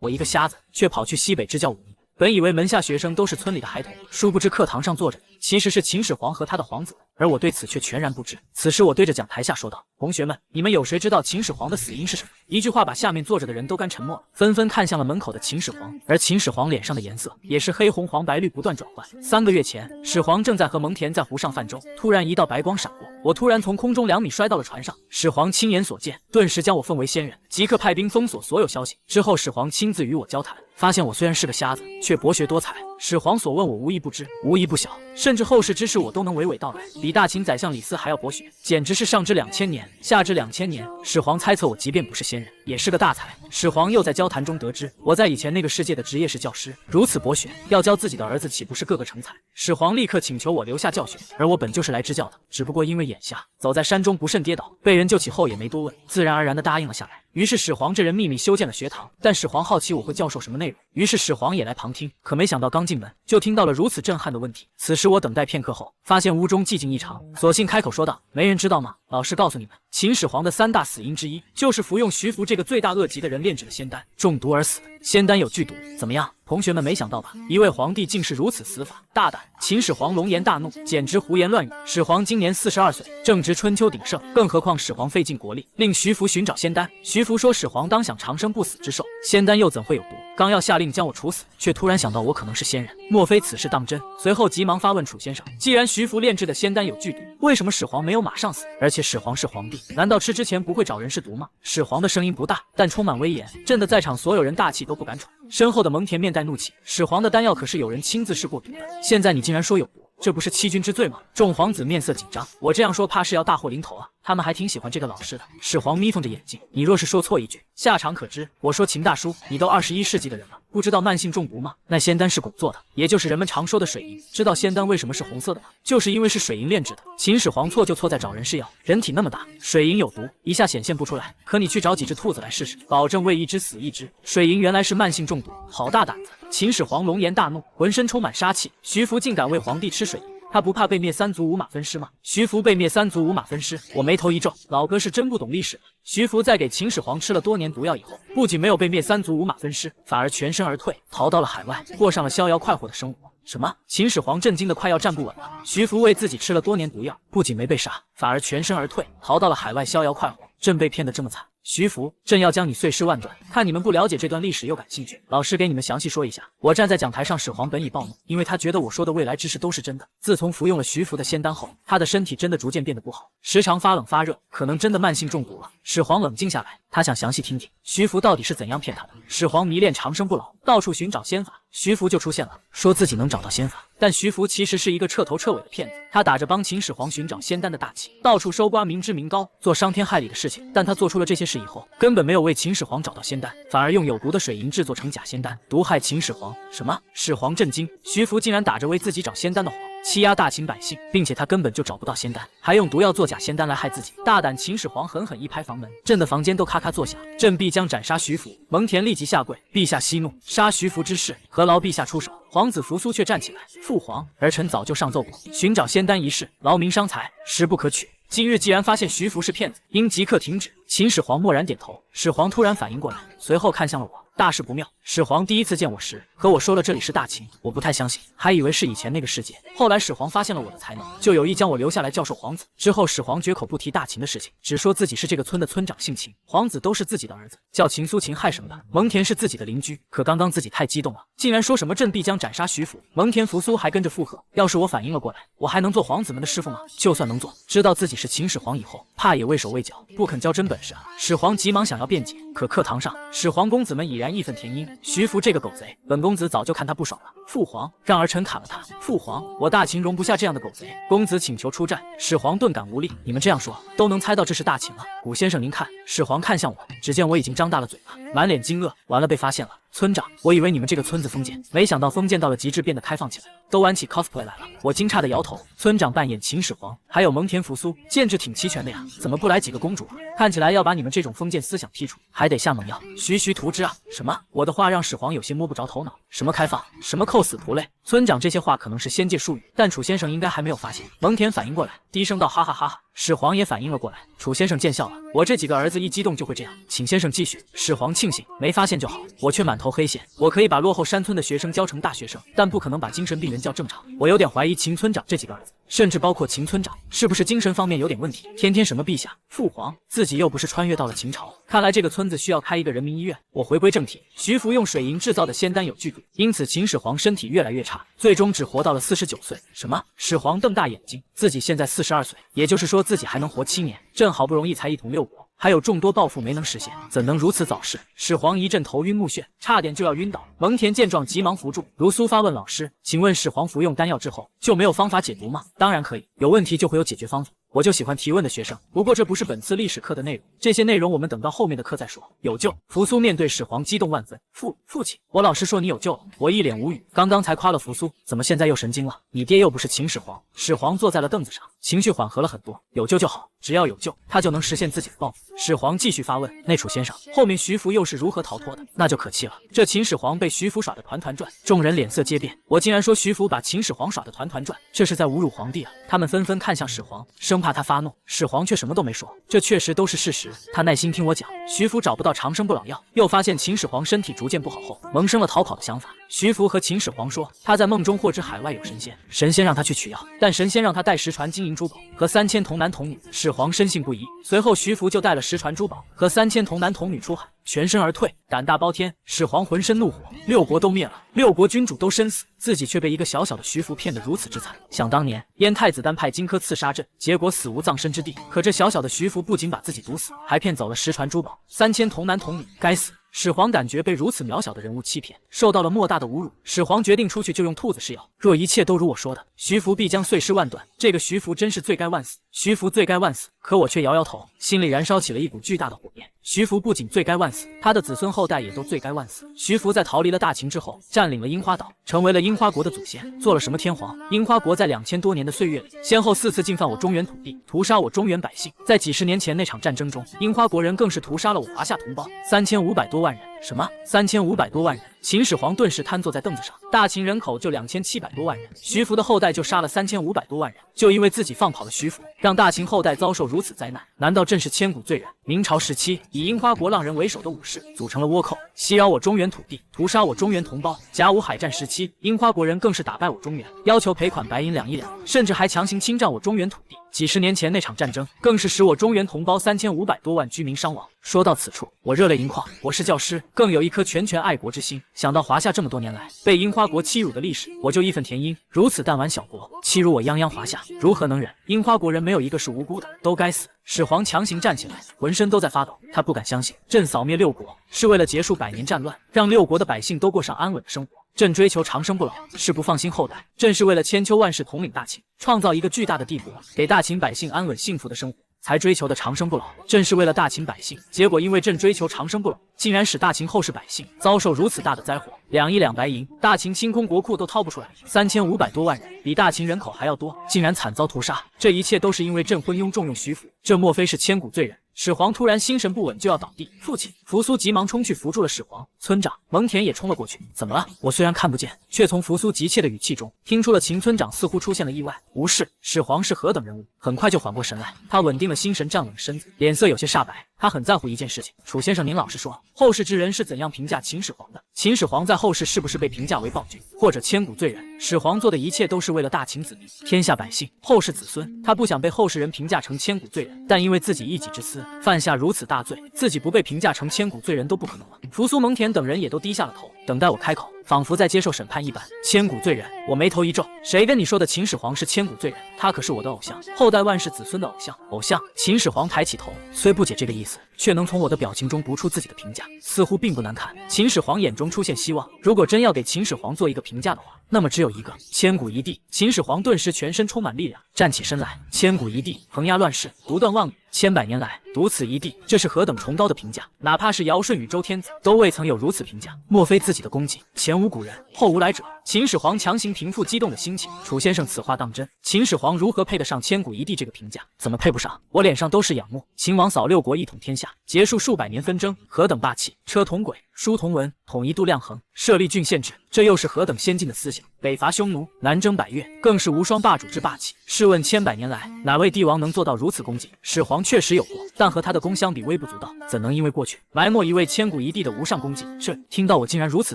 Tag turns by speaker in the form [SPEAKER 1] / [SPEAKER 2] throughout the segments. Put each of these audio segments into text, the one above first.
[SPEAKER 1] 我一个瞎子却跑去西北支教武艺。本以为门下学生都是村里的孩童，殊不知课堂上坐着其实是秦始皇和他的皇子，而我对此却全然不知。此时我对着讲台下说道：“同学们，你们有谁知道秦始皇的死因是什么？”一句话把下面坐着的人都干沉默了，纷纷看向了门口的秦始皇。而秦始皇脸上的颜色也是黑红黄白绿不断转换。3个月前，始皇正在和蒙恬在湖上泛舟，突然一道白光闪过，我突然从空中2米摔到了船上。始皇亲眼所见，顿时将我奉为先人，即刻派兵封锁所有消息。之后，始皇亲自与我交谈。发现我虽然是个瞎子，却博学多才。始皇所问我无一不知，无一不晓，甚至后世之事我都能娓娓道来，比大秦宰相李斯还要博学，简直是上知2000年，下知2000年。始皇猜测我即便不是仙人，也是个大才。始皇又在交谈中得知，我在以前那个世界的职业是教师，如此博学，要教自己的儿子，岂不是个个成才？始皇立刻请求我留下教学，而我本就是来支教的，只不过因为眼瞎，走在山中不慎跌倒，被人救起后也没多问，自然而然地答应了下来。于是始皇这人秘密修建了学堂，但始皇好奇我会教授什么内容，于是始皇也来旁听。可没想到刚进门就听到了如此震撼的问题。此时我等待片刻后，发现屋中寂静异常，索性开口说道：“没人知道吗？老师告诉你们，秦始皇的3大死因之一，就是服用徐福这个罪大恶极的人炼制的仙丹，中毒而死的。仙丹有剧毒，怎么样？同学们没想到吧？一位皇帝竟是如此死法，大胆！”秦始皇龙颜大怒，简直胡言乱语。始皇今年42岁，正值春秋鼎盛，更何况始皇费尽国力令徐福寻找仙丹。徐福说始皇当享长生不死之寿，仙丹又怎会有毒？刚要下令将我处死，却突然想到我可能是仙人，莫非此事当真？随后急忙发问楚先生：“既然徐福炼制的仙丹有剧毒，为什么始皇没有马上死？而且始皇是皇帝，难道吃之前不会找人试毒吗？”始皇的声音不大，但充满威严，震得在场所有人大气都不敢喘。身后的蒙恬面带怒气：“始皇的丹药可是有人亲自试过毒的，现在你竟然说有毒，这不是欺君之罪吗？”众皇子面色紧张，我这样说怕是要大祸临头啊。他们还挺喜欢这个老师的。始皇眯缝着眼睛：“你若是说错一句，下场可知。”我说：“秦大叔，你都21世纪的人了，不知道慢性中毒吗？那仙丹是汞做的，也就是人们常说的水银。知道仙丹为什么是红色的吗？就是因为是水银炼制的。秦始皇错就错在找人试药，人体那么大，水银有毒，一下显现不出来。可你去找几只兔子来试试，保证喂一只死一只。水银原来是慢性中毒，好大胆子！”秦始皇龙颜大怒，浑身充满杀气。徐福竟敢为皇帝吃水银，他不怕被灭3族5马分尸吗？徐福被灭3族5马分尸，我眉头一皱，老哥是真不懂历史了。徐福在给秦始皇吃了多年毒药以后，不仅没有被灭3族5马分尸，反而全身而退，逃到了海外，过上了逍遥快活的生活。什么？秦始皇震惊的快要站不稳了。徐福为自己吃了多年毒药，不仅没被杀，反而全身而退，逃到了海外逍遥快活，朕被骗得这么惨。徐福，朕要将你碎尸万段！看你们不了解这段历史又感兴趣，老师给你们详细说一下。我站在讲台上，始皇本已暴怒，因为他觉得我说的未来知识都是真的。自从服用了徐福的仙丹后，他的身体真的逐渐变得不好，时常发冷发热，可能真的慢性中毒了。始皇冷静下来，他想详细听听徐福到底是怎样骗他的。始皇迷恋长生不老，到处寻找仙法，徐福就出现了，说自己能找到仙法。但徐福其实是一个彻头彻尾的骗子，他打着帮秦始皇寻找仙丹的大旗，到处搜刮民脂民膏，做伤天害理的事情。但他做出了这些事以后，根本没有为秦始皇找到仙丹，反而用有毒的水银制作成假仙丹，毒害秦始皇。什么？始皇震惊，徐福竟然打着为自己找仙丹的谎，欺压大秦百姓，并且他根本就找不到仙丹，还用毒药做假仙丹来害自己。大胆！秦始皇狠狠一拍房门，朕的房间都咔咔作响，朕必将斩杀徐福。蒙恬立即下跪，陛下息怒，杀徐福之事何劳陛下出手。皇子扶苏却站起来，父皇，儿臣早就上奏过，寻找仙丹一事劳民伤财，实不可取。今日既然发现徐福是骗子，应即刻停止。秦始皇默然点头。始皇突然反应过来，随后看向了我，大事不妙。始皇第一次见我时和我说了这里是大秦，我不太相信，还以为是以前那个世界。后来始皇发现了我的才能，就有意将我留下来教授皇子。之后始皇绝口不提大秦的事情，只说自己是这个村的村长，姓秦，皇子都是自己的儿子，叫秦苏秦害什么的。蒙恬是自己的邻居，可刚刚自己太激动了，竟然说什么朕必将斩杀徐福。蒙恬扶苏还跟着附和，要是我反应了过来，我还能做皇子们的师傅吗？就算能做，知道自己是秦始皇以后，怕也畏手畏脚，不肯教真本事啊。始皇急忙想要辩解，可课堂上始皇公子们已然义愤填膺，徐福这个狗贼，本公子早就看他不爽了。父皇，让儿臣砍了他。父皇，我大秦容不下这样的狗贼，公子请求出战。始皇顿感无力，你们这样说都能猜到这是大秦了。古先生您看。始皇看向我，只见我已经张大了嘴了，满脸惊愕，完了，被发现了。村长，我以为你们这个村子封建，没想到封建到了极致，变得开放起来，都玩起 cosplay 来了。我惊诧的摇头。村长扮演秦始皇，还有蒙恬扶苏，建制挺齐全的呀，怎么不来几个公主啊？看起来要把你们这种封建思想剔除，还得下猛药，徐徐图之啊！什么？我的话让始皇有些摸不着头脑。什么开放？什么扣死徒类？村长这些话可能是仙界术语，但楚先生应该还没有发现。蒙恬反应过来，低声道：哈哈哈哈。始皇也反应了过来。楚先生见笑了，我这几个儿子一激动就会这样，请先生继续。始皇庆幸没发现就好，我却满头黑线。我可以把落后山村的学生教成大学生，但不可能把精神病人教正常。我有点怀疑秦村长这几个儿子，甚至包括秦村长，是不是精神方面有点问题？天天什么陛下、父皇，自己又不是穿越到了秦朝。看来这个村子需要开一个人民医院。我回归正题，徐福用水银制造的仙丹有剧毒，因此秦始皇身体越来越差，最终只活到了49岁。什么？始皇瞪大眼睛，自己现在42岁，也就是说自己还能活7年，朕好不容易才一统6国。还有众多抱负没能实现，怎能如此早逝？始皇一阵头晕目眩，差点就要晕倒。蒙恬见状急忙扶住。如苏发问老师：“请问始皇服用丹药之后就没有方法解毒吗？”当然可以，有问题就会有解决方法。我就喜欢提问的学生，不过这不是本次历史课的内容，这些内容我们等到后面的课再说。有救！扶苏面对始皇激动万分。父亲，我老师说你有救了。我一脸无语，刚刚才夸了扶苏，怎么现在又神经了？你爹又不是秦始皇。始皇坐在了凳子上，情绪缓和了很多。有救就好，只要有救，他就能实现自己的抱负。始皇继续发问：那楚先生，后面徐福又是如何逃脱的？那就可气了，这秦始皇被徐福耍得团团转，众人脸色皆变。我竟然说徐福把秦始皇耍得团团转，这是在侮辱皇帝啊！他们纷纷看向始皇，生怕他发怒。始皇却什么都没说，这确实都是事实。他耐心听我讲。徐福找不到长生不老药，又发现秦始皇身体逐渐不好后，萌生了逃跑的想法。徐福和秦始皇说，他在梦中获知海外有神仙，神仙让他去取药，但神仙让他带10船金银珠宝和3000童男童女。始皇深信不疑，随后徐福就带了10船珠宝和3000童男童女出海，全身而退，胆大包天。始皇浑身怒火，6国都灭了，6国君主都身死，自己却被一个小小的徐福骗得如此之惨。想当年燕太子丹派荆轲刺杀朕，结果死无葬身之地，可这小小的徐福不仅把自己毒死，还骗走了10船珠宝、3000童男童女，该死！始皇感觉被如此渺小的人物欺骗，受到了莫大的侮辱。始皇决定出去就用兔子试药，若一切都如我说的，徐福必将碎尸万段。这个徐福真是罪该万死，徐福罪该万死。可我却摇摇头，心里燃烧起了一股巨大的火焰。徐福不仅罪该万死，他的子孙后代也都罪该万死。徐福在逃离了大秦之后，占领了樱花岛，成为了樱花国的祖先，做了什么天皇？樱花国在2000多年的岁月里，先后4次进犯我中原土地，屠杀我中原百姓。在几十年前那场战争中，樱花国人更是屠杀了我华夏同胞3500多万人。什么？3500多万人？秦始皇顿时瘫坐在凳子上。大秦人口就2700多万人，徐福的后代就杀了3500多万人，就因为自己放跑了徐福，让大秦后代遭受如此灾难。难道朕是千古罪人？明朝时期，以樱花国浪人为首的武士组成了倭寇，袭扰我中原土地，屠杀我中原同胞。甲午海战时期，樱花国人更是打败我中原，要求赔款白银2亿两，甚至还强行侵占我中原土地。几十年前那场战争，更是使我中原同胞3500多万居民伤亡。说到此处，我热泪盈眶。我是教师，更有一颗拳爱国之心。想到华夏这么多年来被樱花国欺辱的历史，我就义愤填膺。如此弹丸小国，欺辱我泱泱华夏，如何能忍？樱花国人没有一个是无辜的，都该死！始皇强行站起来，浑身都在发抖。他不敢相信，朕扫灭6国是为了结束100年战乱，让6国的百姓都过上安稳的生活。朕追求长生不老，是不放心后代。朕是为了千秋万世统领大秦，创造一个巨大的帝国，给大秦百姓安稳幸福的生活，才追求的长生不老。朕是为了大秦百姓，结果因为朕追求长生不老，竟然使大秦后世百姓遭受如此大的灾祸。2亿两白银，大秦清空国库都掏不出来；3500多万人，比大秦人口还要多，竟然惨遭屠杀。这一切都是因为朕昏庸重用徐福，这莫非是千古罪人？始皇突然心神不稳，就要倒地。父亲！扶苏急忙冲去扶住了始皇。村长蒙恬也冲了过去。怎么了？我虽然看不见，却从扶苏急切的语气中听出了秦村长似乎出现了意外。无事。始皇是何等人物，很快就缓过神来。他稳定了心神，站稳身子，脸色有些煞白。他很在乎一件事情。楚先生，您老实说，后世之人是怎样评价秦始皇的？秦始皇在后世是不是被评价为暴君或者千古罪人？始皇做的一切都是为了大秦子民、天下百姓、后世子孙。他不想被后世人评价成千古罪人，但因为自己一己之私，犯下如此大罪，自己不被评价成千古罪人都不可能了。扶苏、蒙恬等人也都低下了头，等待我开口，仿佛在接受审判一般。千古罪人，我眉头一皱，谁跟你说的秦始皇是千古罪人？他可是我的偶像，后代万世子孙的偶像。偶像？秦始皇抬起头，虽不解这个意思，却能从我的表情中读出自己的评价，似乎并不难看。秦始皇眼中出现希望，如果真要给秦始皇做一个评价的话，那么只有一个：千古一帝。秦始皇顿时全身充满力量，站起身来。千古一帝，横压乱世，独断妄语，千百年来独此一帝，这是何等崇高的评价！哪怕是尧舜禹周天子，都未曾有如此评价。莫非自己的功绩前无古人，后无来者？秦始皇强行平复激动的心情。楚先生此话当真？秦始皇如何配得上千古一帝这个评价？怎么配不上？我脸上都是仰慕。秦王扫6国，一统天下，结束数百年纷争，何等霸气！车同轨，书同文，统一度量衡，设立郡县制，这又是何等先进的思想！北伐匈奴，南征百越，更是无双霸主之霸气。试问千百年来，哪位帝王能做到如此恭敬？始皇确实有过，但和他的功相比微不足道，怎能因为过去埋没一位千古一帝的无上功绩？听到我竟然如此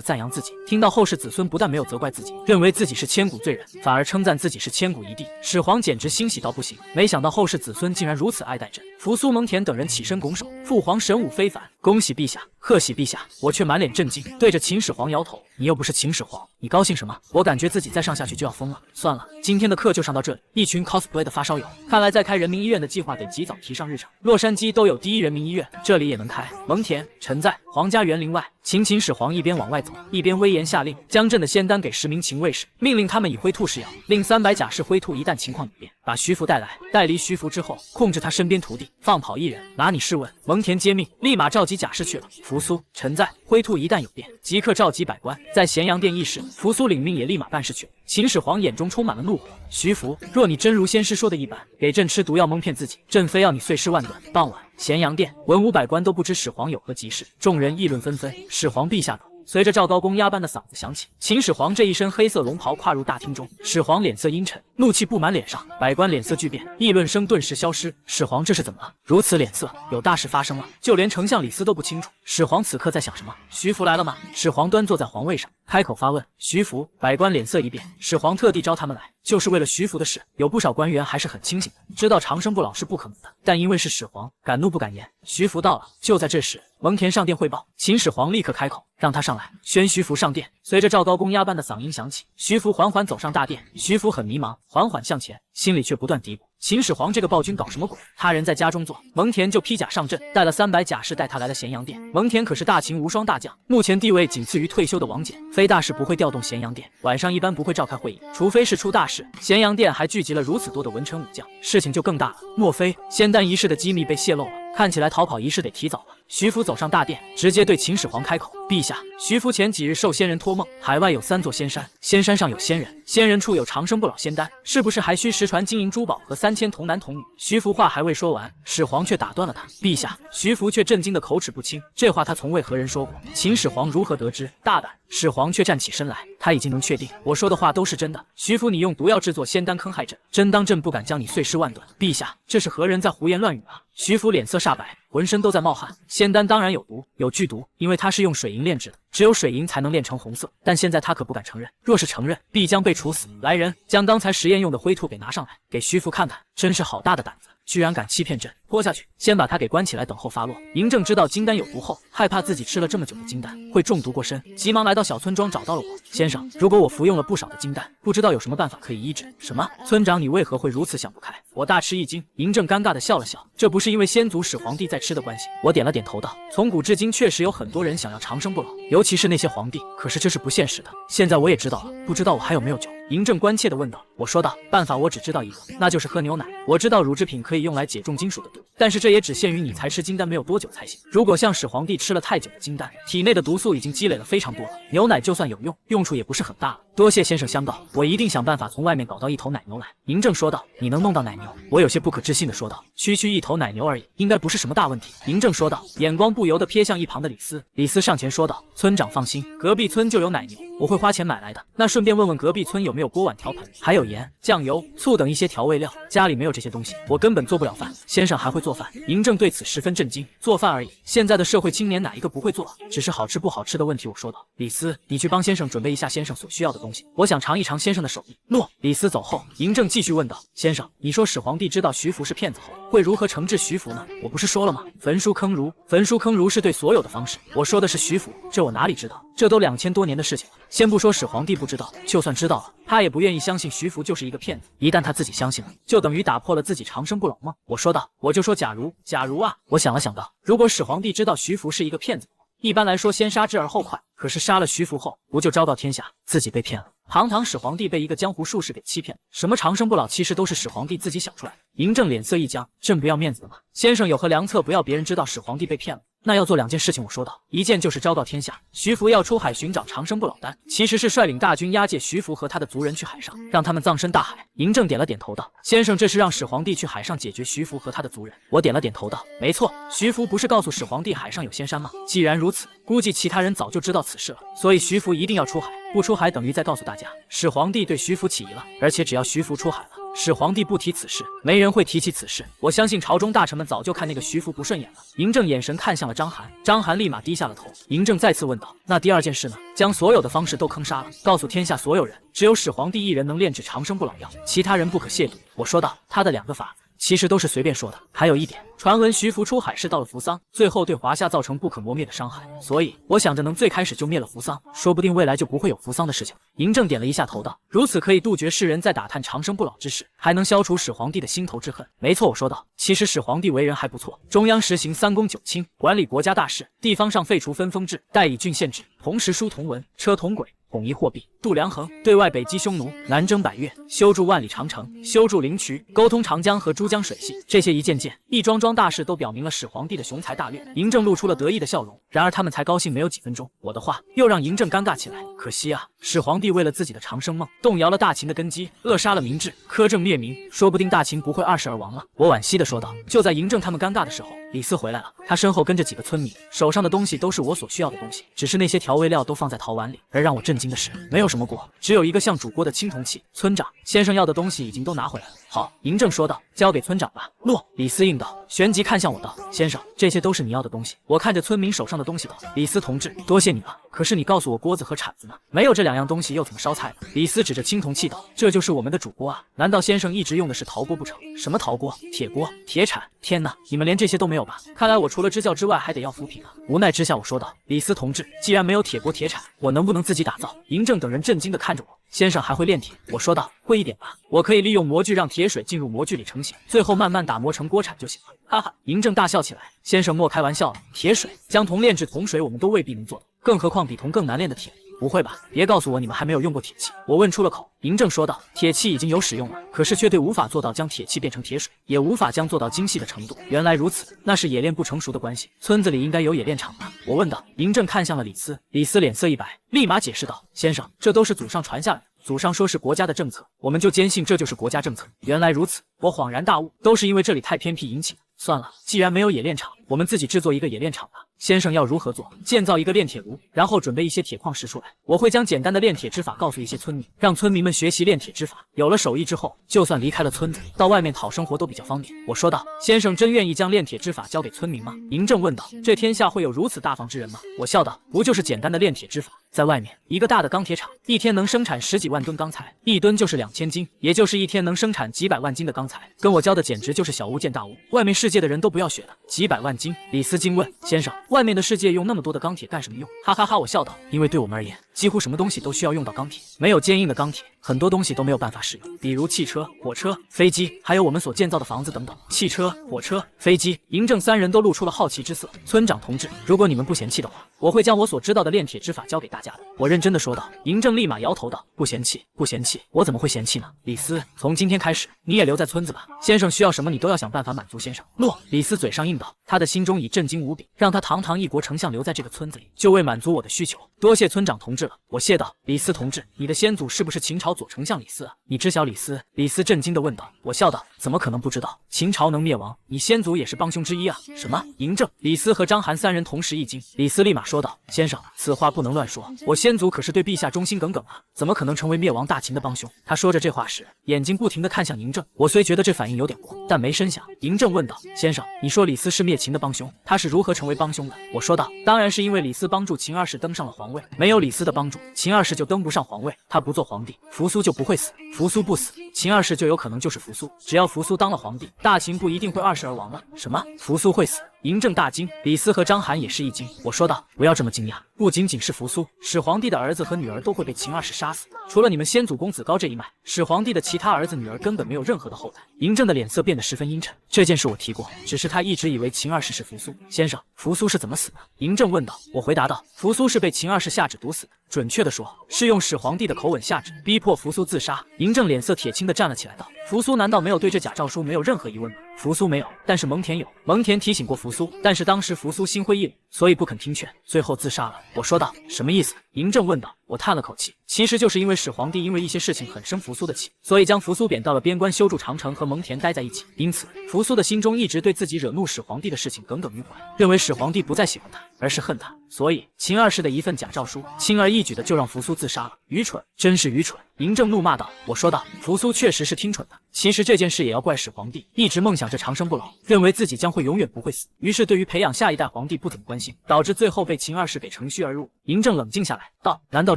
[SPEAKER 1] 赞扬自己，听到后世子孙不但没有责怪自己，认为自己是千古罪人，反而称赞自己是千古一帝，始皇简直欣喜到不行。没想到后世子孙竟然如此爱戴朕。扶苏、蒙恬等人起身拱手，父皇神武非凡，恭喜陛下，贺喜陛下！我却满脸震惊，对着秦始皇摇头。你又不是秦始皇，你高兴什么？我感觉自己再上下去就要疯了。算了，今天的课就上到这里。一群 cosplay 的发烧友，看来在开人民医院的计划得及早提上日程。洛杉矶都有第一人民医院，这里也能开。蒙恬、臣在皇家园林外，秦始皇一边往外走，一边威严下令，将朕的仙丹给10名秦卫士，命令他们以灰兔试药，令300甲士灰兔一旦情况有变，把徐福带来，带离徐福之后，控制他身边徒弟，放跑1人，拿你试问？蒙恬接命，立马召集甲士去了。扶苏、臣在，灰兔一旦有变，即刻召集百官，在咸阳殿议事。扶苏领命也立马办事去了。秦始皇眼中充满了怒火，徐福，若你真如先师说的一般，给朕吃毒药蒙骗自己，朕非要你碎尸万段。傍晚，咸阳殿，文武百官都不知始皇有何急事，众人议论纷纷。始皇陛下等。随着赵高公压般的嗓子响起，秦始皇这一身黑色龙袍跨入大厅中，始皇脸色阴沉，怒气布满脸上，百官脸色巨变，议论声顿时消失。始皇这是怎么了？如此脸色，有大事发生了？就连丞相李斯都不清楚，始皇此刻在想什么？徐福来了吗？始皇端坐在皇位上，开口发问。徐福，百官脸色一变，始皇特地招他们来，就是为了徐福的事。有不少官员还是很清醒的，知道长生不老是不可能的，但因为是始皇，敢怒不敢言。徐福到了。就在这时，蒙恬上殿汇报，秦始皇立刻开口，让他上来，宣徐福上殿。随着赵高公压般的嗓音响起，徐福缓缓走上大殿。徐福很迷茫，缓缓向前，心里却不断嘀咕：秦始皇这个暴君搞什么鬼？他人在家中坐，蒙恬就披甲上阵，带了300甲士带他来了咸阳殿。蒙恬可是大秦无双大将，目前地位仅次于退休的王翦，非大事不会调动咸阳殿，晚上一般不会召开会议，除非是出大事。咸阳殿还聚集了如此多的文臣武将，事情就更大了。莫非仙丹一事的机密被泄露了？看起来逃跑仪式得提早了。徐福走上大殿，直接对秦始皇开口：陛下，徐福前几日受仙人托梦，海外有3座仙山，仙山上有仙人，仙人处有长生不老仙丹，是不是还需10传金银珠宝和3000童男童女？徐福话还未说完，始皇却打断了他。陛下，徐福却震惊得口齿不清，这话他从未和人说过。秦始皇如何得知？大胆！始皇却站起身来，他已经能确定我说的话都是真的。徐福，你用毒药制作仙丹坑害朕，真当朕不敢将你碎尸万段？陛下，这是何人在胡言乱语啊？徐福脸色煞白，浑身都在冒汗。仙丹当然有毒，有剧毒，因为它是用水银炼制的，只有水银才能炼成红色。但现在他可不敢承认，若是承认，必将被处死。来人，将刚才实验用的灰兔给拿上来，给徐福看看。真是好大的胆子，居然敢欺骗朕！拖下去，先把他给关起来，等候发落。嬴政知道金丹有毒后，害怕自己吃了这么久的金丹会中毒过深，急忙来到小村庄找到了我。先生，如果我服用了不少的金丹，不知道有什么办法可以医治？什么？村长，你为何会如此想不开？我大吃一惊。嬴政尴尬地笑了笑，这不是因为先祖始皇帝在吃的关系。我点了点头道，从古至今确实有很多人想要长生不老，尤其是那些皇帝，可是这是不现实的。现在我也知道了，不知道我还有没有救？嬴政关切地问道。我说道，办法我只知道一个，那就是喝牛奶。我知道乳制品可以用来解重金属的毒，但是这也只限于你才吃金丹没有多久才行。如果像始皇帝吃了太久的金丹，体内的毒素已经积累了非常多了，牛奶就算有用，用处也不是很大了。多谢先生相告，我一定想办法从外面搞到1头奶牛来。嬴政说道。你能弄到奶牛？我有些不可置信地说道。区1头奶牛而已，应该不是什么大问题。嬴政说道，眼光不由得瞥向一旁的李斯。李斯上前说道，村长放心，隔壁村就有奶牛，我会花钱买来的。那顺便问问隔壁村有没有锅碗瓢盆，还有盐、酱油、醋等一些调味料。家里没有这些东西，我根本做不了饭。先生还会做饭？嬴政对此十分震惊。做饭而已，现在的社会青年哪一个不会做？只是好吃不好吃的问题。我说道。李斯，你去帮先生准备一下先生所需要的东西，我想尝一尝先生的手艺。诺。李斯走后，嬴政继续问道，先生，你说始皇帝知道徐福是骗子后，会如何惩治徐福呢？我不是说了吗？焚书坑儒。焚书坑儒是对所有的方式，我说的是徐福，这我哪里知道？这都2000多年的事情了。先不说始皇帝不知道，就算知道了，他也不愿意相信徐福就是一个骗子。一旦他自己相信了，就等于打破了自己长生不老梦。我说道，我就说假如啊，我想了想道，如果始皇帝知道徐福是一个骗子，一般来说先杀之而后快，可是杀了徐福后，不就昭告天下自己被骗了？堂堂始皇帝被一个江湖术士给欺骗，什么长生不老其实都是始皇帝自己想出来的。嬴政脸色一僵，朕不要面子了吗？先生有何良策不要别人知道始皇帝被骗了？那要做2件事情。我说道，一件就是昭告天下，徐福要出海寻找长生不老丹，其实是率领大军押解徐福和他的族人去海上，让他们葬身大海。嬴政点了点头道，先生这是让始皇帝去海上解决徐福和他的族人。我点了点头道，没错，徐福不是告诉始皇帝海上有仙山吗？既然如此，估计其他人早就知道此事了，所以徐福一定要出海，不出海等于在告诉大家始皇帝对徐福起疑了，而且只要徐福出海了，始皇帝不提此事，没人会提起此事。我相信朝中大臣们早就看那个徐福不顺眼了。嬴政眼神看向了章邯，章邯立马低下了头。嬴政再次问道，那第2件事呢？将所有的方士都坑杀了，告诉天下所有人，只有始皇帝一人能炼制长生不老药，其他人不可亵渎。我说道，他的2个法其实都是随便说的。还有一点，传闻徐福出海是到了扶桑，最后对华夏造成不可磨灭的伤害，所以我想着能最开始就灭了扶桑，说不定未来就不会有扶桑的事情。嬴政点了一下头道，如此可以杜绝世人在打探长生不老之事，还能消除始皇帝的心头之恨。没错，我说道，其实始皇帝为人还不错，中央实行3公9卿，管理国家大事，地方上废除分封制，代以郡县制，同时书同文，车同轨，统一货币，度量衡，对外北击匈奴，南征百越，修筑万里长城，修筑灵渠，沟通长江和珠江水系。这些一件件、一桩桩大事都表明了始皇帝的雄才大略。嬴政露出了得意的笑容，然而他们才高兴没有几分钟，我的话又让嬴政尴尬起来。可惜啊，始皇帝为了自己的长生梦，动摇了大秦的根基，扼杀了明治，苛政灭民，说不定大秦不会20而亡了。我惋惜地说道。就在嬴政他们尴尬的时候，李斯回来了，他身后跟着几个村民，手上的东西都是我所需要的东西，只是那些调味料都放在陶碗里。而让我震惊的是，没有什么锅，只有一个像煮锅的青铜器。村长先生要的东西已经都拿回来了。好，嬴政说道，交给村长吧。诺，李斯应道。旋即看向我道，先生，这些都是你要的东西。我看着村民手上的东西道，李斯同志，多谢你了。可是你告诉我锅子和铲子呢？没有这2样东西又怎么烧菜呢？李斯指着青铜器道，这就是我们的主锅啊，难道先生一直用的是陶锅不成？什么陶锅、铁锅、铁铲？天哪，你们连这些都没有吧？看来我除了支教之外还得要扶贫啊。无奈之下我说道，李斯同志，既然没有铁锅铁铲，我能不能自己打造？嬴政等人震惊地看着我，先生还会炼铁？我说道，会一点吧，我可以利用模具让铁水进入模具里成型，最后慢慢打磨成锅铲就行了。哈哈，嬴政大笑起来，先生莫开玩笑了，铁水将铜炼制铜水我们都未必能做到，更何况比铜更难炼的铁。不会吧，别告诉我你们还没有用过铁器。我问出了口。嬴政说道，铁器已经有使用了，可是却对无法做到将铁器变成铁水，也无法将做到精细的程度。原来如此，那是冶炼不成熟的关系。村子里应该有冶炼厂吧？我问道。嬴政看向了李斯，李斯脸色一白，立马解释道，先生，这都是祖上传下来的，祖上说是国家的政策，我们就坚信这就是国家政策。原来如此，我恍然大悟，都是因为这里太偏僻引起的。算了，既然没有冶炼厂，我们自己制作一个冶炼厂吧。先生要如何做？建造一个炼铁炉，然后准备一些铁矿石出来。我会将简单的炼铁之法告诉一些村民，让村民们学习炼铁之法。有了手艺之后，就算离开了村子，到外面讨生活都比较方便。我说道，先生真愿意将炼铁之法交给村民吗？嬴政问道。这天下会有如此大方之人吗？我笑道，不就是简单的炼铁之法，在外面一个大的钢铁厂，一天能生产10几万吨钢材，1吨就是2000斤，也就是一天能生产几百万斤的钢材。跟我教的简直就是小巫见大巫，外面世界的人都不要学的。几百万斤？李斯惊问，先生，外面的世界用那么多的钢铁干什么用？哈哈哈，我笑道，因为对我们而言，几乎什么东西都需要用到钢铁，没有坚硬的钢铁，很多东西都没有办法使用，比如汽车、火车、飞机，还有我们所建造的房子等等。汽车、火车、飞机，嬴政3人都露出了好奇之色。村长同志，如果你们不嫌弃的话，我会将我所知道的炼铁之法教给大家的。我认真的说道。嬴政立马摇头道，不嫌弃，不嫌弃，我怎么会嫌弃呢？李斯，从今天开始，你也留在村子吧，先生需要什么你都要想办法满足先生。诺。李斯嘴上应道，他的心中已震惊无比，让他堂堂一国丞相留在这个村子里，就为满足我的需求。多谢村长同志了。我谢道。李斯同志，你的先祖是不是秦朝左丞相李斯啊？你知晓李斯？李斯震惊地问道。我笑道，怎么可能不知道？秦朝能灭亡，你先祖也是帮凶之一啊。什么？嬴政、李斯和章邯3人同时一惊。李斯立马说道，先生，此话不能乱说，我先祖可是对陛下忠心耿耿啊，怎么可能成为灭亡大秦的帮凶？他说着这话时，眼睛不停地看向嬴政。我虽觉得这反应有点过，但没深想。嬴政问道，先生，你说李斯是灭秦的帮凶，他是如何成为帮凶的？我说道，当然是因为李斯帮助秦2世登上了皇位，没有李斯的帮助，秦2世就登不上皇位，他不做皇帝，扶苏就不会死，扶苏不死，秦2世就有可能就是扶苏，只要扶苏当了皇帝，大秦不一定会20而亡了。什么？扶苏会死？嬴政大惊，李斯和章邯也是一惊。我说道，不要这么惊讶，不仅仅是扶苏，始皇帝的儿子和女儿都会被秦2世杀死，除了你们先祖公子高这一脉，始皇帝的其他儿子女儿根本没有任何的后代。嬴政的脸色变得十分阴沉，这件事我提过，只是他一直以为秦2世是扶苏。先生，扶苏是怎么死的？嬴政问道。我回答道，扶苏是被秦2世下旨毒死的，准确的说，是用始皇帝的口吻下旨，逼迫扶苏自杀。嬴政脸色铁青的站了起来道，扶苏难道没有对这假诏书没有任何疑问吗？扶苏没有，但是蒙恬有。蒙恬提醒过扶苏，但是当时扶苏心灰意冷，所以不肯听劝，最后自杀了。我说道：什么意思？嬴政问道。我叹了口气，其实就是因为始皇帝因为一些事情很生扶苏的气，所以将扶苏贬到了边关修筑长城，和蒙恬待在一起。因此，扶苏的心中一直对自己惹怒始皇帝的事情耿耿于怀，认为始皇帝不再喜欢他，而是恨他。所以，秦二世的一份假诏书，轻而易举的就让扶苏自杀了。愚蠢，真是愚蠢！嬴政怒骂道。我说道：扶苏确实是听蠢的。其实这件事也要怪始皇帝，一直梦想着长生不老，认为自己将会永远不会死，于是对于培养下一代皇帝不怎么关心，导致最后被秦二世给乘虚而入。嬴政冷静下来道：难道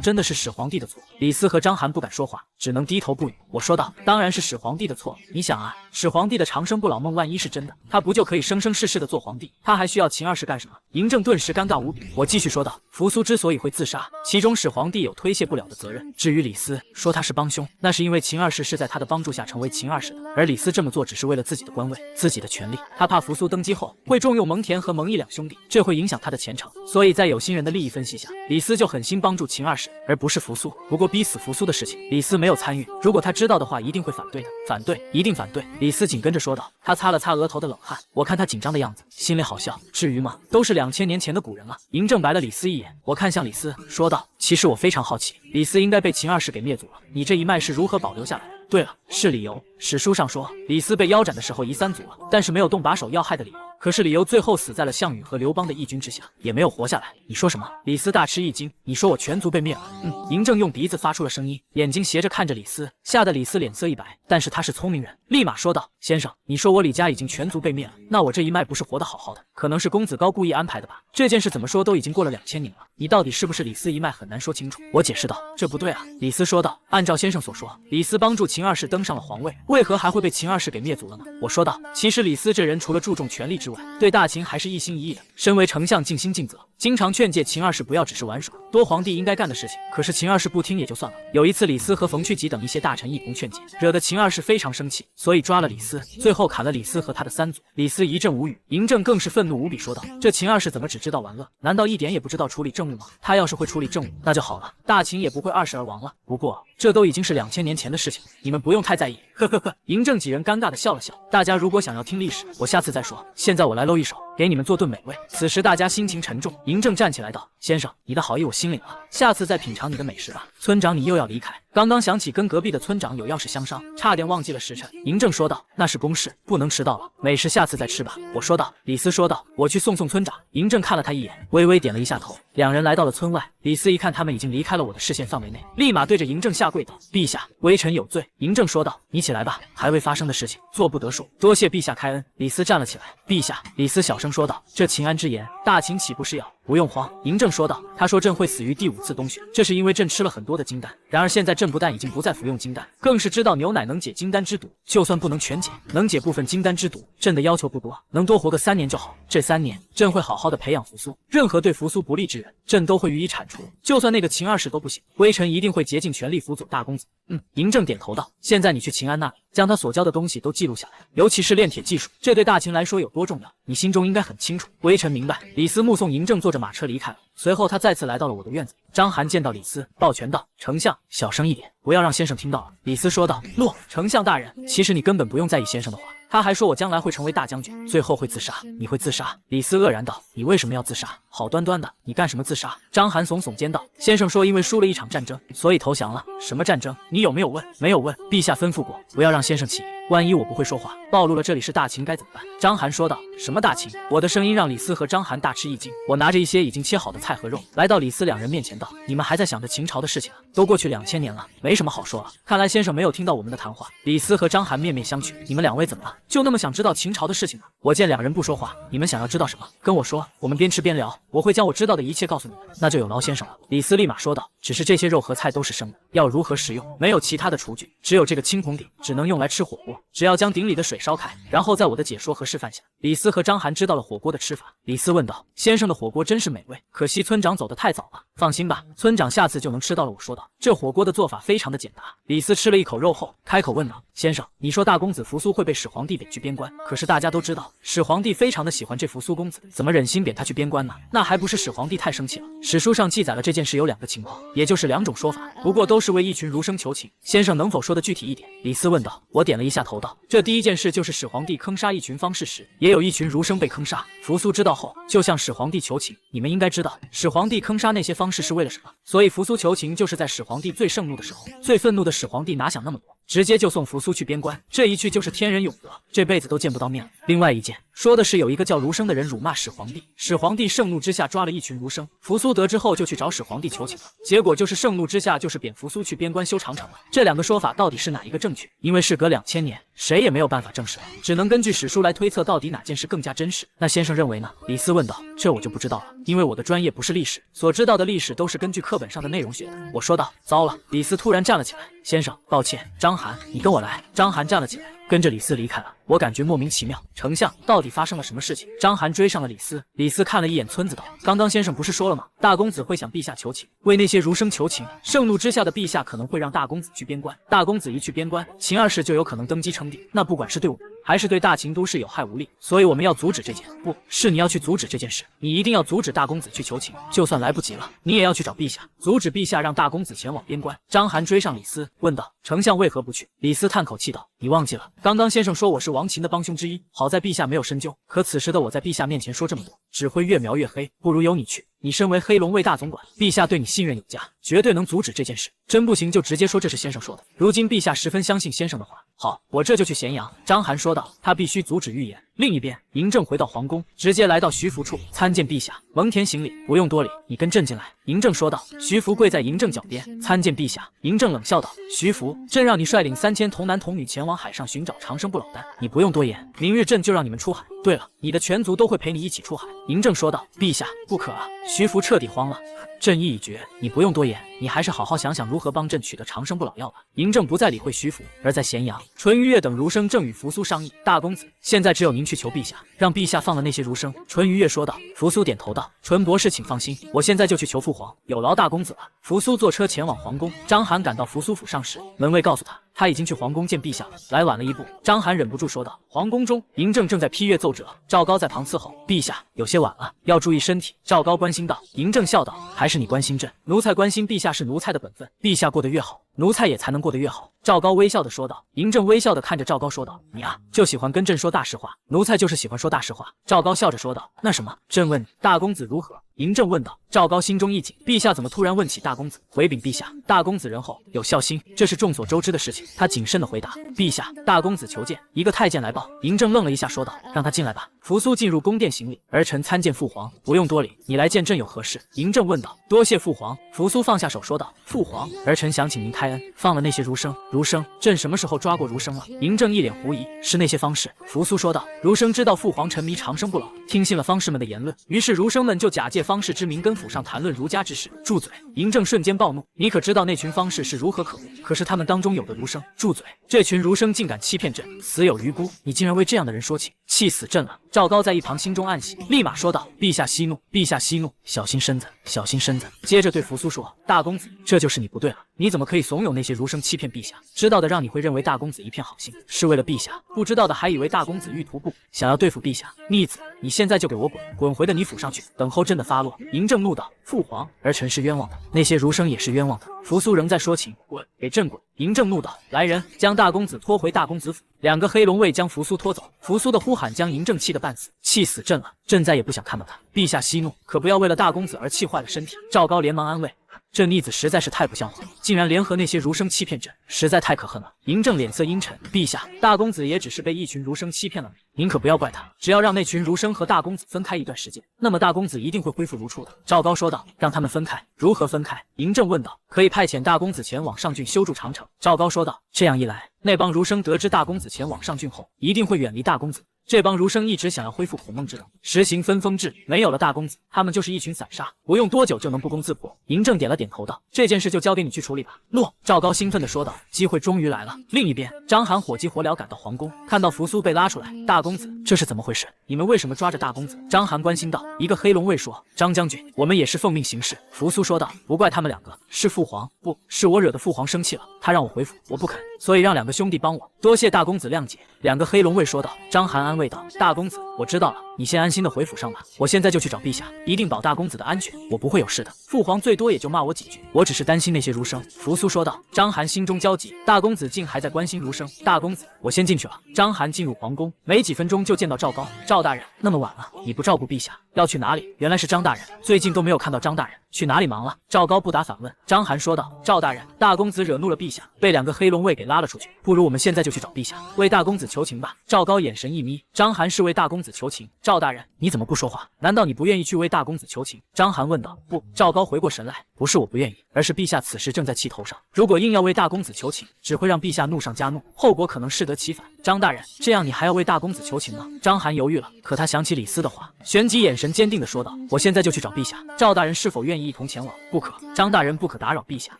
[SPEAKER 1] 真的是始皇帝的错？李斯和章邯不敢说话，只能低头不语。我说道：当然是始皇帝的错。你想啊，始皇帝的长生不老梦万一是真的，他不就可以生生世世的做皇帝？他还需要秦二世干什么？嬴政顿时尴尬无比。我继续说道：扶苏之所以会自杀，其中始皇帝有推卸不了的责任。至于李斯说他是帮凶，那是因为秦二世是在他的帮助下成为秦二世的，而李斯这么做只是为了自己的官位、自己的权利。他怕扶苏登基后会重用蒙恬和蒙毅两兄弟，这会影响他的前程，所以在有心人的利益分析下，李斯就狠心帮助秦二世，而不是扶苏。不过逼死扶苏的事情，李斯没有参与，如果他知道的话，一定会反对的。反对，一定反对。李斯紧跟着说道。他擦了擦额头的冷汗，我看他紧张的样子，心里好笑。至于吗？都是2000年前的古人了。嬴政白了李斯一眼，我看向李斯说道：其实我非常好奇，李斯应该被秦二世给灭族了，你这一脉是如何保留下来的？对了，是理由。史书上说，李斯被腰斩的时候夷三族了，但是没有动把手要害的理由。可是李由最后死在了项羽和刘邦的义军之下，也没有活下来。你说什么？李斯大吃一惊。你说我全族被灭了？嬴政用鼻子发出了声音，眼睛斜着看着李斯，吓得李斯脸色一白。但是他是聪明人，立马说道：先生，你说我李家已经全族被灭了，那我这一脉不是活得好好的？可能是公子高故意安排的吧？这件事怎么说都已经过了2000年了，你到底是不是李斯一脉很难说清楚。我解释道：这不对啊。李斯说道：按照先生所说，李斯帮助秦二世登上了皇位，为何还会被秦二世给灭族了呢？我说道：其实李斯这人除了注重权力之外，对大秦还是一心一意的。身为丞相尽心尽责，经常劝诫秦二世不要只是玩耍，多皇帝应该干的事情。可是秦二世不听也就算了，有一次李斯和冯去疾等一些大臣一同劝解，惹得秦二世非常生气，所以抓了李斯，最后砍了李斯和他的三族。李斯一阵无语，嬴政更是愤怒无比，说道：这秦二世怎么只知道玩乐，难道一点也不知道处理政务吗？他要是会处理政务，那就好了，大秦也不会20而亡了。不过这都已经是2000年前的事情，你们不用太在意。呵呵呵。嬴政几人尴尬的笑了笑。大家如果想要听历史，我下次再说，现在我来露一手，给你们做顿美味。此时大家心情沉重，嬴政站起来道：先生，你的好意我心领了，下次再品尝你的美食吧。村长你又要离开？刚刚想起跟隔壁的村长有要事相商，差点忘记了时辰。嬴政说道：那是公事，不能迟到了，美食下次再吃吧。我说道。李斯说道：我去送送村长。嬴政看了他一眼，微微点了一下头。两人来到了村外，李斯一看他们已经离开了我的视线范围内，立马对着嬴政下跪道：陛下，微臣有罪。嬴政说道：你起来吧，还未发生的事情做不得数，多谢陛下开恩。李斯站了起来。陛下，李斯小声说道：这秦安之言，大秦岂不是要？不用慌。嬴政说道：他说朕会死于第5次冬雪，这是因为朕吃了很多的金丹，然而现在朕不但已经不再服用金丹，更是知道牛奶能解金丹之毒，就算不能全解，能解部分金丹之毒，朕的要求不多，能多活个3年就好。这3年，朕会好好的培养扶苏，任何对扶苏不利之人，朕都会予以铲除，就算那个秦二世都不行，微臣一定会竭尽全力辅佐大公子。嬴政点头道：现在你去秦安那里，将他所教的东西都记录下来，尤其是炼铁技术，这对大秦来说有多重要，你心中应该很清楚。微臣明白。李斯目送嬴政坐着马车离开了，随后他再次来到了我的院子。章邯见到李斯，抱拳道：丞相，小声一点，不要让先生听到了。李斯说道：诺，丞相大人。其实你根本不用在意先生的话，他还说我将来会成为大将军，最后会自杀。你会自杀？李斯愕然道：你为什么要自杀？好端端的，你干什么自杀？章邯耸耸肩道：先生说因为输了一场战争，所以投降了。什么战争？你有没有问？没有问。陛下吩咐过，不要让先生起疑，万一我不会说话，暴露了这里是大秦该怎么办？章邯说道：什么大秦？我的声音让李斯和章邯大吃一惊。我拿着一些已经切好的菜和肉，来到李斯两人面前道：你们还在想着秦朝的事情啊？都过去2000年了，没什么好说了。看来先生没有听到我们的谈话。李斯和章邯面面相觑，你们两位怎么了？就那么想知道秦朝的事情吗？我见两人不说话，你们想要知道什么？跟我说，我们边吃边聊，我会将我知道的一切告诉你们。那就有劳先生了。李斯立马说道：只是这些肉和菜都是生的，要如何食用？没有其他的厨具，只有这个青铜鼎，只能用来吃火锅。只要将鼎里的水烧开，然后在我的解说和示范下，李斯和章邯知道了火锅的吃法。李斯问道：先生的火锅真是美味，可惜村长走得太早了。放心吧，村长下次就能吃到了。我说道：这火锅的做法非常的简单。李斯吃了一口肉后，开口问道：先生，你说大公子扶苏会被始皇帝贬去边关，可是大家都知道，始皇帝非常的喜欢这扶苏公子，怎么忍心贬他去边关呢？那还不是始皇帝太生气了。史书上记载了这件事有2个情况，也就是2种说法，不过都是为一群儒生求情。先生能否说的具体一点？李斯问道。我点了一下下头道：“这第一件事就是始皇帝坑杀一群方士时，也有一群儒生被坑杀。扶苏知道后，就向始皇帝求情。你们应该知道，始皇帝坑杀那些方士是为了什么？所以扶苏求情，就是在始皇帝最盛怒的时候。最愤怒的始皇帝哪想那么多，直接就送扶苏去边关。这一去就是天人永隔，这辈子都见不到面了。另外一件，说的是有一个叫儒生的人辱骂始皇帝，始皇帝盛怒之下抓了一群儒生。扶苏得知后就去找始皇帝求情了，结果就是盛怒之下就是贬扶苏去边关修长城了。这两个说法到底是哪一个正确？因为事隔2000年，谁也没有办法证实了，只能根据史书来推测到底哪件事更加真实。那先生认为呢？李斯问道。这我就不知道了，因为我的专业不是历史，所知道的历史都是根据课本上的内容学的。我说道。糟了！李斯突然站了起来。先生，抱歉，章邯，你跟我来。章邯站了起来，跟着李斯离开了。我感觉莫名其妙，丞相，到底发生了什么事情？章邯追上了李斯。李斯看了一眼村子道：刚刚先生不是说了吗？大公子会向陛下求情，为那些儒生求情。盛怒之下的陛下可能会让大公子去边关，大公子一去边关，秦二世就有可能登基称帝。那不管是对我们还是对大秦都市有害无利，所以我们要阻止这件。不是你要去阻止这件事，你一定要阻止大公子去求情，就算来不及了，你也要去找陛下，阻止陛下让大公子前往边关。章邯追上李斯，问道：丞相为何不去？李斯叹口气道：你忘记了，刚刚先生说我是王秦的帮凶之一，好在陛下没有深究，可此时的我在陛下面前说这么多，只会越描越黑，不如由你去。你身为黑龙卫大总管，陛下对你信任有加，绝对能阻止这件事。真不行就直接说这是先生说的。如今陛下十分相信先生的话。好，我这就去咸阳。章邯说道。他必须阻止预言。另一边，嬴政回到皇宫，直接来到徐福处参见陛下。蒙恬行礼。不用多礼，你跟朕进来。嬴政说道。徐福跪在嬴政脚边，参见陛下。嬴政冷笑道：徐福，朕让你率领3000童男童女前往海上寻找长生不老丹，你不用多言，明日朕就让你们出海。对了，你的全族都会陪你一起出海。嬴政说道。陛下，不可啊！徐福彻底慌了。朕意已决，你不用多言，你还是好好想想如何帮朕取得长生不老药吧。嬴政不再理会徐福，而在咸阳，淳于越等儒生正与扶苏商议。大公子，现在只有您去求陛下，让陛下放了那些儒生。淳于越说道。扶苏点头道：淳博士请放心，我现在就去求父皇，有劳大公子了。扶苏坐车前往皇宫。章邯赶到扶苏府上时，门卫告诉他已经去皇宫见陛下了，来晚了一步。章邯忍不住说道。皇宫中，嬴政正在批阅奏折，赵高在旁伺候。陛下，有些晚了，要注意身体。赵高关心道。嬴政笑道：还是你关心朕，奴才关心陛下是奴才的本分，陛下过得越好，奴才也才能过得越好。赵高微笑的说道。嬴政微笑的看着赵高说道：你啊，就喜欢跟朕说大实话，奴才就是喜欢说大实话。赵高笑着说道：那什么，朕问你，大公子如何？嬴政问道。赵高心中一紧，陛下怎么突然问起大公子？回禀陛下，大公子仁厚有孝心，这是众所周知的事情。他谨慎的回答。陛下，大公子求见。一个太监来报。嬴政愣了一下说道：让他进来吧。扶苏进入宫殿行礼。儿臣参见父皇。不用多礼，你来见朕有何事？嬴政问道。多谢父皇。扶苏放下手说道。父皇，儿臣想请您开恩，放了那些儒生。儒生？朕什么时候抓过儒生了？嬴政一脸狐疑。是那些方士。扶苏说道。儒生知道父皇沉迷长生不老，听信了方士们的言论，于是儒生们就假借方士之名跟府上谈论儒家之事。住嘴！嬴政瞬间暴怒。你可知道那群方士是如何可恶？可是他们当中有的儒生……住嘴！这群儒生竟敢欺骗朕，死有余辜！你竟然为这样的人说情，气死朕了！赵高在一旁心中暗喜，立马说道：陛下息怒，陛下息怒，小心身子，小心身子。接着对扶苏说：大公子，这就是你不对了，你怎么可以怂恿那些儒生欺骗陛下？知道的让你会认为大公子一片好心，是为了陛下；不知道的还以为大公子欲图不，想要对付陛下。逆子，你现在就给我滚，滚回的你府上去，等候朕的发落。嬴政怒道：父皇，儿臣是冤枉的，那些儒生也是冤枉的。扶苏仍在说情，滚，给朕滚！嬴政怒道：来人，将大公子拖回大公子府。两个黑龙卫将扶苏拖走。扶苏的呼喊将嬴政气得半死，气死朕了，朕再也不想看到他。陛下息怒，可不要为了大公子而气坏了身体。赵高连忙安慰。这逆子实在是太不像话，竟然联合那些儒生欺骗朕，实在太可恨了。嬴政脸色阴沉，陛下，大公子也只是被一群儒生欺骗了您可不要怪他，只要让那群儒生和大公子分开一段时间，那么大公子一定会恢复如初的。赵高说道。让他们分开？如何分开？嬴政问道。可以派遣大公子前往上郡修筑长城。赵高说道。这样一来，那帮儒生得知大公子前往上郡后，一定会远离大公子。这帮儒生一直想要恢复孔孟之道，实行分封制，没有了大公子，他们就是一群散沙，不用多久就能不攻自破。嬴政点了点头道：这件事就交给你去处理吧。诺！赵高兴奋地说道。机会终于来了。另一边，章邯火急火燎赶到皇宫，看到扶苏被拉出来。大公子，这是怎么回事？你们为什么抓着大公子？章邯关心道。一个黑龙卫说：张将军，我们也是奉命行事。扶苏说道。不怪他们两个，是父皇，不是我惹得父皇生气了，他让我回府，我不肯，所以让两个兄弟帮我，多谢大公子谅解。两个黑龙卫说道。章邯安慰道：大公子，我知道了，你先安心的回府上吧，我现在就去找陛下，一定保大公子的安全，我不会有事的。父皇最多也就骂我几句，我只是担心那些儒生。扶苏说道。章邯心中焦急，大公子竟还在关心儒生。大公子，我先进去了。章邯进入皇宫，没几分钟就见到赵高。赵大人，那么晚了，你不照顾陛下，要去哪里？原来是张大人，最近都没有看到张大人，去哪里忙了？赵高不答反问。章邯说道：赵大人，大公子惹怒了陛下，被两个黑龙卫给拉了出去，不如我们现在就去找陛下，为大公子求情吧。赵高眼神一眯，章邯是为大公子求情。赵大人，你怎么不说话？难道你不愿意去为大公子求情？章邯问道。不。赵高回过神来，不是我不愿意，而是陛下此时正在气头上，如果硬要为大公子求情，只会让陛下怒上加怒，后果可能适得其反。张大人，这样你还要为大公子求情吗？章邯犹豫了，可他想起李斯的话，旋即眼神坚定地说道：我现在就去找陛下，赵大人是否愿意一同前往？不可，张大人不可打扰陛下，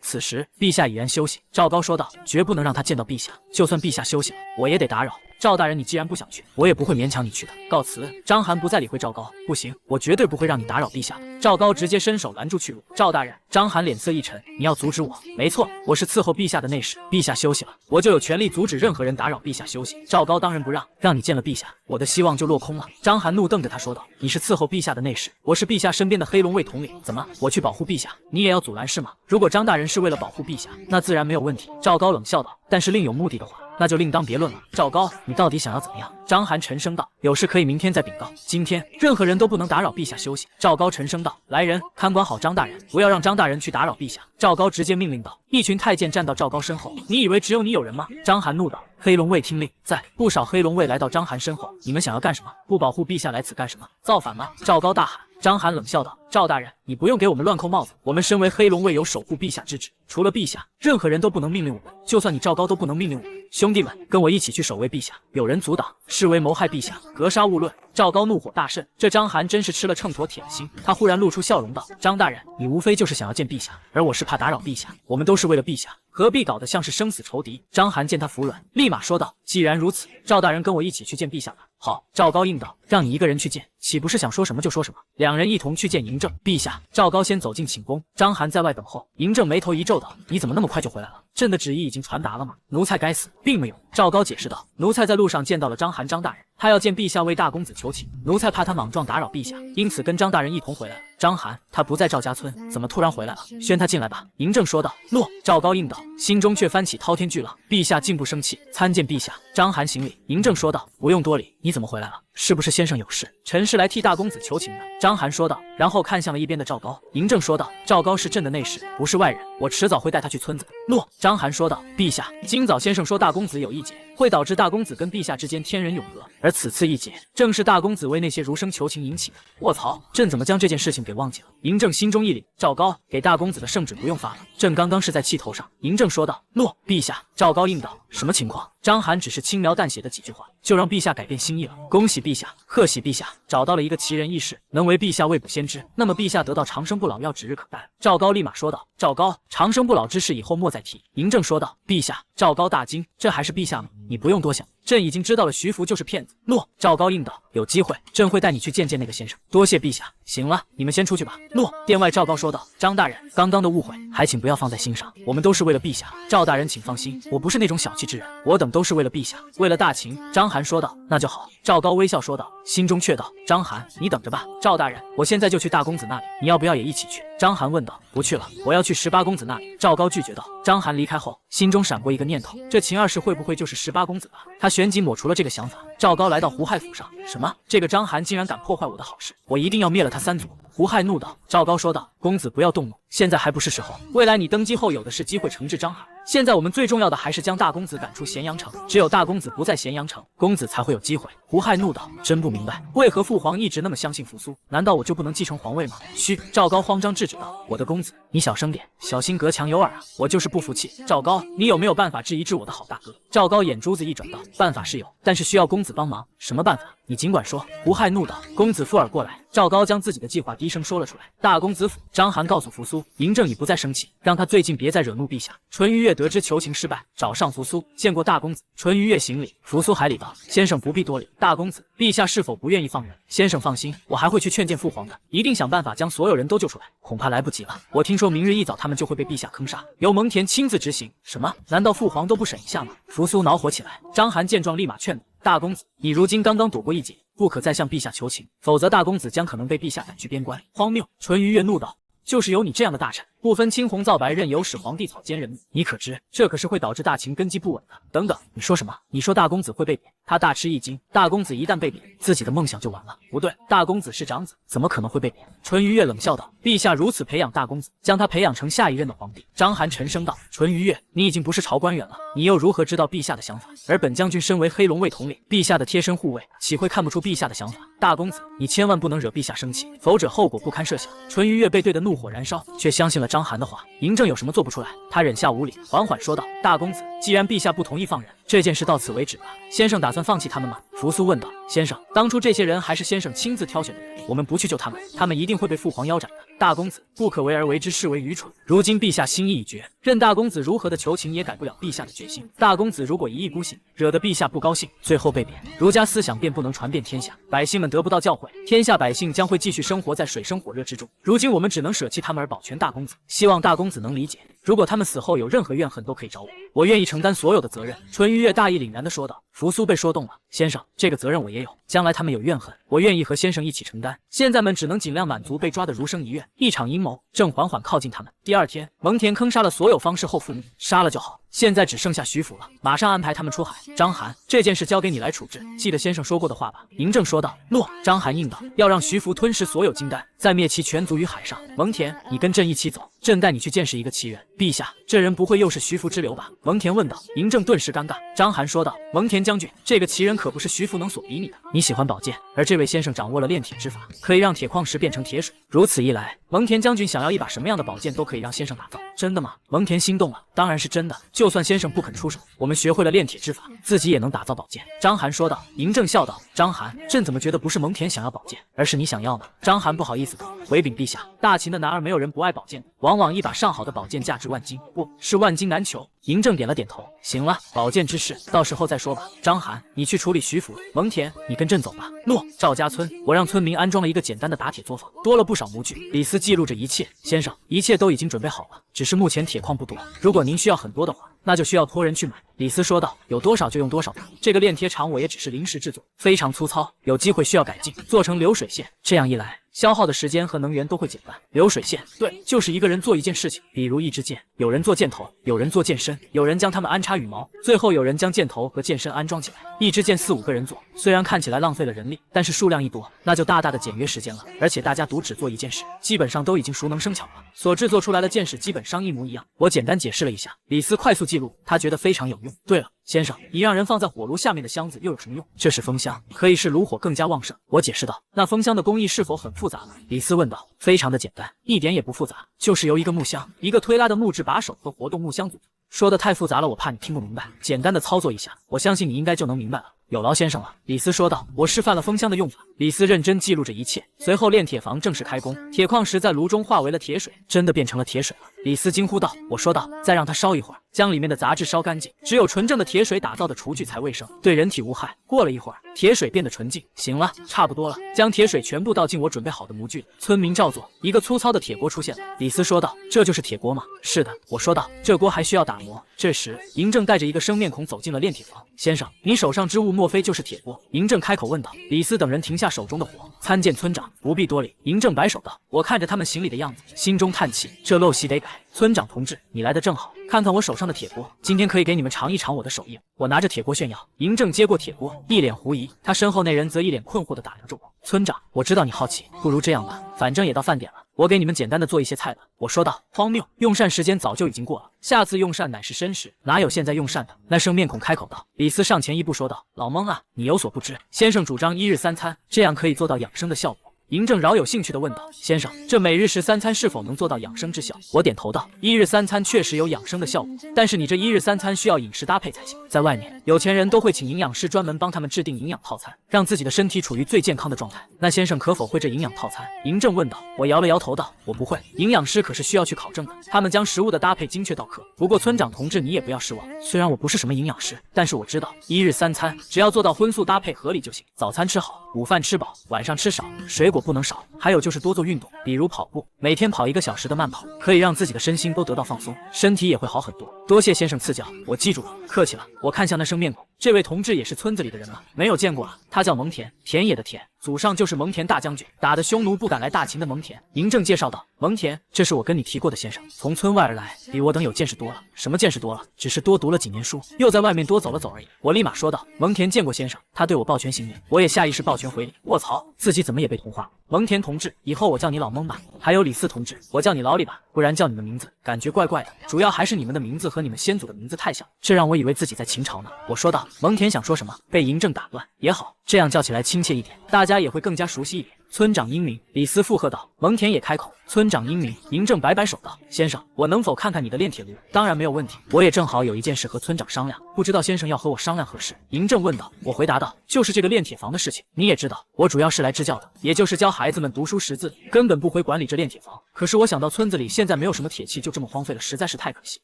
[SPEAKER 1] 此时陛下已然休息。赵高说道：绝不能让他见到陛下，就算陛下休息了，我也得打扰。赵大人，你既然不想去，我也不会勉强你去的。告辞。章邯不再理会赵高。不行，我绝对不会让你打扰陛下的。赵高直接伸手拦住去路。赵大人，章邯脸色一沉，你要阻止我？没错，我是伺候陛下的内侍，陛下休息了，我就有权利阻止任何人打扰陛下休息。赵高当仁不让，让你见了陛下，我的希望就落空了。章邯怒瞪着他说道：你是伺候陛下的内侍，我是陛下身边的黑龙卫统领，怎么我去保护陛下，你也要阻拦是吗？如果张大人是为了保护陛下，那自然没有问题。赵高冷笑道：但是另有目的的话，那就另当别论了。赵高，你到底想要怎么样？章邯沉声道：有事可以明天再禀告，今天任何人都不能打扰陛下休息。赵高沉声道：来人，看管好张大人，不要让张大人去打扰陛下。赵高直接命令道。一群太监站到赵高身后，你以为只有你有人吗？章邯怒道。黑龙卫听令，在。不少黑龙卫来到章邯身后，你们想要干什么？不保护陛下来此干什么？造反吗？赵高大喊。章邯冷笑道：赵大人，你不用给我们乱扣帽子，我们身为黑龙卫有守护陛下之职，除了陛下，任何人都不能命令我们，就算你赵高都不能命令我们。兄弟们，跟我一起去守卫陛下，有人阻挡，视为谋害陛下，格杀勿论。赵高怒火大盛，这章邯真是吃了秤砣铁了心。他忽然露出笑容道：张大人，你无非就是想要见陛下，而我是怕打扰陛下，我们都是为了陛下，何必搞得像是生死仇敌？章邯见他服软，立马说道：既然如此，赵大人跟我一起去见陛下吧。好。赵高应道：让你一个人去见，岂不是想说什么就说什么？两人一同去见嬴政。陛下。赵高先走进寝宫，章邯在外等候。嬴政眉头一皱道：你怎么那么快就回来了？朕的旨意已经传达了吗？奴才该死，并没有。赵高解释道：奴才在路上见到了章邯张大人，他要见陛下为大公子求情，奴才怕他莽撞打扰陛下，因此跟张大人一同回来了。章邯，他不在赵家村，怎么突然回来了？宣他进来吧。嬴政说道。诺。赵高应道，心中却翻起滔天巨浪。陛下竟不生气，参见陛下。章邯行礼。嬴政说道：不用多礼，你怎么回来了？是不是先生有事？臣是来替大公子求情的。章邯说道，然后看向了一边的赵高。嬴政说道：赵高是朕的内侍，不是外人，我迟早会带他去村子。诺。章邯说道：陛下，今早先生说大公子有一劫，会导致大公子跟陛下之间天人永隔，而此次一劫正是大公子为那些儒生求情引起的。卧槽，朕怎么将这件事情给忘记了？嬴政心中一凛，赵高，给大公子的圣旨不用发了，朕刚刚是在气头上。嬴政说道：诺，陛下。赵高应道：什么情况？章邯只是轻描淡写的几句话，就让陛下改变心意了。恭喜陛下，贺喜陛下，找到了一个奇人异士，能为陛下未卜先知，那么陛下得到长生不老要指日可待。赵高立马说道：赵高，长生不老之事以后莫再提。嬴政说道：陛下。赵高大惊，这还是陛下吗？你不用多想，朕已经知道了徐福就是骗子。诺。赵高应道：有机会朕会带你去见见那个先生，多谢陛下。行了，你们先出去吧。诺。殿外赵高说道：张大人，刚刚的误会还请不要放在心上，我们都是为了陛下。赵大人请放心，我不是那种小气之人，我等都是为了陛下，为了大秦。章邯说道：那就好。赵高微笑说道，心中却道：章邯，你等着吧。赵大人，我现在就去大公子那里，你要不要也一起去？章邯问道。不去了，我要去18公子那里。赵高拒绝道。章邯离开后，心中闪过一个念头，这秦二世会不会就是18公子吧？他旋即抹除了这个想法。赵高来到胡亥府上，什么？这个章邯竟然敢破坏我的好事，我一定要灭了他三族。胡亥怒道。赵高说道：公子不要动怒，现在还不是时候，未来你登基后有的是机会惩治章邯，现在我们最重要的还是将大公子赶出咸阳城，只有大公子不在咸阳城，公子才会有机会。胡亥怒道：真不明白，为何父皇一直那么相信扶苏？难道我就不能继承皇位吗？嘘！赵高慌张制止道：我的公子，你小声点，小心隔墙有耳啊！我就是不服气。赵高，你有没有办法治一治我的好大哥？赵高眼珠子一转道：办法是有，但是需要公子帮忙。什么办法？你尽管说。胡亥怒道：公子附耳过来。赵高将自己的计划低声说了出来。大公子府章邯告诉扶苏，嬴政已不再生气，让他最近别再惹怒陛下。淳于越得知求情失败，找上扶苏，见过大公子。淳于越行礼，扶苏海礼道：“先生不必多礼。大公子，陛下是否不愿意放人？先生放心，我还会去劝谏父皇的，一定想办法将所有人都救出来。恐怕来不及了。我听说明日一早他们就会被陛下坑杀，由蒙恬亲自执行。什么？难道父皇都不审一下吗？”扶苏恼火起来。章邯见状，立马劝阻：“大公子，你如今刚刚躲过一劫，不可再向陛下求情，否则大公子将可能被陛下赶去边关。”荒谬！淳于越怒道：“就是有你这样的大臣，不分青红皂白，任由使皇帝草菅人命，你可知这可是会导致大秦根基不稳的？”等等，你说什么？你说大公子会被贬？他大吃一惊。大公子一旦被贬，自己的梦想就完了。不对，大公子是长子，怎么可能会被贬？淳于越冷笑道：“陛下如此培养大公子，将他培养成下一任的皇帝。”章邯沉声道：“淳于越，你已经不是朝官员了，你又如何知道陛下的想法？而本将军身为黑龙卫统领，陛下的贴身护卫，岂会看不出陛下的想法？大公子，你千万不能惹陛下生气，否则后果不堪设想。”淳于越被对得怒火燃烧，却相信了章邯的话。嬴政有什么做不出来？他忍下无礼，缓缓说道：“大公子，既然陛下不同意放人，这件事到此为止吧。先生打算放弃他们吗？”扶苏问道：“先生，当初这些人还是先生亲自挑选的人，我们不去救他们，他们一定会被父皇腰斩的。大公子不可为而为之，视为愚蠢。如今陛下心意已决，任大公子如何的求情也改不了陛下的决心。大公子如果一意孤行，惹得陛下不高兴，最后被贬，儒家思想便不能传遍天下，百姓们得不到教诲，天下百姓将会继续生活在水深火热之中。如今我们只能舍弃他们而保全大公子，希望大公子能理解。如果他们死后有任何怨恨，都可以找我，我愿意承担所有的责任。”淳于越大义凛然地说道。扶苏被说动了：“先生，这个责任我也有，将来他们有怨恨，我愿意和先生一起承担。现在们只能尽量满足被抓的儒生遗愿。”一场阴谋正缓缓靠近他们。第二天，蒙恬坑杀了所有方士后复命，杀了就好，现在只剩下徐府了，马上安排他们出海。章邯，这件事交给你来处置，记得先生说过的话吧。嬴政说道。诺。章邯应道：“要让徐福吞噬所有金丹，再灭其全族于海上。蒙恬，你跟朕一起走，朕带你去见识一个奇人。”陛下，这人不会又是徐福之流吧？蒙恬问道。嬴政顿时尴尬。章邯说道：“蒙恬将军，这个奇人可不是徐福能所比拟的。你喜欢宝剑，而这位先生掌握了炼铁之法，可以让铁矿石变成铁水。如此一来，蒙恬将军想要一把什么样的宝剑都可以让先生打造。真的吗？”蒙恬心动了。当然是真的，就算先生不肯出手，我们学会了炼铁之法，自己也能打造宝剑。章邯说道。嬴政笑道：“章邯，朕怎么觉得不是蒙恬想要宝剑，而是你想要呢？”章邯不好意思道：“回禀陛下，大秦的男儿没有人不爱宝剑的，往往一把上好的宝剑价值万金，不是万金难求。”嬴政点了点头。行了，宝剑之事到时候再说吧。章邯，你去处理徐府。蒙恬，你跟朕走吧。诺。赵家村，我让村民安装了一个简单的打铁作坊，多了不少模具。李斯记录着一切。先生，一切都已经准备好了，只是目前铁矿不多，如果您需要很多的话，那就需要托人去买。李斯说道。有多少就用多少吧。这个炼铁厂我也只是临时制作，非常粗糙，有机会需要改进，做成流水线。这样一来，消耗的时间和能源都会减半。流水线，对，就是一个人做一件事情，比如一支箭，有人做箭头，有人做箭身，有人将它们安插羽毛，最后有人将箭头和箭身安装起来。一支箭4、5个人做，虽然看起来浪费了人力，但是数量一多，那就大大的简约时间了。而且大家独只做一件事，基本上都已经熟能生巧了，所制作出来的箭矢基本上一模一样。我简单解释了一下，李斯快速记录，他觉得非常有用。对了，先生，你让人放在火炉下面的箱子又有什么用？这是风箱，可以使炉火更加旺盛。我解释道。那风箱的工艺是否很复杂呢？李斯问道。非常的简单，一点也不复杂，就是由一个木箱、一个推拉的木质把手和活动木箱组成。说的太复杂了，我怕你听不明白，简单的操作一下，我相信你应该就能明白了。有劳先生了，李斯说道。我示范了风箱的用法。李斯认真记录着一切。随后炼铁房正式开工，铁矿石在炉中化为了铁水，真的变成了铁水了。李斯惊呼道。我说道。再让它烧一会儿，将里面的杂质烧干净，只有纯正的铁水打造的厨具才卫生，对人体无害。过了一会儿，铁水变得纯净。行了，差不多了，将铁水全部倒进我准备好的模具里。村民照做，一个粗糙的铁锅出现了。李斯说道。这就是铁锅吗？是的，我说道。这锅还需要打磨。这时嬴政带着一个生面孔走进了炼铁房。先生，你手上之物莫非就是铁锅？嬴政开口问道。李斯等人停下手中的活，参见村长。不必多礼。嬴政摆手道。我看着他们行礼的样子，心中叹气，这陋习得改。村长同志，你来的正好，看看我手上的铁锅，今天可以给你们尝一尝我的手艺。我拿着铁锅炫耀。嬴政接过铁锅，一脸狐疑，他身后那人则一脸困惑地打量着我。村长，我知道你好奇，不如这样吧，反正也到饭点了，我给你们简单的做一些菜吧。我说道。荒谬，用膳时间早就已经过了，下次用膳乃是申时，哪有现在用膳的？那生面孔开口道。李斯上前一步说道。老蒙啊，你有所不知，先生主张1日3餐，这样可以做到养生的效果。嬴政饶有兴趣地问道：“先生，这每日食3餐是否能做到养生之效？”我点头道：“一日3餐确实有养生的效果，但是你这一日3餐需要饮食搭配才行。在外面，有钱人都会请营养师专门帮他们制定营养套餐，让自己的身体处于最健康的状态。那先生可否会这营养套餐？”嬴政问道。我摇了摇头道：“我不会，营养师可是需要去考证的，他们将食物的搭配精确到克。不过村长同志，你也不要失望，虽然我不是什么营养师，但是我知道一日3餐只要做到荤素搭配合理就行。早餐吃好，午饭吃饱，晚上吃少，水果不能少。还有就是多做运动，比如跑步，每天跑1个小时的慢跑，可以让自己的身心都得到放松，身体也会好很多。多谢先生赐教，我记住了，客气了。”我看向那生面孔，这位同志也是村子里的人吗？没有见过啊，他叫蒙恬，田野的田，祖上就是蒙恬大将军，打得匈奴不敢来大秦的蒙恬。嬴政介绍道：“蒙恬，这是我跟你提过的先生，从村外而来，比我等有见识多了。什么见识多了？只是多读了几年书，又在外面多走了走而已。”我立马说道：“蒙恬见过先生。”他对我抱拳行礼，我也下意识抱拳回礼。卧槽，自己怎么也被同化了。蒙恬同志，以后我叫你老蒙吧。还有李四同志，我叫你老李吧，不然叫你们名字感觉怪怪的。主要还是你们的名字和你们先祖的名字太像，这让我以为自己在秦朝呢。我说道。蒙恬想说什么，被嬴政打断。也好，这样叫起来亲切一点，大家也会更加熟悉一点。村长英明，李斯附和道。蒙恬也开口：“村长英明。”嬴政摆摆手道：“先生，我能否看看你的炼铁炉？”当然没有问题，我也正好有一件事和村长商量，不知道先生要和我商量何事？嬴政问道。我回答道：“就是这个炼铁房的事情。你也知道，我主要是来支教的，也就是教孩子们读书识字，根本不会管理这炼铁房。可是我想到村子里现在没有什么铁器，就这么荒废了，实在是太可惜。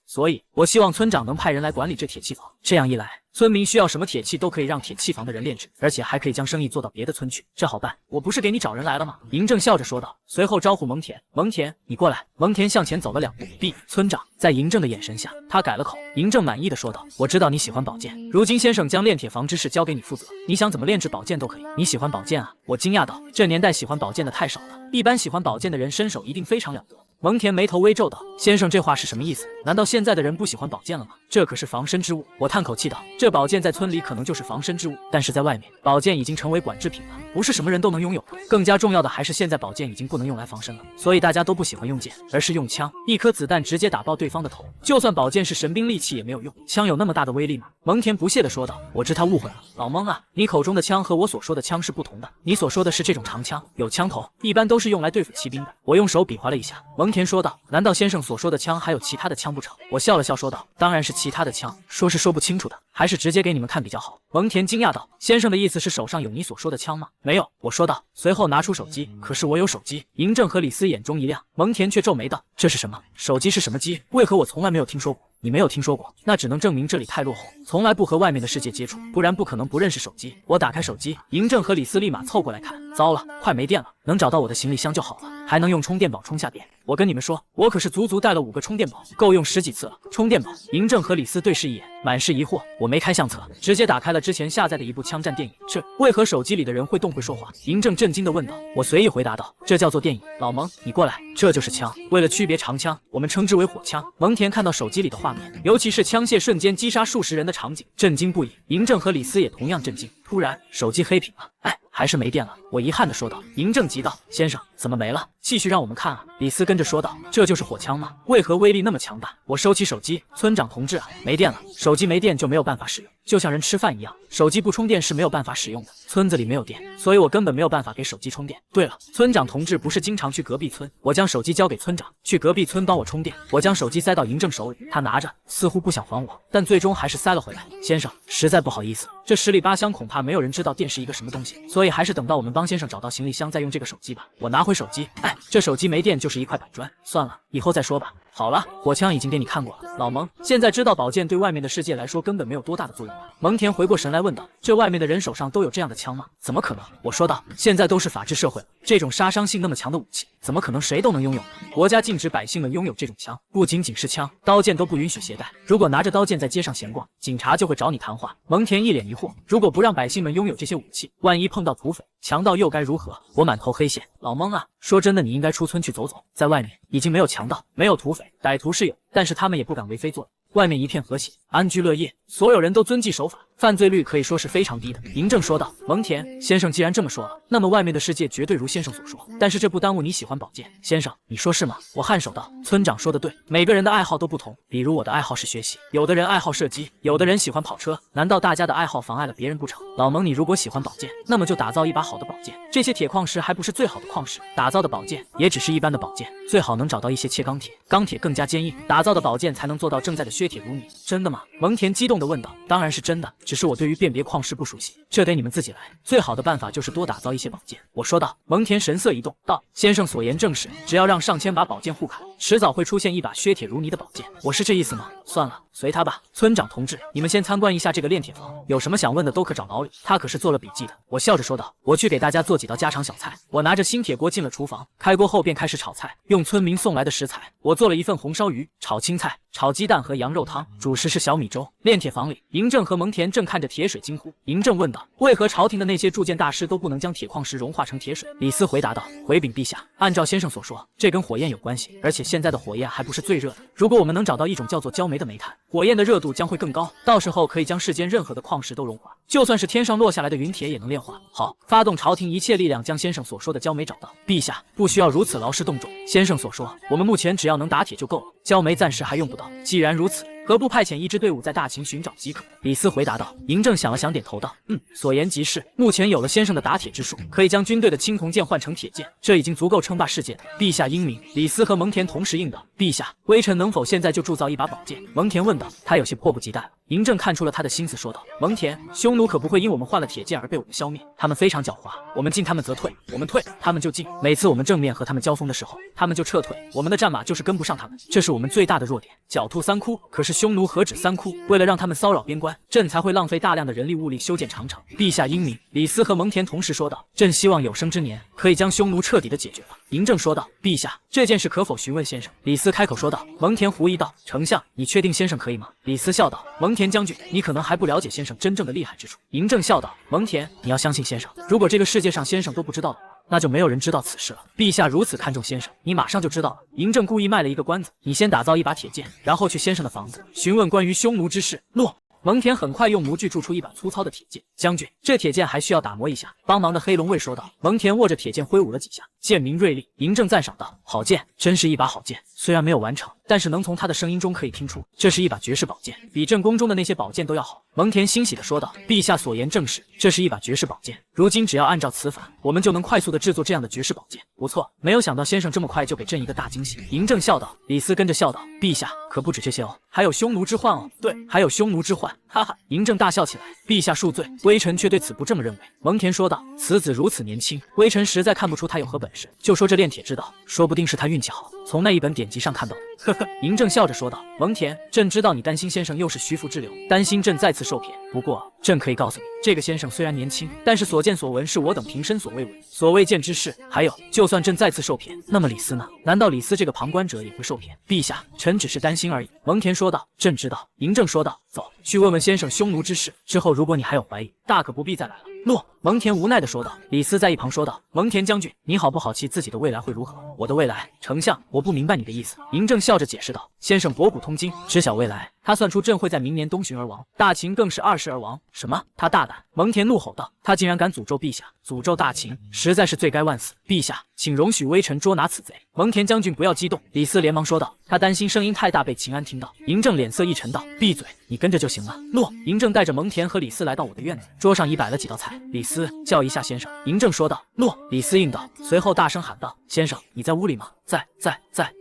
[SPEAKER 1] 所以我希望村长能派人来管理这铁器房，这样一来，村民需要什么铁器都可以让铁器房的人炼制，而且还可以将生意做到别的村去，这好办。我不是给你找人来了吗？”嬴政笑着说道，随后招呼蒙恬：“蒙恬，你过来。”蒙恬向前走了2步，毕村长。在嬴政的眼神下，他改了口。嬴政满意的说道：“我知道你喜欢宝剑，如今先生将炼铁房之事交给你负责，你想怎么炼制宝剑都可以。你喜欢宝剑啊？”我惊讶道：“这年代喜欢宝剑的太少了，一般喜欢宝剑的人身手一定非常了得。”蒙恬眉头微皱道：“先生这话是什么意思？难道现在的人不喜欢宝剑了吗？这可是防身之物。”我叹口气道：“这宝剑在村里可能就是防身之物，但是在外面，宝剑已经成为管制品了，不是什么人都能拥有的。更加重要的还是现在宝剑已经不能用来防身了，所以大家都不喜欢用剑，而是用枪，一颗子弹直接打爆对方的头。就算宝剑是神兵利器也没有用，枪有那么大的威力吗？”蒙恬不屑地说道：“我知他误会了，老蒙啊，你口中的枪和我所说的枪是不同的。你所说的是这种长枪，有枪头，一般都是用来对付骑兵的。”我用手比划了一下，蒙恬说道：“难道先生所说的枪还有其他的枪不成？”我笑了笑说道：“当然是其他的枪，说是说不清楚的，还是直接给你们看比较好。”蒙恬惊讶道：“先生的意思是手上有你所说的枪吗？”“没有。”我说道，随后拿出手机。“可是我有手机。”嬴政和李斯眼中一亮，蒙恬却皱眉道：“这是什么？手机是什么机？为何我从来没有听说过？”“你没有听说过，那只能证明这里太落后，从来不和外面的世界接触，不然不可能不认识手机。”我打开手机，嬴政和李斯立马凑过来看。糟了，快没电了，能找到我的行李箱就好了，还能用充电宝充下电。我跟你们说，我可是足足带了5个充电宝，够用10几次了。充电宝。嬴政和李斯对视一眼，满是疑惑。我没开相册，直接打开了之前下载的一部枪战电影。这为何手机里的人会动会说话？嬴政震惊地问道。我随意回答道：“这叫做电影。”“老蒙，你过来，这就是枪，为了区别长枪，我们称之为火枪。”蒙恬看到手机里的画面，尤其是枪械瞬间击杀数十人的场景，震惊不已。嬴政和李斯也同样震惊。突然，手机黑屏了。哎，还是没电了。我遗憾地说道。嬴政急道：“先生，怎么没了？继续让我们看啊！”李斯跟着说道：“这就是火枪吗？为何威力那么强大？”我收起手机，村长同志啊，没电了，手机没电就没有办法使用，就像人吃饭一样，手机不充电是没有办法使用的。村子里没有电，所以我根本没有办法给手机充电。对了，村长同志不是经常去隔壁村？我将手机交给村长，去隔壁村帮我充电。我将手机塞到嬴政手里，他拿着，似乎不想还我，但最终还是塞了回来。先生，实在不好意思，这十里八乡恐怕没有人知道电是一个什么东西，所以还是等到我们帮先生找到行李箱再用这个手机吧。我拿回手机，哎，这手机没电就是一块板砖，算了，以后再说吧。好了，火枪已经给你看过了，老蒙，现在知道宝剑对外面的世界来说根本没有多大的作用了。蒙恬回过神来问道：“这外面的人手上都有这样的枪吗？”“怎么可能？”我说道，“现在都是法治社会了，这种杀伤性那么强的武器，怎么可能谁都能拥有呢？国家禁止百姓们拥有这种枪，不仅仅是枪，刀剑都不允许携带。如果拿着刀剑在街上闲逛，警察就会找你谈话。”蒙恬一脸疑惑，如果不让百姓们拥有这些武器，万一碰到土匪、强盗又该如何？我满头黑线。老蒙啊，说真的，你应该出村去走走，在外面已经没有强盗，没有土匪，歹徒是有，但是他们也不敢为非作歹。外面一片和谐，安居乐业，所有人都遵纪守法，犯罪率可以说是非常低的。嬴政说道。蒙恬先生既然这么说了，那么外面的世界绝对如先生所说，但是这不耽误你喜欢宝剑。先生，你说是吗？我颔首道。村长说的对，每个人的爱好都不同，比如我的爱好是学习，有的人爱好射击，有的人喜欢跑车，难道大家的爱好妨碍了别人不成？老蒙，你如果喜欢宝剑，那么就打造一把好的宝剑。这些铁矿石还不是最好的矿石，打造的宝剑也只是一般的宝剑，最好能找到一些切钢铁，钢铁更加坚硬，打造的宝剑才能做到正在的削铁如泥。真的吗？蒙恬激动地问道。当然是真的，只是我对于辨别矿石不熟悉，这得你们自己来。最好的办法就是多打造一些宝剑。我说道。蒙恬神色一动，道：先生所言正是，只要让上千把宝剑互砍，迟早会出现一把削铁如泥的宝剑。我是这意思吗？算了，随他吧。村长同志，你们先参观一下这个炼铁房，有什么想问的都可找老李，他可是做了笔记的。我笑着说道。我去给大家做几道家常小菜。我拿着新铁锅进了厨房，开锅后便开始炒菜，用村民送来的食材，我做了一份红烧鱼、炒青菜、炒鸡蛋和羊肉汤，主食是小米粥。炼铁房里，嬴政和蒙恬正看着铁水惊呼。嬴政问道：为何朝廷的那些铸剑大师都不能将铁矿石融化成铁水？李斯回答道：回禀陛下，按照先生所说，这跟火焰有关系，而且现在的火焰还不是最热的。如果我们能找到一种叫做焦煤的煤炭，火焰的热度将会更高，到时候可以将世间任何的矿石都融化，就算是天上落下来的云铁也能炼化。好，发动朝廷一切力量将先生所说的焦煤找到。陛下不需要如此劳师动众，先生所说，我们目前只要能打铁就够了，焦煤暂时还用不到。既然如此，何不派遣一支队伍在大秦寻找即可？李斯回答道。嬴政想了想，点头道：所言极是。目前有了先生的打铁之术，可以将军队的青铜剑换成铁剑，这已经足够称霸世界了。陛下英明。李斯和蒙恬同时应道。陛下，微臣能否现在就铸造一把宝剑？蒙恬问道。他有些迫不及待了。嬴政看出了他的心思，说道：蒙恬，匈奴可不会因我们换了铁剑而被我们消灭，他们非常狡猾，我们进他们则退，我们退他们就进，每次我们正面和他们交锋的时候，他们就撤退，我们的战马就是跟不上他们，这是我们最大的弱点。狡兔三窟，可是匈奴何止三窟？为了让他们骚扰边关，朕才会浪费大量的人力物力修建长城。陛下英明。李斯和蒙恬同时说道。朕希望有生之年可以将匈奴彻底的解决了。嬴政说道。陛下，这件事可否询问先生？李斯开口说道。蒙恬狐疑道。丞相，你确定先生可以吗？李斯笑道。蒙恬将军，你可能还不了解先生真正的厉害之处。嬴政笑道。蒙恬，你要相信先生，如果这个世界上先生都不知道的话，那就没有人知道此事了。陛下如此看重先生，你马上就知道了。嬴政故意卖了一个关子，你先打造一把铁剑，然后去先生的房子询问关于匈奴之事。诺。蒙恬很快用模具铸出一把粗糙的铁剑。将军，这铁剑还需要打磨一下。帮忙的黑龙卫说道。蒙恬握着铁剑挥舞了几下，剑明锐利。嬴政赞赏道：好剑，真是一把好剑。虽然没有完成，但是能从他的声音中可以听出，这是一把绝世宝剑，比朕宫中的那些宝剑都要好。蒙恬欣喜地说道。陛下所言正是，这是一把绝世宝剑。如今只要按照此法，我们就能快速地制作这样的绝世宝剑。不错，没有想到先生这么快就给朕一个大惊喜。嬴政笑道。李斯跟着笑道。陛下可不止这些哦，还有匈奴之患哦。对，还有匈奴之患，哈哈。嬴政大笑起来。陛下恕罪，微臣却对此不这么认为。蒙恬说道。此子如此年轻，微臣实在看不出他有何本事，就说这炼铁之道，说不定是他运气好，从那一本典籍上看到的。呵呵。嬴政笑着说道。蒙恬，朕知道你担心先生又是虚浮之流，担心朕再次受骗。不过朕可以告诉你，这个先生虽然年轻，但是所见所闻是我等平生所未闻、所未见之事。还有，就算朕再次受骗，那么李斯呢？难道李斯这个旁观者也会受骗？陛下，臣只是担心而已。蒙恬说道。朕知道。嬴政说道。走，去问问先生匈奴之事，之后如果你还有怀疑，大可不必再来了。诺。蒙恬无奈地说道。李斯在一旁说道。蒙恬将军，你好不好奇自己的未来会如何？我的未来，丞相，我不明白你的意思。嬴政笑着解释道。先生博古通今，知晓未来，他算出朕会在明年东巡而亡，大秦更是20而亡。什么？他大胆！蒙恬怒吼道。他竟然敢诅咒陛下，诅咒大秦，实在是罪该万死。陛下，请容许微臣捉拿此贼。蒙恬将军不要激动。李斯连忙说道。他担心声音太大被秦安听到。嬴政脸色一沉道。闭嘴，你跟着就行了。诺。嬴政带着蒙恬和李斯来到我的院子，桌上已摆了几道菜。李斯，叫一下先生。嬴政说道。诺。李斯应道，随后大声喊道。先生，你在屋里吗？在。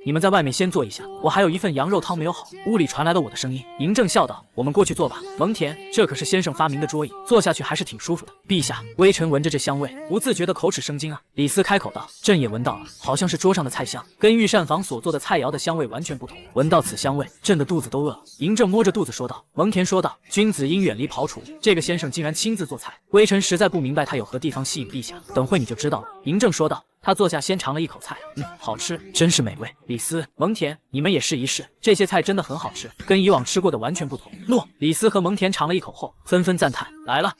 [SPEAKER 1] 你们在外面先坐一下，我还有一份羊肉汤没有好。屋里传来了我的声音。嬴政笑道。我们过去坐吧。蒙恬，这可是先生发明的桌椅，坐下去还是挺舒服的。陛下，微臣闻着这香味，不自觉的口齿生津啊。李斯开口道。朕也闻到了，好像是桌上的菜香，跟御膳房所做的菜肴的香味完全不同。闻到此香味，朕的肚子都饿了。嬴政摸着肚子说道。蒙恬说道。君子应远离庖厨，这个先生竟然亲自做菜，微臣实在不明白他有何地方吸引陛下，等会你就知道了。嬴政说道。他坐下先尝了一口菜，好吃，真是美味。李斯、蒙恬，你们也试一试，这些菜真的很好吃，跟以往吃过的完全不同。诺。李斯和蒙恬尝了一口后，纷纷赞叹。来了。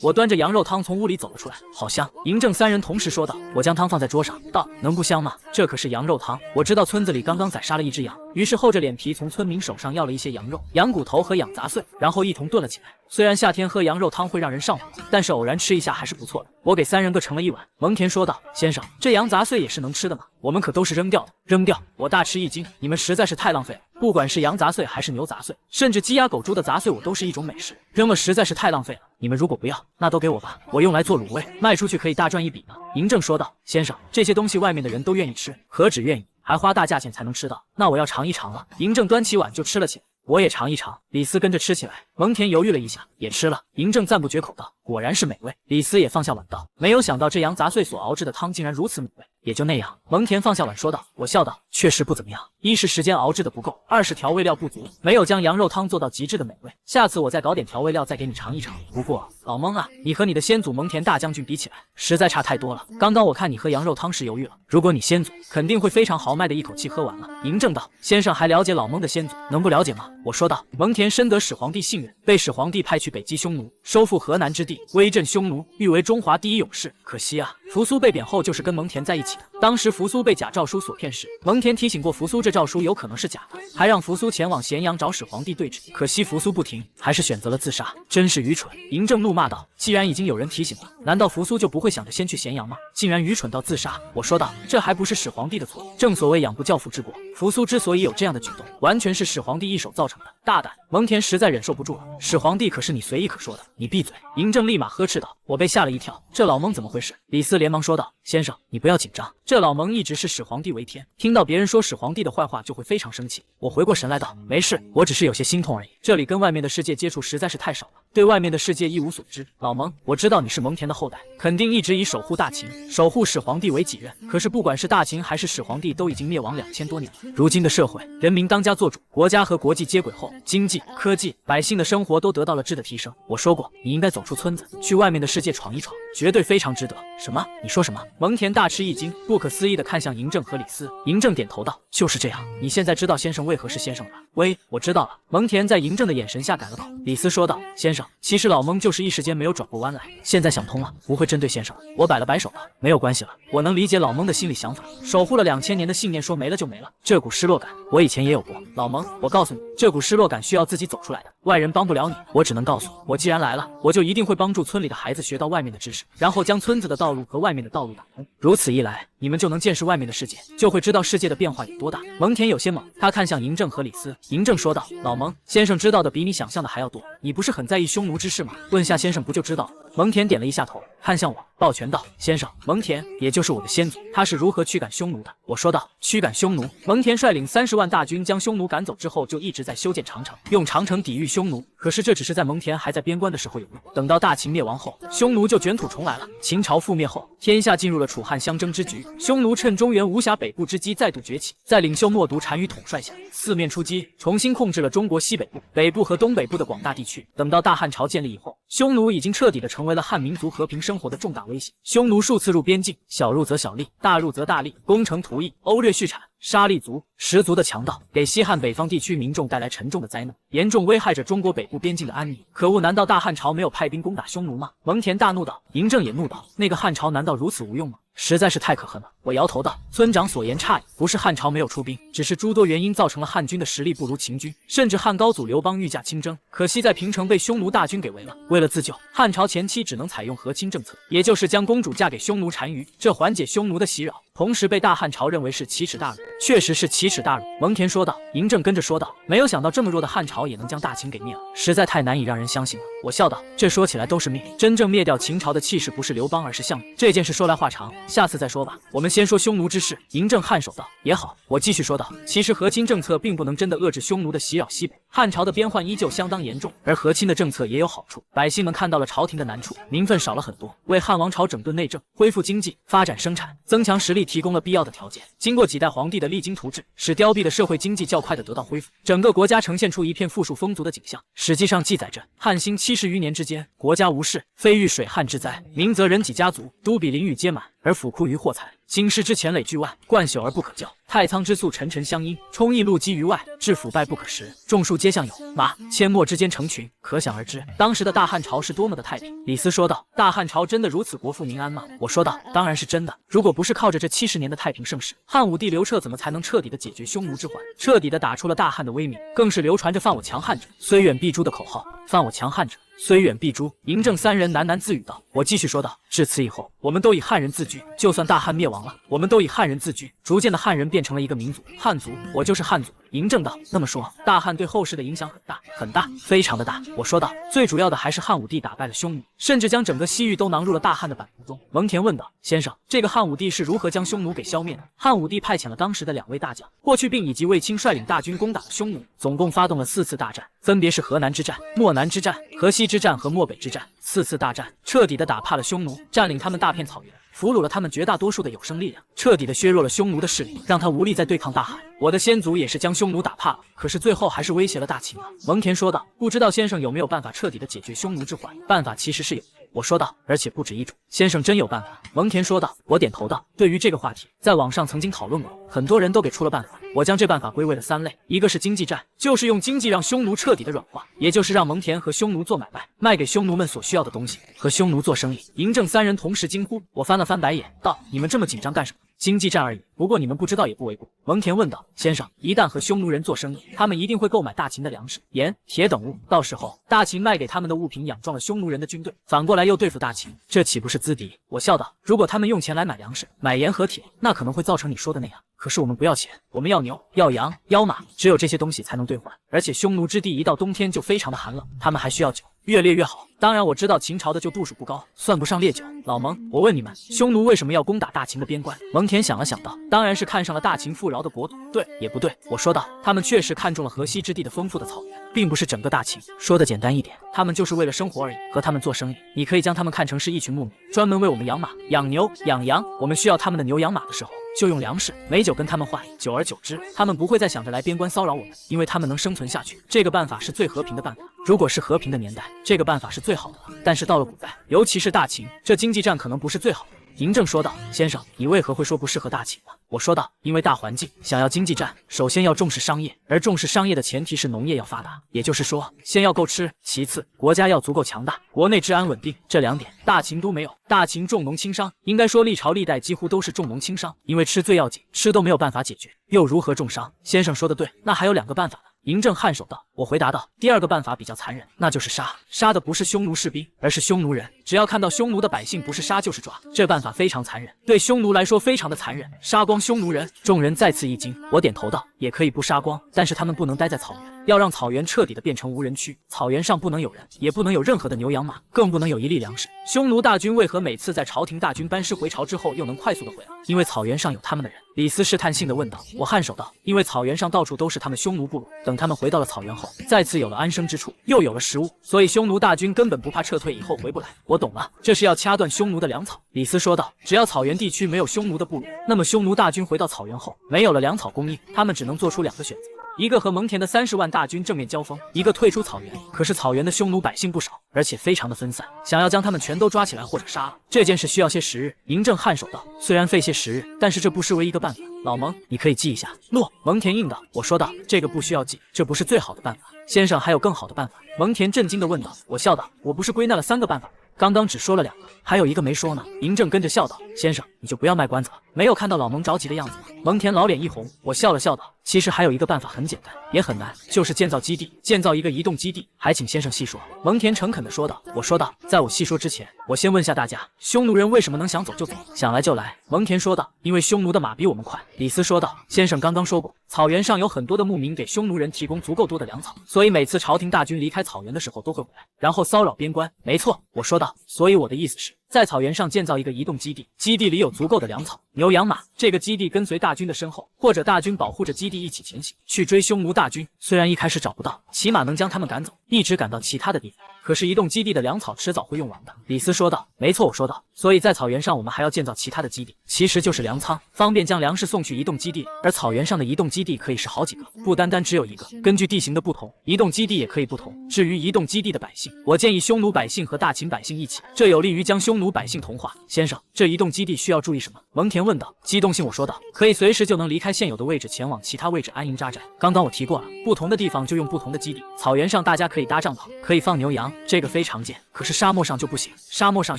[SPEAKER 1] 我端着羊肉汤从屋里走了出来，好香。嬴政三人同时说道。我将汤放在桌上，道：能不香吗？这可是羊肉汤，我知道村子里刚刚宰杀了一只羊，于是厚着脸皮从村民手上要了一些羊肉、羊骨头和羊杂碎，然后一同炖了起来。虽然夏天喝羊肉汤会让人上火，但是偶然吃一下还是不错的。我给3人各盛了1碗。蒙恬说道：“先生，这羊杂碎也是能吃的吗？我们可都是扔掉的。”扔掉！我大吃一惊，你们实在是太浪费了。不管是羊杂碎还是牛杂碎，甚至鸡鸭狗猪的杂碎，我都是一种美食，扔了实在是太浪费了。你们如果不要，那都给我吧，我用来做卤味，卖出去可以大赚一笔呢。嬴政说道：“先生，这些东西外面的人都愿意吃，何止愿意，还花大价钱才能吃到。那我要尝一尝了。”嬴政端起碗就吃了起来。我也尝一尝。李斯跟着吃起来。蒙恬犹豫了一下，也吃了。嬴政赞不绝口道：“果然是美味。”李斯也放下碗道：“没有想到这羊杂碎所熬制的汤竟然如此美味。”也就那样。蒙恬放下碗说道。我笑道：“确实不怎么样。一是时间熬制的不够，二是调味料不足，没有将羊肉汤做到极致的美味。下次我再搞点调味料再给你尝一尝。不过老蒙啊，你和你的先祖蒙恬大将军比起来，实在差太多了。刚刚我看你喝羊肉汤时犹豫了，如果你先祖肯定会非常豪迈的一口气喝完了。”嬴政道：“先生还了解老蒙的先祖，能不了解吗？”我说道：“蒙恬深得始皇帝信任，被始皇帝派去北击匈奴，收复河南之地，威震匈奴，誉为中华第一勇士。可惜啊，扶苏被贬后就是跟蒙恬在一起的。当时扶苏被假诏书所骗时，蒙恬提醒过扶苏这诏书有可能是假的，还让扶苏前往咸阳找始皇帝对质。可惜扶苏不听，还是选择了自杀，真是愚蠢。”嬴政怒骂道：“既然已经有人提醒了，难道扶苏就不会想着先去咸阳吗？竟然愚蠢到自杀！”我说道：“这还不是始皇帝的错。正所谓养不教父之过，扶苏之所以有这样的举动，完全是始皇帝一手造成的。大胆！”蒙恬实在忍受不住了，始皇帝可是你随意可说的，你闭嘴！嬴政立马呵斥道。我被吓了一跳，这老蒙怎么回事？李斯连忙说道：“先生，你不要紧张，这老蒙一直是始皇帝为天，听到别人说始皇帝的坏话就会非常生气。”我回过神来道：“没事，我只是有些心痛而已。这里跟外面的世界接触实在是太少了，对外面的世界一无所知。老蒙，我知道你是蒙恬的后代，肯定一直以守护大秦、守护始皇帝为己任。可是不管是大秦还是始皇帝，都已经灭亡2000多年了。如今的社会，人民当家作主，国家和国际接轨后，经济、科技、百姓的生活都得到了质的提升。我说过，你应该走出村子，去外面的世界闯一闯，绝对非常值得。”什么？你说什么？蒙恬大吃一惊，不可思议地看向嬴政和李斯。嬴政点头道：“就是这样。你现在知道先生为何是先生了吧？”“喂，我知道了。”蒙恬在嬴政的眼神下改了口。李斯说道：“先生，其实老蒙就是一时间没有转过弯来，现在想通了，不会针对先生了。”我摆了摆手道：“没有关系了，我能理解老蒙的心理想法。守护了2000年的信念说没了就没了，这股失落感我以前也有过。老蒙，我告诉你，这股失落感需要自己走出来的，外人帮不了你。我只能告诉你，我既然来了，我就一定会帮助村里的孩子学到外面的知识，然后将村子的道路和外面的道路打通。如此一来，你们就能见识外面的世界，就会知道世界的变化有多大。”蒙恬有些懵，他看向嬴政和李斯。嬴政说道：“老蒙，先生知道的比你想象的还要多。你不是很在意匈奴之事吗？问下先生不就知道了？”蒙恬点了一下头，看向我，抱拳道：“先生，蒙恬也就是我的先祖，他是如何驱赶匈奴的？”我说道：“驱赶匈奴？蒙恬率领30万大军将匈奴赶走之后，就一直在修建长城，用长城抵御匈奴。可是这只是在蒙恬还在边关的时候有用，等到大秦灭亡后，匈奴就卷土重来了。秦朝覆灭后，天下进入了楚汉相争之局，匈奴趁中原无暇北部之机再度崛起，在领袖冒顿单于统帅下，四面出击，重新控制了中国西北部、北部和东北部的广大地区。等到大汉朝建立以后，匈奴已经彻底的成为了汉民族和平生活的重大威胁。匈奴数次入边境，小入则小利，大入则大利，攻城屠邑，欧掠畜产，杀戮族，十足的强盗，给西汉北方地区民众带来沉重的灾难，严重危害着中国北部边境的安宁。可恶，难道大汉朝没有派兵攻打匈奴吗？蒙恬大怒道。嬴政也怒道：“那个汉朝难道如此无用吗？实在是太可恨了。”我摇头道：“村长所言差矣，不是汉朝没有出兵，只是诸多原因造成了汉军的实力不如秦军，甚至汉高祖刘邦御驾亲征，可惜在平城被匈奴大军给围了。为了自救，汉朝前期只能采用和亲政策，也就是将公主嫁给匈奴单于，这缓解匈奴的袭扰，同时被大汉朝认为是奇耻大辱。确实是奇耻大辱。”蒙恬说道。嬴政跟着说道：“没有想到这么弱的汉朝也能将大秦给灭了，实在太难以让人相信了。”我笑道：“这说起来都是命，真正灭掉秦朝的气势不是刘邦，而是项羽。这件事说来话长，下次再说吧。我们先说匈奴之事。”嬴政颔首道：“也好。”我继续说道：“其实和亲政策并不能真的遏制匈奴的袭扰西北，汉朝的边患依旧相当严重，而和亲的政策也有好处，百姓们看到了朝廷的难处，民愤少了很多，为汉王朝整顿内政、恢复经济、发展生产、增强实力提供了必要的条件。经过几代皇帝的励精图治，使凋敝的社会经济较快的得到恢复，整个国家呈现出一片富庶丰足的景象。史记上记载着，汉兴70余年之间，国家无事，非遇水旱之灾，民则人己家足，都比邻宇皆满，而府库于货财。京师之钱累巨万，贯朽而不可校；太仓之粟沉沉相因，充溢露积于外，致腐败不可食。种树皆向有，马阡陌之间成群，可想而知，当时的大汉朝是多么的太平。”李斯说道：“大汉朝真的如此国富民安吗？”我说道：“当然是真的。如果不是靠着这70年的太平盛世，汉武帝刘彻怎么才能彻底的解决匈奴之患，彻底的打出了大汉的威名，更是流传着犯我强汉者，虽远必诛的口号。”犯我强悍者，虽远必诛。嬴政三人喃喃自语道。我继续说道：至此以后，我们都以汉人自居，就算大汉灭亡了，我们都以汉人自居。逐渐的，汉人变成了一个民族，汉族，我就是汉族。嬴政道：那么说，大汉对后世的影响很大，很大，非常的大。我说道：最主要的还是汉武帝打败了匈奴，甚至将整个西域都囊入了大汉的版图中。蒙恬问道：先生，这个汉武帝是如何将匈奴给消灭的？汉武帝派遣了当时的2位大将过去，并以及卫青率领大军攻打了匈奴，总共发动了4次大战，分别是河南之战、漠南之战、河西之战和漠北之战。4次大战彻底的打怕了匈奴，占领他们大片草原，俘虏了他们绝大多数的有生力量，彻底的削弱了匈奴的势力，让他无力再对抗大汉。我的先祖也是将匈奴打怕了，可是最后还是威胁了大秦啊。蒙恬说道：不知道先生有没有办法彻底的解决匈奴之患？办法其实是有。我说道，而且不止一种。先生真有办法？蒙恬说道。我点头道，对于这个话题，在网上曾经讨论过，很多人都给出了办法。我将这办法归为了3类，一个是经济战，就是用经济让匈奴彻底的软化，也就是让蒙恬和匈奴做买卖，卖给匈奴们所需要的东西，和匈奴做生意。嬴政3人同时惊呼。我翻了翻白眼，道：你们这么紧张干什么？经济战而已，不过你们不知道也不为过。蒙恬问道：先生，一旦和匈奴人做生意，他们一定会购买大秦的粮食、盐、铁等物，到时候大秦卖给他们的物品养壮了匈奴人的军队，反过来又对付大秦，这岂不是资敌？我笑道：如果他们用钱来买粮食、买盐和铁，那可能会造成你说的那样。可是我们不要钱，我们要牛、要羊、要马，只有这些东西才能兑换。而且匈奴之地一到冬天就非常的寒冷，他们还需要酒，越烈越好。当然我知道秦朝的酒度数不高，算不上烈酒。老蒙，我问你们，匈奴为什么要攻打大秦的边关？蒙恬想了想道：当然是看上了大秦富饶的国土。对，也不对。我说道：他们确实看中了河西之地的丰富的草原，并不是整个大秦。说的简单一点，他们就是为了生活而已。和他们做生意，你可以将他们看成是一群牧民，专门为我们养马、养牛、养羊。我们需要他们的牛羊马的时候，就用粮食、美酒跟他们换，久而久之，他们不会再想着来边关骚扰我们，因为他们能生存下去。这个办法是最和平的办法。如果是和平的年代，这个办法是最好的了。但是到了古代，尤其是大秦，这经济战可能不是最好的。嬴政说道：先生，你为何会说不适合大秦呢？我说道：因为大环境，想要经济战，首先要重视商业，而重视商业的前提是农业要发达，也就是说，先要够吃，其次国家要足够强大，国内治安稳定，这2点大秦都没有。大秦重农轻商，应该说历朝历代几乎都是重农轻商，因为吃最要紧，吃都没有办法解决，又如何重商？先生说的对，那还有2个办法呢。嬴政颔首道。我回答道：第2个办法比较残忍，那就是杀。杀的不是匈奴士兵，而是匈奴人。只要看到匈奴的百姓，不是杀就是抓。这办法非常残忍，对匈奴来说非常的残忍。杀光匈奴人。众人再次一惊。我点头道：也可以不杀光，但是他们不能待在草原，要让草原彻底的变成无人区。草原上不能有人，也不能有任何的牛羊马，更不能有一粒粮食。匈奴大军为何每次在朝廷大军班师回朝之后又能快速的回来？因为草原上有他们的人。李斯试探性的问道。我颔首道：因为草原上到处都是他们匈奴部落，等他们回到了草原后，再次有了安身之处，又有了食物，所以匈奴大军根本不怕撤退以后回不来。我懂了，这是要掐断匈奴的粮草。李斯说道：只要草原地区没有匈奴的部落，那么匈奴大军回到草原后，没有了粮草供应，他们只能做出2个选择。一个和蒙恬的30万大军正面交锋，一个退出草原。可是草原的匈奴百姓不少，而且非常的分散，想要将他们全都抓起来或者杀了，这件事需要些时日。嬴政颔首道：虽然费些时日，但是这不失为一个办法。老蒙，你可以记一下。诺。蒙恬应道。我说道：这个不需要记，这不是最好的办法，先生还有更好的办法。蒙恬震惊地问道。我笑道：我不是归纳了3个办法，刚刚只说了2个，还有1个没说呢。嬴政跟着笑道：先生，你就不要卖关子了，没有看到老蒙着急的样子吗？蒙恬老脸一红。我笑了笑道：其实还有1个办法很简单，也很难，就是建造基地，建造一个移动基地，还请先生细说。蒙恬诚恳地说道。我说道：在我细说之前，我先问下大家，匈奴人为什么能想走就走，想来就来？蒙恬说道：因为匈奴的马比我们快。李斯说道：先生刚刚说过，草原上有很多的牧民给匈奴人提供足够多的粮草，所以每次朝廷大军离开草原的时候都会回来，然后骚扰边关。没错，我说道。所以我的意思是，在草原上建造一个移动基地，基地里有足够的粮草、牛羊马，这个基地跟随大军的身后，或者大军保护着基地一起前行，去追匈奴大军。虽然一开始找不到，起码能将他们赶走，一直赶到其他的地方。可是移动基地的粮草迟早会用完的。李斯说道。没错，我说道。所以在草原上我们还要建造其他的基地，其实就是粮仓，方便将粮食送去移动基地。而草原上的移动基地可以是好几个，不单单只有1个。根据地形的不同，移动基地也可以不同。至于移动基地的百姓，我建议匈奴百姓和大秦百姓一起，这有利于将匈奴百姓同化。先生，这移动基地需要注意什么？蒙恬问道。机动性，我说道，可以随时就能离开现有的位置，前往其他位置安营扎寨。刚刚我提过了，不同的地方就用不同的基地。草原上大家可以搭帐篷，可以放牛羊，这个非常见。可是沙漠上就不行，沙漠上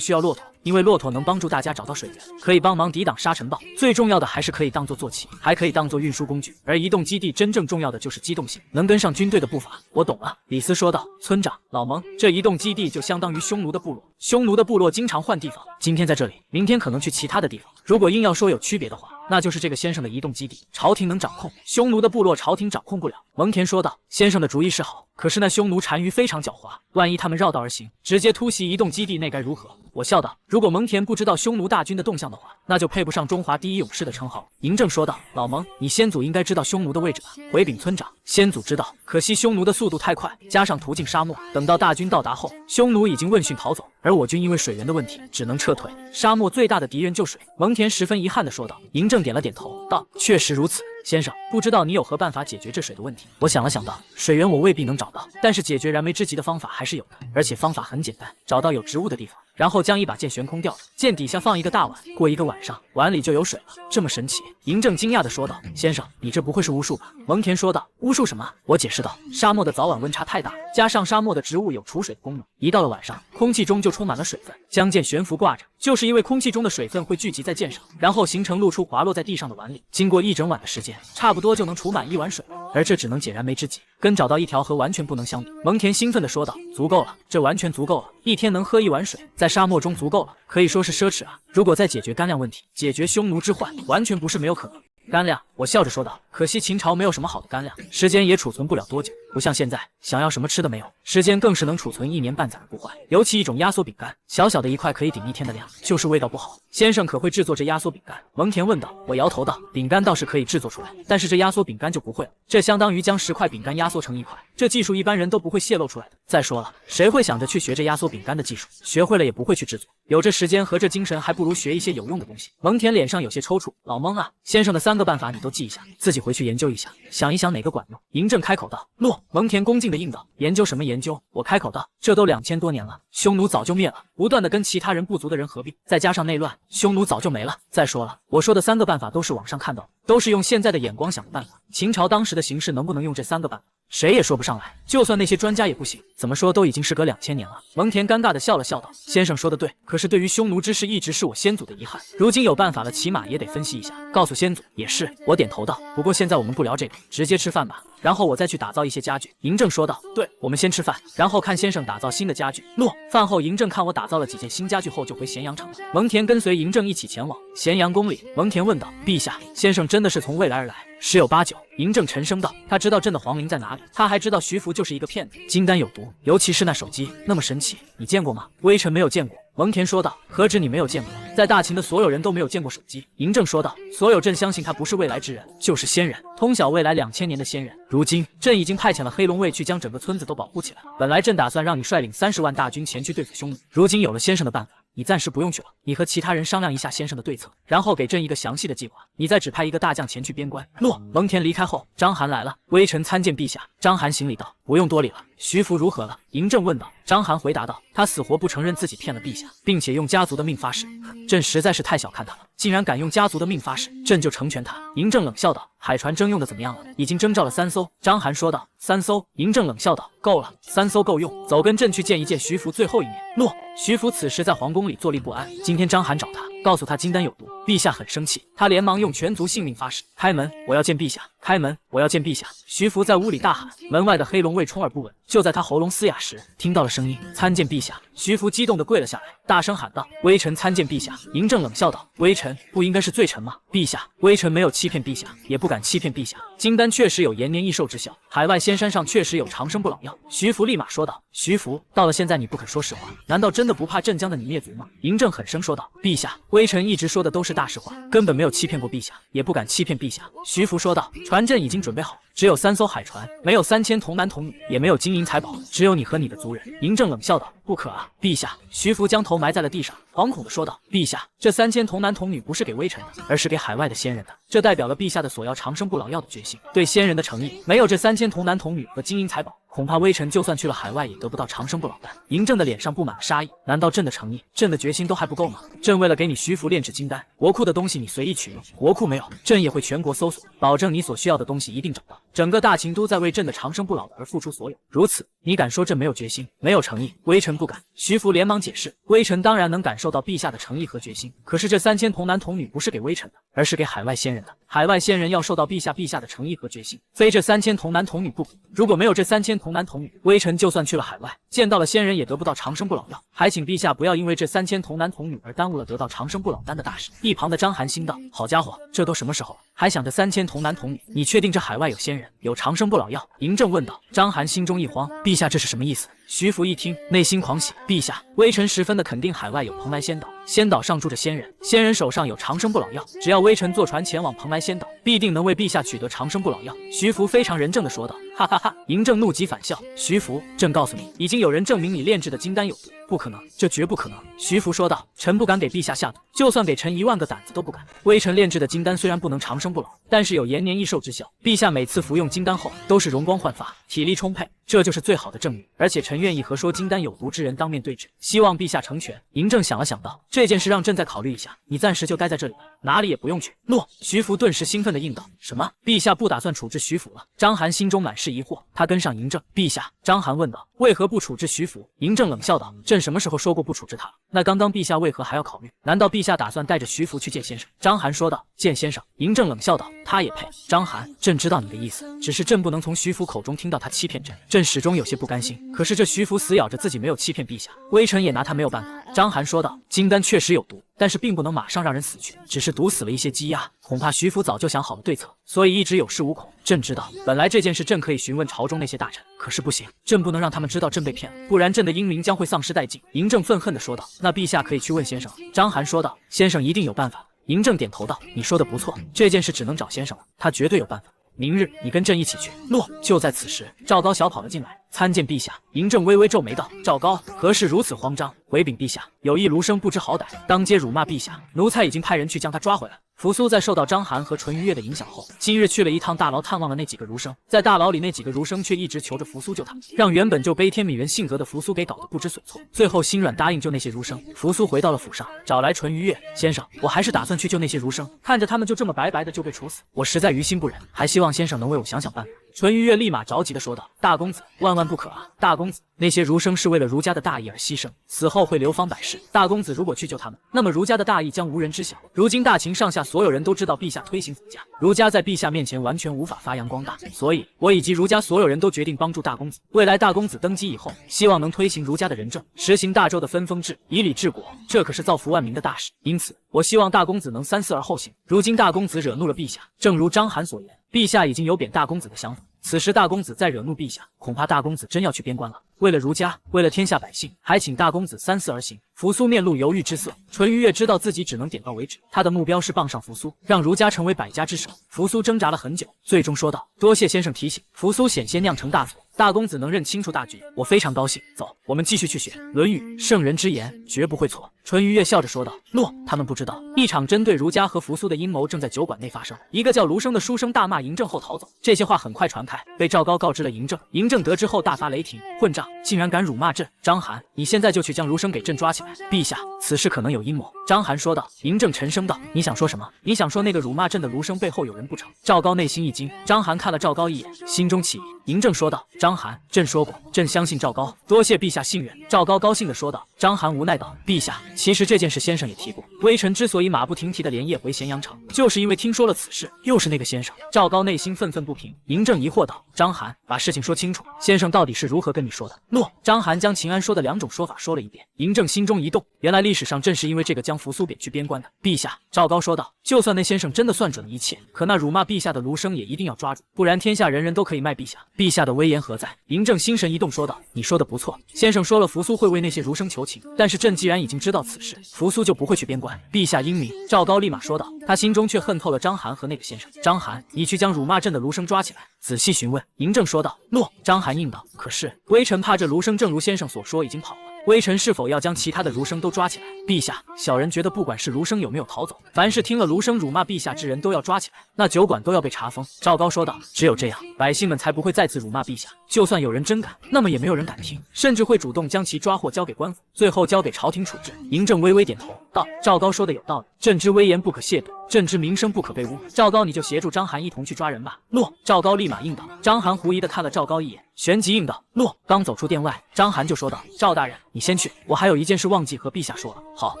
[SPEAKER 1] 需要骆驼，因为骆驼能帮助大家找到水源，可以帮忙抵挡沙尘暴，最重要的还是可以当做坐骑，还可以当做运输工具。而移动基地真正重要的就是机动性，能跟上军队的步伐。我懂了，李斯说道。村长，老蒙，这移动基地就相当于匈奴的部落，匈奴的部落经常换地方，今天在这里，明天可能去其他的地方。如果硬要说有区别的话，那就是这个先生的移动基地，朝廷能掌控，匈奴的部落朝廷掌控不了。蒙恬说道。先生的主意是好，可是那匈奴单于非常狡猾，万一他们绕道而行，直接突袭移动基地，那该如何？我笑道。如果蒙恬不知道匈奴大军的动向的话，那就配不上中华第一勇士的称号。嬴政说道。老蒙，你先祖应该知道匈奴的位置吧？回禀村长，先祖知道，可惜匈奴的速度太快，加上途径沙漠，等到大军到达后，匈奴已经问讯逃走，而我军因为水源的问题，只能撤退。沙漠最大的敌人就水。蒙恬十分遗憾地说道。嬴政点了点头，道：确实如此。先生，不知道你有何办法解决这水的问题？我想了想道，水源我未必能找到，但是解决燃眉之急的方法还是有的，而且方法很简单，找到有植物的地方，然后将一把剑悬空吊着，剑底下放一个大碗，过一个晚上，碗里就有水了。这么神奇？嬴政惊讶地说道。先生，你这不会是巫术吧？蒙恬说道。巫术什么？我解释道。沙漠的早晚温差太大，加上沙漠的植物有储水的功能，一到了晚上，空气中就充满了水分，将剑悬浮挂着，就是因为空气中的水分会聚集在剑上，然后形成露出滑落在地上的碗里，经过一整晚的时间，差不多就能储满一碗水了，而这只能解燃眉之急，跟找到一条河完全不能相比。蒙恬兴奋地说道。足够了，这完全足够了，一天能喝一碗水，在沙漠中足够了，可以说是奢侈啊。如果再解决干粮问题，解决匈奴之患，完全不是没有可能。干粮，我笑着说道。可惜秦朝没有什么好的干粮，时间也储存不了多久，不像现在，想要什么吃的没有，时间更是能储存1年半载而不坏。尤其一种压缩饼干，小小的一块可以顶一天的量，就是味道不好。先生可会制作这压缩饼干？蒙恬问道。我摇头道。饼干倒是可以制作出来，但是这压缩饼干就不会了，这相当于将10块饼干压缩成1块，这技术一般人都不会泄露出来的。再说了，谁会想着去学这压缩饼干的技术？学会了也不会去制作，有这时间和这精神，还不如学一些有用的东西。蒙恬脸上有些抽搐。老蒙啊，先生的3个办法你都记一下，自己回去研究一下，想一想哪个管用。嬴政开口道。洛。蒙恬恭敬地应道。研究什么研究？我开口道。这都2000多年了，匈奴早就灭了，不断的跟其他人部族的人合并，再加上内乱，匈奴早就没了。再说了，我说的3个办法都是网上看到的，都是用现在的眼光想的办法。秦朝当时的形势能不能用这3个办法，谁也说不上来，就算那些专家也不行。怎么说都已经时隔2000年了。蒙恬尴尬地笑了笑道。先生说的对，可是对于匈奴之事一直是我先祖的遗憾，如今有办法了，起码也得分析一下，告诉先祖。也是，我点头道。不过现在我们不聊这个，直接吃饭吧，然后我再去打造一些家具。嬴政说道。对，我们先吃饭，然后看先生打造新的家具。洛。饭后嬴政看我打造了几件新家具后，就回咸阳城了。蒙恬跟随嬴政一起前往咸阳宫里。蒙恬问道。陛下，先生真的是从未来而来？10有8九。嬴政沉声道。他知道朕的皇陵在哪里，他还知道徐福就是一个骗子，金丹有毒，尤其是那手机那么神奇，你见过吗？微臣没有见过。蒙恬说道。何止你没有见过，在大秦的所有人都没有见过手机。嬴政说道。所有朕相信他不是未来之人，就是仙人，通晓未来2000年的仙人。如今朕已经派遣了黑龙卫去将整个村子都保护起来，本来朕打算让你率领30万大军前去对付匈奴，如今有了先生的办法，你暂时不用去了，你和其他人商量一下先生的对策，然后给朕一个详细的计划，你再指派一个大将前去边关。洛。蒙恬离开后，章邯来了。微臣参见陛下。章邯行礼道。不用多礼了。徐福如何了？嬴政问道。章邯回答道。他死活不承认自己骗了陛下，并且用家族的命发誓，朕实在是太小看他了，竟然敢用家族的命发誓，朕就成全他。嬴政冷笑道。海船征用的怎么样了？已经征召了3艘。章邯说道。3艘？嬴政冷笑道。够了，3艘够用，走，跟朕去见一见徐福最后一面。洛。徐福此时在皇宫里坐立不安，今天章邯找他，告诉他金丹有毒，陛下很生气，他连忙用全族性命发誓。开门，我要见陛下。开门，我要见陛下。徐福在屋里大喊，门外的黑龙卫充耳不闻，就在他喉咙嘶哑时，听到了声音，参见陛下。徐福激动地跪了下来，大声喊道。微臣参见陛下。嬴政冷笑道。微臣不应该是罪臣吗？陛下，微臣没有欺骗陛下，也不敢欺骗陛下。金丹确实有延年益寿之效，海外仙山上确实有长生不老药。徐福立马说道。徐福，到了现在你不肯说实话，难道真的不怕镇江的你灭族吗？嬴政狠声说道。陛下，微臣一直说的都是大实话，根本没有欺骗过陛下，也不敢欺骗陛下。徐福说道。船阵已经准备好，只有3艘海船，没有3000童男童女，也没有金银财宝，只有你和你的族人。嬴政冷笑道。不可啊，陛下。徐福将头埋在了地上，惶恐地说道。陛下，这3000童男童女不是给微臣的，而是给海外的仙人的，这代表了陛下的索要长生不老药的决心，对仙人的诚意。没有这3000童男童女和金银财宝，恐怕微臣就算去了海外也得不到长生不老丹。嬴政的脸上布满了杀意，难道朕的诚意、朕的决心都还不够吗？朕为了给你徐福炼制金丹，国库的东西你随意取用，国库没有，朕也会全国搜索，保证你所需要的东西一定找到。整个大秦都在为朕的长生不老而付出所有。如此，你敢说朕没有决心，没有诚意？微臣不敢。徐福连忙解释，微臣当然能感受到陛下的诚意和决心，可是这3000童男童女不是给微臣的，而是给海外仙人的。海外仙人要受到陛下的诚意和决心，非这3000童男童女不可。如果没有这3000童男童女，微臣就算去了海外，见到了仙人也得不到长生不老药。还请陛下不要因为这3000童男童女而耽误了得到长生不老丹的大事。一旁的章邯心道：好家伙，这都什么时候了，还想着3000童男童女？你确定这海外有仙人，有长生不老药？嬴政问道。章邯心中一慌，陛下这是什么意思？徐福一听，内心狂喜，陛下，微臣十分的肯定海外有蓬莱仙岛，仙岛上住着仙人，仙人手上有长生不老药，只要微臣坐船前往蓬莱仙岛，必定能为陛下取得长生不老药。徐福非常仁正的说道。哈哈哈！嬴政怒极反笑。徐福，朕告诉你，已经有人证明你炼制的金丹有毒，不可能，这绝不可能。徐福说道。臣不敢给陛下下毒，就算给臣1万个胆子都不敢。微臣炼制的金丹虽然不能长生不老，但是有延年益寿之效。陛下每次服用金丹后，都是容光焕发，体力充沛，这就是最好的证明。而且臣愿意和说金丹有毒之人当面对质，希望陛下成全。嬴政想了想道：这件事让朕再考虑一下，你暂时就待在这里吧，哪里也不用去。诺。徐福顿时兴奋地应道：什么？陛下不打算处置徐福了？章邯心中满是疑惑，他跟上嬴政。陛下，章邯问道：为何不处置徐福？嬴政冷笑道：朕什么时候说过不处置他？那刚刚陛下为何还要考虑？难道陛下打算带着徐福去见先生？章邯说道。见先生？嬴政冷笑道：他也配？章邯，朕知道你的意思，只是朕不能从徐福口中听到他欺骗朕，朕始终有些不甘心。可是这徐福死咬着自己没有欺骗陛下，微臣也拿他没有办法。章邯说道：金丹确实有毒，但是并不能马上让人死去，只是毒死了一些鸡鸭，恐怕徐福早就想好了对策，所以一直有恃无恐。朕知道，本来这件事朕可以询问朝中那些大臣，可是不行，朕不能让他们知道朕被骗了，不然朕的英名将会丧失殆尽。嬴政愤恨地说道：那陛下可以去问先生了。章邯说道：先生一定有办法。嬴政点头道：你说的不错，这件事只能找先生了，他绝对有办法。明日你跟朕一起去。诺。就在此时，赵高小跑了进来，参见陛下。嬴政微微皱眉道：赵高，何事如此慌张？回禀陛下，有一卢生不知好歹，当街辱骂陛下，奴才已经派人去将他抓回来。扶苏在受到章邯和淳于越的影响后，今日去了一趟大牢探望了那几个儒生，在大牢里那几个儒生却一直求着扶苏救他们，让原本就悲天悯人性格的扶苏给搞得不知所措，最后心软答应救那些儒生。扶苏回到了府上，找来淳于越，先生，我还是打算去救那些儒生，看着他们就这么白白的就被处死，我实在于心不忍，还希望先生能为我想想办法。淳于越立马着急地说道：大公子，万万不可啊！大公子，那些儒生是为了儒家的大义而牺牲，死后会流芳百世，大公子如果去救他们，那么儒家的大义将无人知晓。如今大秦上下所有人都知道陛下推行儒家，儒家在陛下面前完全无法发扬光大，所以我以及儒家所有人都决定帮助大公子。未来大公子登基以后，希望能推行儒家的仁政，实行大周的分封制，以礼治国，这可是造福万民的大事。因此我希望大公子能三思而后行。如今大公子惹怒了陛下，正如章邯所言，陛下已经有贬大公子的想法，此时大公子再惹怒陛下，恐怕大公子真要去边关了。为了儒家，为了天下百姓，还请大公子三思而行。扶苏面露犹豫之色，淳于越知道自己只能点到为止，他的目标是傍上扶苏，让儒家成为百家之首。扶苏挣扎了很久，最终说道：多谢先生提醒。扶苏险些酿成大错，大公子能认清楚大局，我非常高兴。走，我们继续去学《论语》，圣人之言绝不会错。淳于越笑着说道：诺。他们不知道，一场针对儒家和扶苏的阴谋正在酒馆内发生。一个叫卢生的书生大骂嬴政后逃走，这些话很快传开，被赵高告知了嬴政。嬴政得知后大发雷霆，混账，竟然敢辱骂朕！章邯，你现在就去将儒生给朕抓起来。陛下，此事可能有阴谋。章邯说道。嬴政沉声道：你想说什么？你想说那个辱骂朕的卢生背后有人不成？赵高内心一惊，章邯看了赵高一眼，心中起疑。嬴政说道：章邯，朕说过，朕相信赵高，多谢陛下信任。赵高高兴地说道。章邯无奈道：陛下，其实这件事先生也提过，微臣之所以马不停蹄地连夜回咸阳城，就是因为听说了此事，又是那个先生。赵高内心愤愤不平。嬴政疑惑道：章邯，把事情说清楚，先生到底是如何跟你说的？诺。章邯将秦安说的2种说法说了一遍。嬴政心中一动，原来历史上正是因为这个将扶苏贬去边关的。陛下，赵高说道，就算那先生真的算准了一切，可那辱骂陛下的卢生也一定要抓住，不然天下人人都可以卖陛下，陛下的威严何在？嬴政心神一动说道：你说的不错，先生说了扶苏会为那些儒生求情，但是朕既然已经知道此事，扶苏就不会去边关，陛下英明。赵高立马说道，他心中却恨透了章邯和那个先生。章邯，你去将辱骂朕的卢生抓起来，仔细询问。嬴政说道。诺。章邯应道。可是微臣怕这卢生正如先生所说已经跑了，微臣是否要将其他的儒生都抓起来？陛下，小人觉得不管是儒生有没有逃走，凡是听了儒生辱骂陛下之人都要抓起来，那酒馆都要被查封。赵高说道：只有这样，百姓们才不会再次辱骂陛下。就算有人真敢，那么也没有人敢听，甚至会主动将其抓获交给官府，最后交给朝廷处置。嬴政微微点头道：赵高说的有道理，朕之威严不可亵渎，朕之名声不可被污。赵高，你就协助章邯一同去抓人吧。诺。赵高立马应道。章邯狐疑的看了赵高一眼，旋即应道：诺。刚走出殿外，章邯就说道：赵大人，你先去，我还有一件事忘记和陛下说了。好。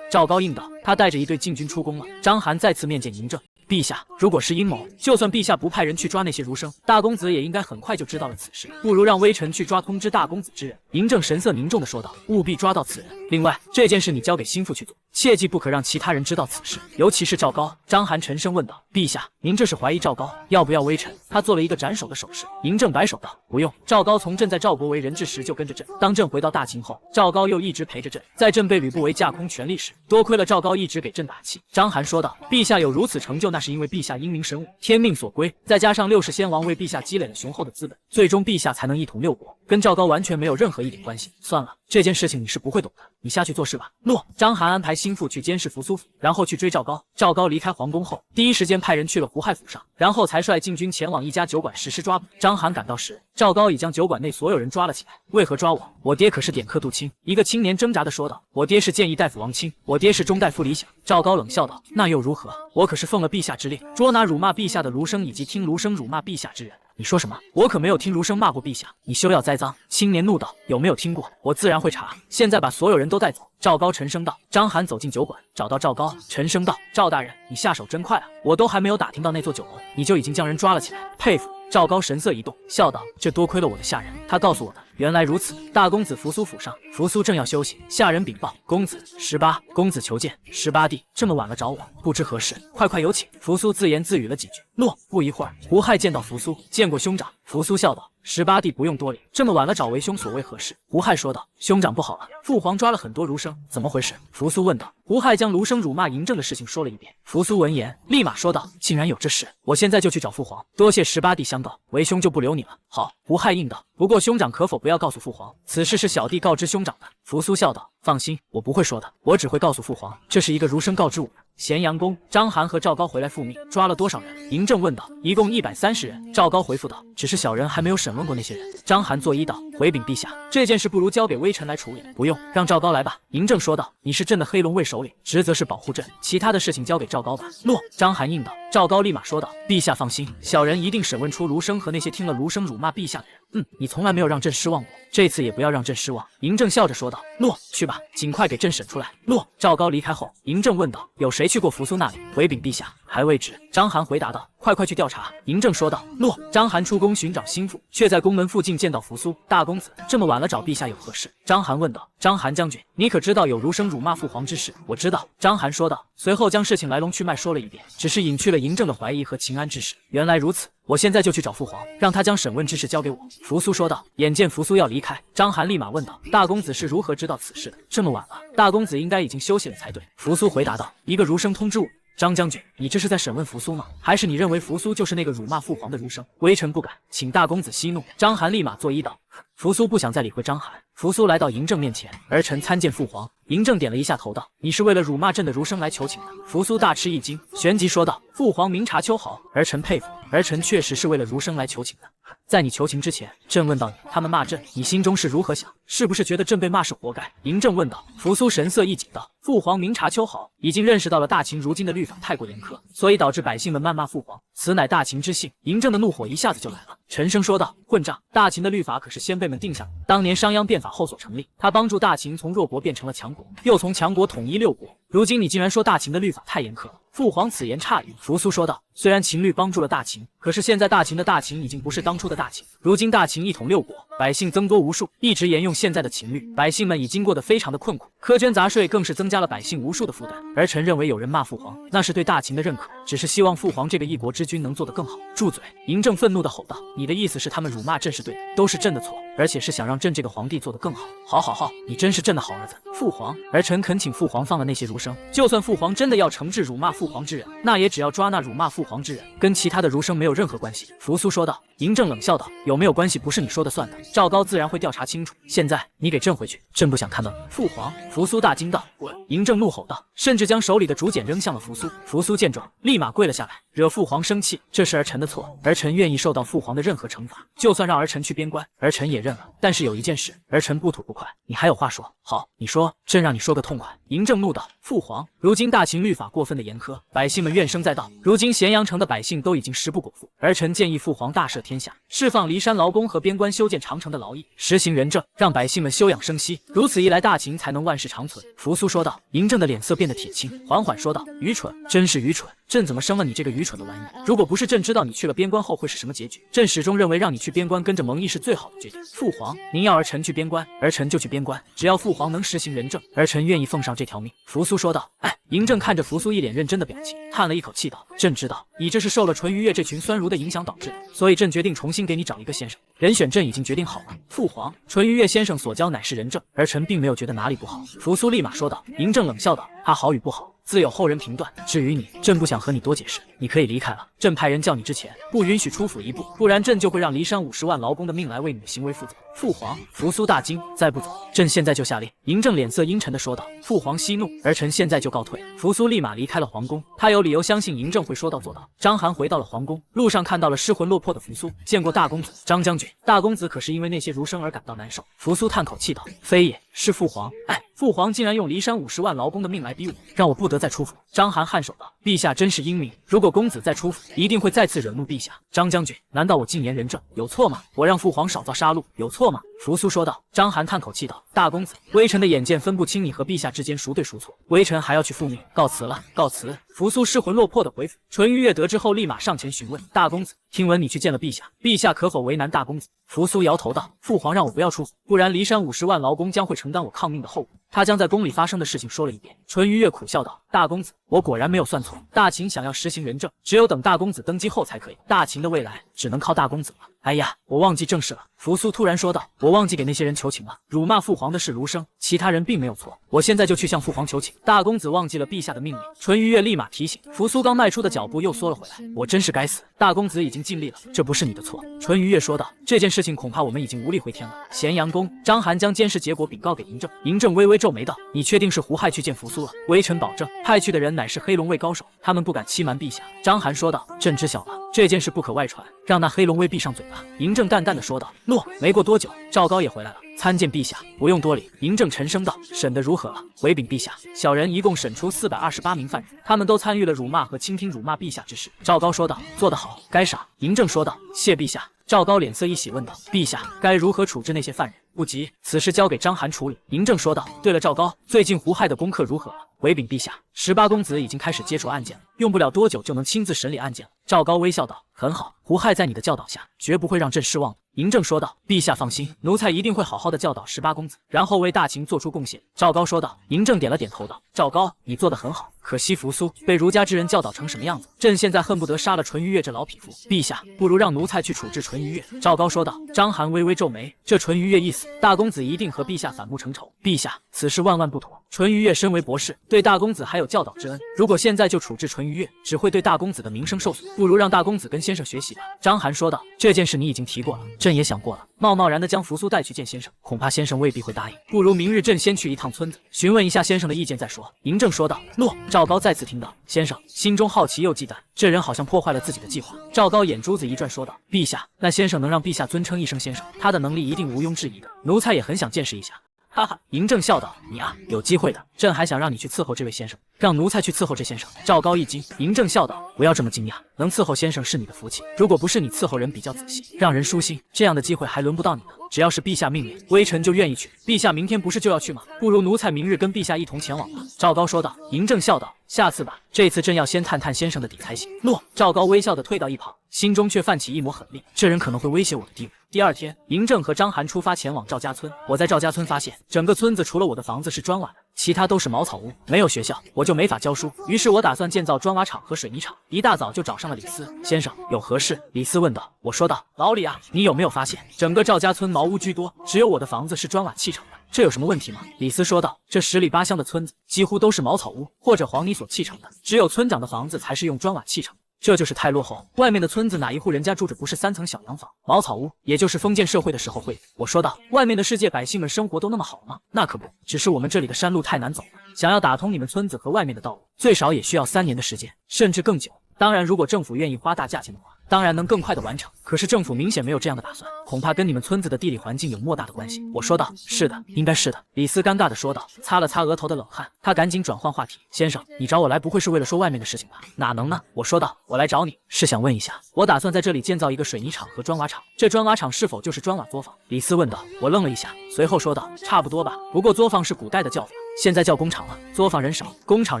[SPEAKER 1] 赵高应道。他带着一队禁军出宫了。章邯再次面见嬴政。陛下，如果是阴谋，就算陛下不派人去抓那些儒生，大公子也应该很快就知道了此事，不如让微臣去抓通知大公子之人。嬴政神色凝重地说道：务必抓到此人。另外，这件事你交给心腹去做，切记不可让其他人知道此事，尤其是赵高。章邯沉声问道：陛下，您这是怀疑赵高要不要微臣？他做了一个斩首的手势。嬴政摆手道：不用，赵高从朕在赵国为人质时就跟着朕，当朕回到大秦后，赵高又一直陪着朕，在朕被吕不韦架空权力时，多亏了赵高一直给朕打气。章邯说道：陛下有如此成就，那是因为陛下英明神武，天命所归，再加上60先王为陛下积累了雄厚的资本，最终陛下才能一统6国，跟赵高完全没有任何一点关系。算了，这件事情你是不会懂的，你下去做事吧。诺。章邯安排心腹去监视扶苏府，然后去追赵高。赵高离开皇宫后，第一时间派人去了胡亥府上，然后才率禁军前往一家酒馆实施抓捕。章邯赶到时，赵高已将酒馆内所有人抓了起来。为何抓我？我爹可是点客杜卿。一个青年挣扎地说道。我爹是谏议大夫王钦，我爹是中大夫李想。赵高冷笑道：那又如何？我可是奉了陛下之令，捉拿辱骂陛下的儒生以及听儒生辱骂陛下之人。你说什么？我可没有听儒生骂过陛下，你休要栽赃！青年怒道：有没有听过？我自然会查。现在把所有人都带走。赵高沉声道。章邯走进酒馆，找到赵高，沉声道：赵大人，你下手真快啊！我都还没有打听到那座酒楼，你就已经将人抓了起来，佩服。赵高神色一动，笑道：这多亏了我的下人，他告诉我的。原来如此。大公子扶苏府上，扶苏正要休息，下人禀报：公子18，公子求见。18弟，这么晚了找我，不知何事，快有请。扶苏自言自语了几句。诺。不一会儿，胡亥见到扶苏，见过兄长。扶苏笑道：18弟不用多礼，这么晚了找为兄所谓何事？胡亥说道：兄长不好了，父皇抓了很多儒生，怎么回事？扶苏问道。胡亥将儒生辱骂嬴政的事情说了一遍。扶苏闻言，立马说道：竟然有这事，我现在就去找父皇，多谢18弟相告，为兄就不留你了。好。胡亥应道：不过兄长可否不要告诉父皇，此事是小弟告知兄长的。扶苏笑道：放心，我不会说的，我只会告诉父皇，这是一个儒生告知我的。咸阳宫，章邯和赵高回来复命，抓了多少人？嬴政问道。一共130人。赵高回复道：只是小人还没有审问过那些人。章邯作揖道：回禀陛下，这件事不如交给微臣来处理。不用，让赵高来吧。嬴政说道：你是朕的黑龙卫首领，职责是保护朕，其他的事情交给赵高吧。诺。章邯应道。赵高立马说道：陛下放心，小人一定审问出儒生和那些听了儒生辱骂陛下的人。你从来没有让朕失望过，这次也不要让朕失望。嬴政笑着说道：诺。去吧，尽快给朕审出来。诺。赵高离开后，嬴政问道：有谁去过扶苏那里？回禀陛下，还未知。章邯回答道：快去调查。嬴政说道：诺。章邯出宫寻找心腹，却在宫门附近见到扶苏。大公子，这么晚了找陛下有何事？章邯问道。章邯将军，你可知道有儒生辱骂父皇之事？我知道。章邯说道，随后将事情来龙去脉说了一遍，只是隐去了嬴政的怀疑和秦安之事。原来如此，我现在就去找父皇，让他将审问之事交给我。扶苏说道。眼见扶苏要离开，章邯立马问道：大公子是如何知道此事的？这么晚了，大公子应该已经休息了才对。扶苏回答道：一个儒生通知我。张将军，你这是在审问扶苏吗？还是你认为扶苏就是那个辱骂父皇的儒生？微臣不敢，请大公子息怒。章邯立马作揖道。扶苏不想再理会章邯。扶苏来到嬴政面前，儿臣参见父皇。嬴政点了一下头道：你是为了辱骂朕的儒生来求情的？扶苏大吃一惊，旋即说道：父皇明察秋毫，儿臣佩服。儿臣确实是为了儒生来求情的。在你求情之前，朕问到你，他们骂朕，你心中是如何想？是不是觉得朕被骂是活该？嬴政问道。扶苏神色一紧道：父皇明察秋毫，已经认识到了大秦如今的律法太过严苛，所以导致百姓们谩骂父皇，此乃大秦之幸。嬴政的怒火一下子就来了，沉声说道：混账！大秦的律法可是先辈们定下的，当年商鞅变法后所成立，他帮助大秦从弱国变成了强国，又从强国统一6国。如今你竟然说大秦的律法太严苛了，父皇此言差矣。扶苏说道：虽然秦律帮助了大秦，可是现在大秦的大秦已经不是当初的大秦，如今大秦一统6国，百姓增多无数，一直沿用现在的秦律，百姓们已经过得非常的困苦，苛捐杂税更是增加了百姓无数的负担。儿臣认为有人骂父皇，那是对大秦的认可，只是希望父皇这个一国之君能做得更好。住嘴！嬴政愤怒地吼道：你的意思是他们辱骂朕是对的，都是朕的错，而且是想让朕这个皇帝做得更好。好，你真是朕的好儿子。父皇，儿臣恳请父皇放了那些儒生。就算父皇真的要惩治辱骂父皇之人，那也只要抓那辱骂父皇之人，跟其他的儒生没有任何关系。扶苏说道。嬴政冷笑道：“有没有关系不是你说的算的，赵高自然会调查清楚。现在你给朕回去，朕不想看到你。”父皇！扶苏大惊道：“滚！”嬴政怒吼道，甚至将手里的竹简扔向了扶苏。扶苏见状，立马跪了下来，惹父皇生气，这是儿臣的错，儿臣愿意受到父皇的任何惩罚，就算让儿臣去边关，儿臣也认了。但是有一件事，儿臣不吐不快。你还有话说？好，你说，朕让你说个痛快。嬴政怒道：“父皇，如今大秦律法过分的严苛，百姓们怨声载道。如今咸阳城的百姓都已经食不果腹，儿臣建议父皇大赦天下，释放骊山劳工和边关修建长城的劳役，实行仁政，让百姓们休养生息。如此一来，大秦才能万世长存。”扶苏说道。嬴政的脸色变得铁青，缓缓说道：“愚蠢，真是愚蠢！朕怎么生了你这个愚蠢的玩意？如果不是朕知道你去了边关后会是什么结局，朕始终认为让你去边关跟着蒙毅是最好的决定。父皇，您要儿臣去边关，儿臣就去边关，只要父皇能实行仁政，儿臣愿意奉上这条命。”扶苏说道。哎，嬴政看着扶苏一脸认真的表情，叹了一口气道：“朕知道你这是受了淳于越这群酸儒的影响导致的，所以朕决定重新给你找一个先生，人选朕已经决定好了。父皇，淳于越先生所教乃是仁政，儿臣并没有觉得哪里不好。”扶苏立马说道。嬴政冷笑道：“他好与不好，自有后人评断。至于你，朕不想和你多解释，你可以离开了。朕派人叫你之前，不允许出府一步，不然朕就会让骊山50万劳工的命来为你的行为负责。”父皇！扶苏大惊，再不走，朕现在就下令。嬴政脸色阴沉地说道。父皇息怒，儿臣现在就告退。扶苏立马离开了皇宫，他有理由相信嬴政会说到做到。章邯回到了皇宫，路上看到了失魂落魄的扶苏，见过大公子。张将军，大公子可是因为那些儒生而感到难受？扶苏叹口气道：“非也，是父皇。哎，父皇竟然用骊山50万劳工的命来逼我，让我不得再出府。”章邯颔首道：“陛下真是英明，如果公子再出府，一定会再次惹怒陛下。张将军，难道我进言仁政有错吗？我让父皇少遭杀戮有错吗？”扶苏说道。章邯叹口气道：“大公子，微臣的眼见分不清你和陛下之间孰对孰错，微臣还要去复命，告辞了，告辞。”扶苏失魂落魄的回府，淳于越得知后立马上前询问：“大公子，听闻你去见了陛下，陛下可否为难大公子？”扶苏摇头道：“父皇让我不要出府，不然骊山50万劳工将会承担我抗命的后果。”他将在宫里发生的事情说了一遍。淳于越苦笑道：“大公子，我果然没有算错，大秦想要实行仁政，只有等大公子登基后才可以，大秦的未来只能靠大公子了。哎呀，我忘记正事了。”扶苏突然说道：“我忘记给那些人求情了，辱骂父皇的是儒生，其他人并没有错，我现在就去向父皇求情。大公子忘记了陛下的命令。”淳于越立马提醒。扶苏刚迈出的脚步又缩了回来：“我真是该死，大公子已经尽力了，这不是你的错。”淳于越说道：“这件事情恐怕我们已经无力回天了。”咸阳宫，章邯将监视结果禀告给嬴政。嬴政微微皱眉道：“你确定是胡亥去见扶苏了？”微臣保证，派去的人乃是黑龙卫高手，他们不敢欺瞒陛下。章邯说道：“朕知晓了，这件事不可外传，让那黑龙卫闭上嘴巴。”嬴政淡淡的说道。诺。没过多久，赵高也回来了，参见陛下。不用多礼。嬴政沉声道：“审得如何了？”回禀陛下，小人一共审出428名犯人，他们都参与了辱骂和倾听辱骂陛下之事。赵高说道：“做得好，该赏。”嬴政说道：“谢陛下。”赵高脸色一喜，问道：“陛下该如何处置那些犯人？”不急，此事交给章邯处理。嬴政说道：“对了，赵高，最近胡亥的功课如何了？”回禀陛下，18公子已经开始接触案件了，用不了多久就能亲自审理案件了。赵高微笑道：“很好，胡亥在你的教导下，绝不会让朕失望的。”嬴政说道：“陛下放心，奴才一定会好好的教导18公子，然后为大秦做出贡献。”赵高说道。嬴政点了点头道：“赵高，你做得很好，可惜扶苏被儒家之人教导成什么样子，朕现在恨不得杀了淳于越这老匹夫。陛下，不如让奴才去处置淳于越。”赵高说道。章邯微微皱眉，这淳于越一死，大公子一定和陛下反目成仇。陛下，此事万万不妥。淳于越身为博士，对大公子还有教导之恩，如果现在就处置淳于越，只会对大公子的名声受损，不如让大公子跟先生学习吧。章邯说道：“这件事你已经提过了，朕也想过了，贸贸然的将扶苏带去见先生，恐怕先生未必会答应，不如明日朕先去一趟村子，询问一下先生的意见再说。”嬴政说道。诺。赵高再次听到先生，心中好奇又忌惮，这人好像破坏了自己的计划。赵高眼珠子一转，说道：“陛下，那先生能让陛下尊称一声先生，他的能力一定毋庸置疑的，奴才也很想见识一下。”哈哈，嬴政笑道：“你啊，有机会的，朕还想让你去伺候这位先生，让奴才去伺候这先生。”赵高一惊，嬴政笑道：“不要这么惊讶，能伺候先生是你的福气，如果不是你伺候人比较仔细，让人舒心，这样的机会还轮不到你呢。只要是陛下命令，微臣就愿意去。陛下明天不是就要去吗？不如奴才明日跟陛下一同前往吧。”赵高说道。嬴政笑道：“下次吧，这次朕要先探探先生的底才行。”诺。赵高微笑的退到一旁。心中却泛起一抹狠厉，这人可能会威胁我的地位。第二天，嬴政和章邯出发前往赵家村。我在赵家村发现，整个村子除了我的房子是砖瓦的，其他都是茅草屋，没有学校，我就没法教书。于是我打算建造砖瓦厂和水泥厂。一大早就找上了李斯先生，有何事？李斯问道。我说道：老李啊，你有没有发现，整个赵家村茅屋居多，只有我的房子是砖瓦砌成的，这有什么问题吗？李斯说道：这10里8乡的村子几乎都是茅草屋或者黄泥所砌成的，只有村长的房子才是用砖瓦砌成的。这就是太落后，外面的村子哪一户人家住着不是3层小洋房、茅草屋，也就是封建社会的时候会。我说道，外面的世界百姓们生活都那么好吗？那可不，只是我们这里的山路太难走了，想要打通你们村子和外面的道路，最少也需要3年的时间，甚至更久。当然，如果政府愿意花大价钱的话，当然能更快的完成。可是政府明显没有这样的打算，恐怕跟你们村子的地理环境有莫大的关系。我说道：是的，应该是的。李斯尴尬的说道，擦了擦额头的冷汗，他赶紧转换话题：先生，你找我来不会是为了说外面的事情吧？哪能呢？我说道，我来找你是想问一下，我打算在这里建造一个水泥厂和砖瓦厂，这砖瓦厂是否就是砖瓦作坊？李斯问道。我愣了一下，随后说道：差不多吧，不过作坊是古代的叫法，现在叫工厂了。作坊人少，工厂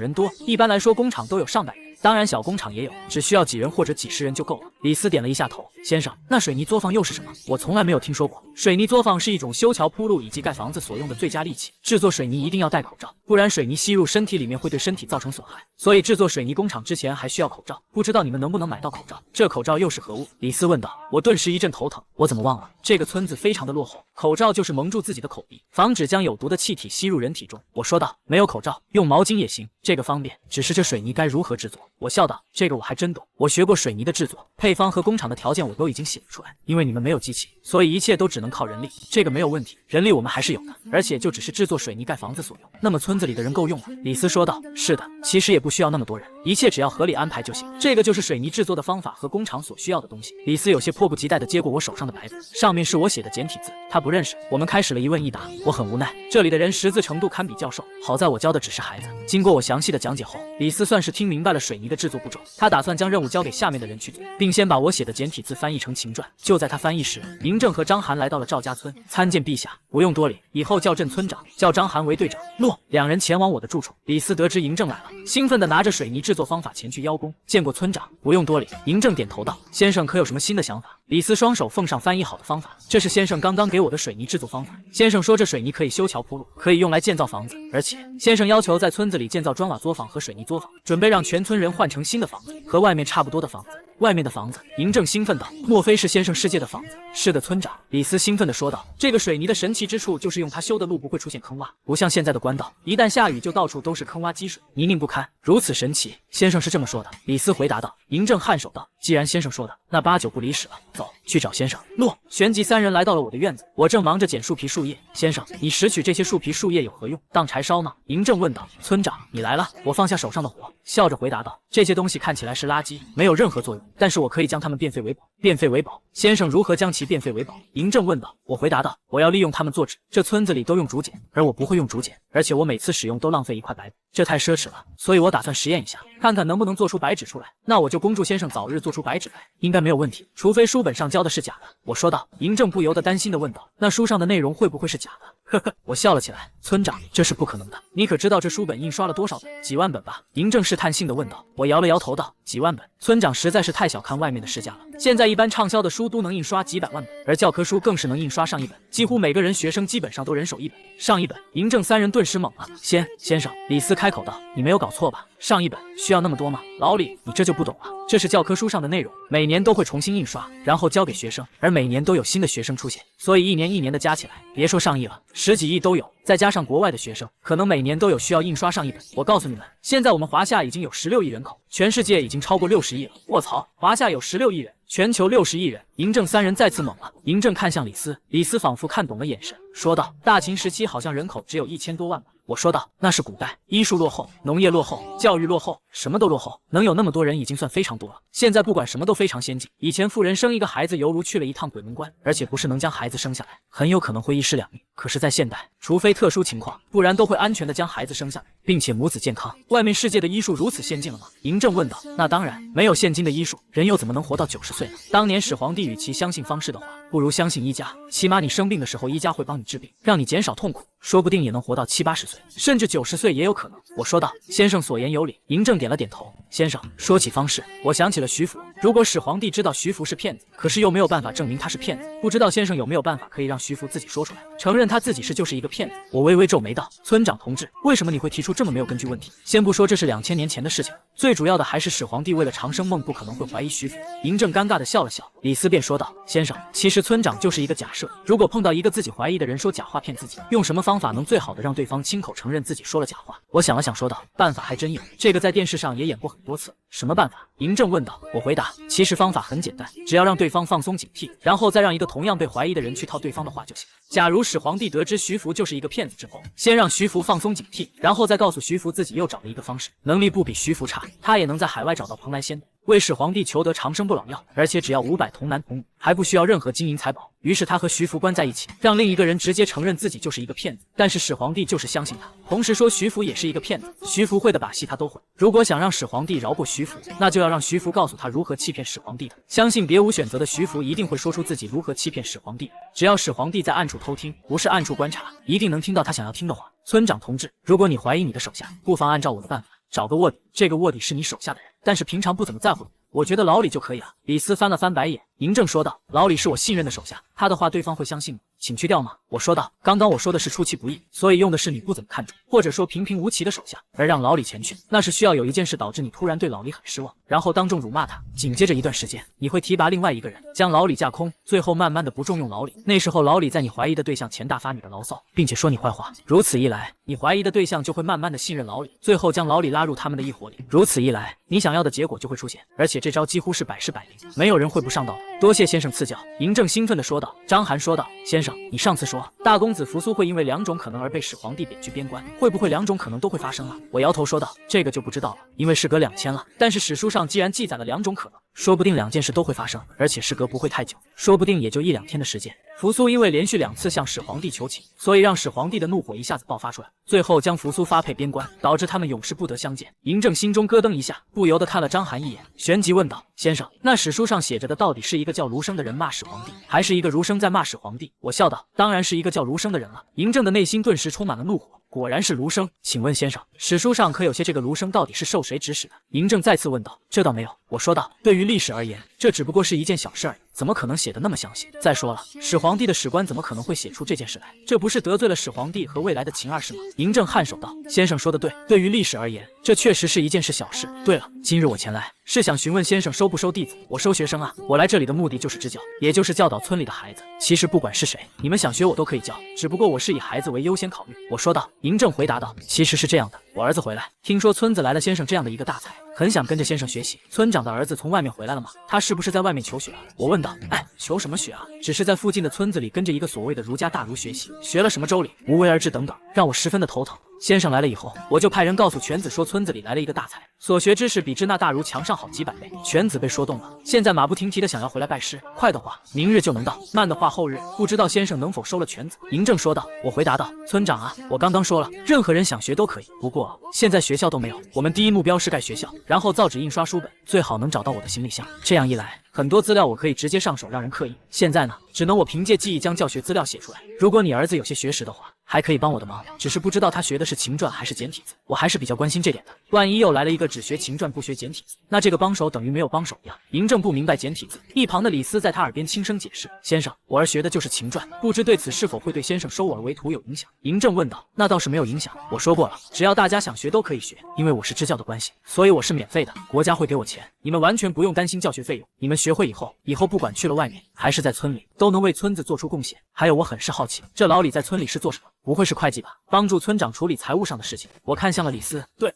[SPEAKER 1] 人多，一般来说工厂都有上百人。当然小工厂也有，只需要几人或者几十人就够了。李斯点了一下头，先生，那水泥作坊又是什么？我从来没有听说过。水泥作坊是一种修桥铺路以及盖房子所用的最佳利器，制作水泥一定要戴口罩，不然水泥吸入身体里面会对身体造成损害，所以制作水泥工厂之前还需要口罩，不知道你们能不能买到口罩？这口罩又是何物？李斯问道。我顿时一阵头疼，我怎么忘了？这个村子非常的落后，口罩就是蒙住自己的口鼻，防止将有毒的气体吸入人体中。我说道，没有口罩，用毛巾也行，这个方便，只是这水泥该如何制作？我笑道，这个我还真懂，我学过水泥的制作，配方和工厂的条件我都已经写了出来。因为你们没有机器，所以一切都只能靠人力，这个没有问题，人力我们还是有的，而且就只是制作水泥盖房子所用。那么村子里的人够用吗？李斯说道。是的，其实也不需要那么多人，一切只要合理安排就行。这个就是水泥制作的方法和工厂所需要的东西。李斯有些迫不及待地接过我手上的白本，上面是我写的简体字，他不认识。我们开始了一问一答，我很无奈，这里的人识字程度堪比教授，好在我教的只是孩子。经过我详细的讲解后，李斯算是听明白了水泥的制作步骤，他打算将任务交给下面的人去做，并先把我写的简体字翻译成秦传。就在他翻译时，嬴政和章邯来到了赵家村，参见陛下。不用多礼，以后叫朕村长，叫章邯为队长。落。两人前往我的住处。李斯得知嬴政来了，兴奋地拿着水泥制作方法前去邀功。见过村长。不用多礼。嬴政点头道：先生可有什么新的想法？李斯双手奉上翻译好的方法，这是先生刚刚给我的水泥制作方法。先生说这水泥可以修桥铺路，可以用来建造房子，而且先生要求在村子里建造砖瓦作坊和水泥作坊，准备让全村人换成新的房子，和外面差不多的房子。外面的房子，嬴政兴奋道：莫非是先生世界的房子？是的，村长。李斯兴奋地说道：这个水泥的神奇之处就是用它修的路不会出现坑洼，不像现在的官道，一旦下雨就到处都是坑洼积水，泥泞不堪，如此神奇。先生是这么说的。李斯回答道。嬴政颔首道：既然先生说的，那8、9不离10了，走去找先生。落。旋即3人来到了我的院子，我正忙着捡树皮树叶。先生，你拾取这些树皮树叶有何用？当柴烧吗？嬴政问道。村长，你来了。我放下手上的火，笑着回答道：这些东西看起来是垃圾，没有任何作用，但是我可以将它们变废为宝。变废为宝？先生如何将其变废为宝？嬴政问道。我回答道：我要利用它们做纸。这村子里都用竹简，而我不会用竹简，而且我每次使用都浪费1块白布，这太奢侈了，所以我打算实验一下，看看能不能做出白纸出来。那我就恭祝先生早日做出白纸来，应该没有问题，除非书本上教的是假的。我说道。嬴政不由得担心地问道：那书上的内容会不会是假的？呵呵，我笑了起来。村长，这是不可能的。你可知道这书本印刷了多少本？几万本吧。嬴政试探性地问道。我摇了摇头道：几万本。村长实在是太小看外面的世家了，现在一般畅销的书都能印刷几百万本，而教科书更是能印刷上1本，几乎每个人学生基本上都人手1本。上1本。嬴政3人顿时懵了。先生，李斯开口道：你没有搞错吧？上1本需要那么多吗？老李，你这就不懂了，这是教科书上的内容，每年都会重新印刷，然后交给学生，而每年都有新的学生出现，所以一年一年的加起来，别说上亿了，10几亿都有，再加上国外的学生，可能每年都有需要印刷上1本。我告诉你们，现在我们华夏已经有16亿人口，全世界已经超过60亿了。卧槽，华夏有16亿人，全球60亿人。嬴政3人再次懵了。嬴政看向李斯，李斯仿佛看懂了眼神，说道：大秦时期好像人口只有1000多万吧。我说道：那是古代，医术落后，农业落后，教育落后，什么都落后，能有那么多人已经算非常多了。现在不管什么都非常先进，以前富人生一个孩子犹如去了一趟鬼门关，而且不是能将孩子生下来，很有可能会1尸2命。可是在现代，除非特殊情况，不然都会安全的将孩子生下来，并且母子健康。外面世界的医术如此先进了吗？嬴政问道。那当然，没有现今的医术，人又怎么能活到90岁呢？当年始皇帝与其相信方士的话，不如相信一家，起码你生病的时候，一家会帮你治病，让你减少痛苦，说不定也能活到70、80岁，甚至90岁也有可能。我说道。先生所言有理。嬴政点了点头。先生说起方式，我想起了徐福。如果始皇帝知道徐福是骗子，可是又没有办法证明他是骗子，不知道先生有没有办法可以让徐福自己说出来，承认他自己就是一个骗子？我微微皱眉道：村长同志，为什么你会提出这么没有根据问题？先不说这是2000年前的事情，最主要的还是始皇帝为了长生梦不可能会怀疑徐福。嬴政尴尬地笑了笑，李斯便说道：先生，其实村长就是一个假设，如果碰到一个自己怀疑的人说假话骗自己，用什么方法能最好的让对方亲口承认自己说了假话？我想了想说道：办法还真有，这个在电视上也演过很多次。什么办法？嬴政问道。我回答：其实方法很简单，只要让对方放松警惕，然后再让一个同样被怀疑的人去套对方的话就行。假如始皇帝得知徐福就是一个骗子之后，先让徐福放松警惕，然后再告诉徐福自己又找了一个方式，能力不比徐福差，他也能在海外找到蓬莱仙，为始皇帝求得长生不老药，而且只要500童男童女，还不需要任何金银财宝。于是他和徐福关在一起，让另一个人直接承认自己就是一个骗子，但是始皇帝就是相信他，同时说徐福也是一个骗子。徐福会的把戏他都会，如果想让始皇帝饶过徐福，那就要让徐福告诉他如何欺骗始皇帝的。相信别无选择的徐福一定会说出自己如何欺骗始皇帝，只要始皇帝在暗处偷听，不是暗处观察，一定能听到他想要听的话。村长同志，如果你怀疑你的手下，不妨按照我的办法，找个卧底，这个卧底是你手下的人，但是平常不怎么在乎你，我觉得老李就可以了。李斯翻了翻白眼，嬴政说道：老李是我信任的手下，他的话对方会相信吗？请去掉吗？我说道。刚刚我说的是出其不意，所以用的是你不怎么看重，或者说平平无奇的手下，而让老李前去，那是需要有一件事导致你突然对老李很失望，然后当众辱骂他，紧接着一段时间，你会提拔另外一个人，将老李架空，最后慢慢的不重用老李，那时候老李在你怀疑的对象前大发你的牢骚，并且说你坏话，如此一来，你怀疑的对象就会慢慢的信任老李，最后将老李拉入他们的一伙里，如此一来，你想要的结果就会出现，而且这招几乎是100试100灵，没有人会不上道的。多谢先生赐教。嬴政兴奋地说道。章邯说道：先生，你上次说大公子扶苏会因为2种可能而被始皇帝贬居边关，会不会2种可能都会发生啊？我摇头说道：这个就不知道了，因为事隔2000了，但是史书上既然记载了2种可能，说不定2件事都会发生，而且时隔不会太久，说不定也就1、2天的时间。扶苏因为连续2次向始皇帝求情，所以让始皇帝的怒火一下子爆发出来，最后将扶苏发配边关，导致他们永世不得相见。嬴政心中咯噔一下，不由得看了章邯一眼，旋即问道：先生，那史书上写着的到底是一个叫卢生的人骂始皇帝，还是一个儒生在骂始皇帝？我笑道：当然是一个叫卢生的人了。嬴政的内心顿时充满了怒火，果然是卢生。请问先生，史书上可有些这个卢生到底是受谁指使的？嬴政再次问道。这倒没有，我说道。对于历史而言，这只不过是一件小事而已，怎么可能写得那么详细？再说了，始皇帝的史官怎么可能会写出这件事来？这不是得罪了始皇帝和未来的秦二世吗？嬴政颔首道：先生说得对，对于历史而言，这确实是一件小事。对了，今日我前来是想询问先生收不收弟子？我收学生啊，我来这里的目的就是支教，也就是教导村里的孩子。其实不管是谁，你们想学我都可以教，只不过我是以孩子为优先考虑。我说道。嬴政回答道：其实是这样的，我儿子回来，听说村子来了先生这样的一个大才，很想跟着先生学习。村长的儿子从外面回来了吗？他是不是在外面求学啊？我问道。哎，求什么学啊？只是在附近的村子里跟着一个所谓的儒家大儒学习，学了什么周礼、无为而治等等，让我十分的头疼。先生来了以后，我就派人告诉犬子说村子里来了一个大才，所学知识比之那大儒强上好几百倍。犬子被说动了，现在马不停蹄的想要回来拜师，快的话明日就能到，慢的话后日，不知道先生能否收了犬子？嬴政说道。我回答道：村长啊，我刚刚说了，任何人想学都可以，不过现在学校都没有，我们第一目标是盖学校，然后造纸印刷书本，最好能找到我的行李箱，这样一来，很多资料我可以直接上手让人刻印。现在呢，只能我凭借记忆将教学资料写出来。如果你儿子有些学识的话，还可以帮我的忙，只是不知道他学的是秦传还是简体字，我还是比较关心这点的。万一又来了一个只学秦传不学简体字，那这个帮手等于没有帮手一样。嬴政不明白简体字，一旁的李斯在他耳边轻声解释：先生，我儿学的就是秦传，不知对此是否会对先生收我儿为徒有影响？嬴政问道。那倒是没有影响，我说过了，只要大家想学都可以学，因为我是支教的关系，所以我是免费的，国家会给我钱，你们完全不用担心教学费用。你们学会以后不管去了外面还是在村里，都能为村子做出贡献。还有，我很是好奇，这老李在村里是做什么？不会是会计吧？帮助村长处理财务上的事情。我看向了李斯。对，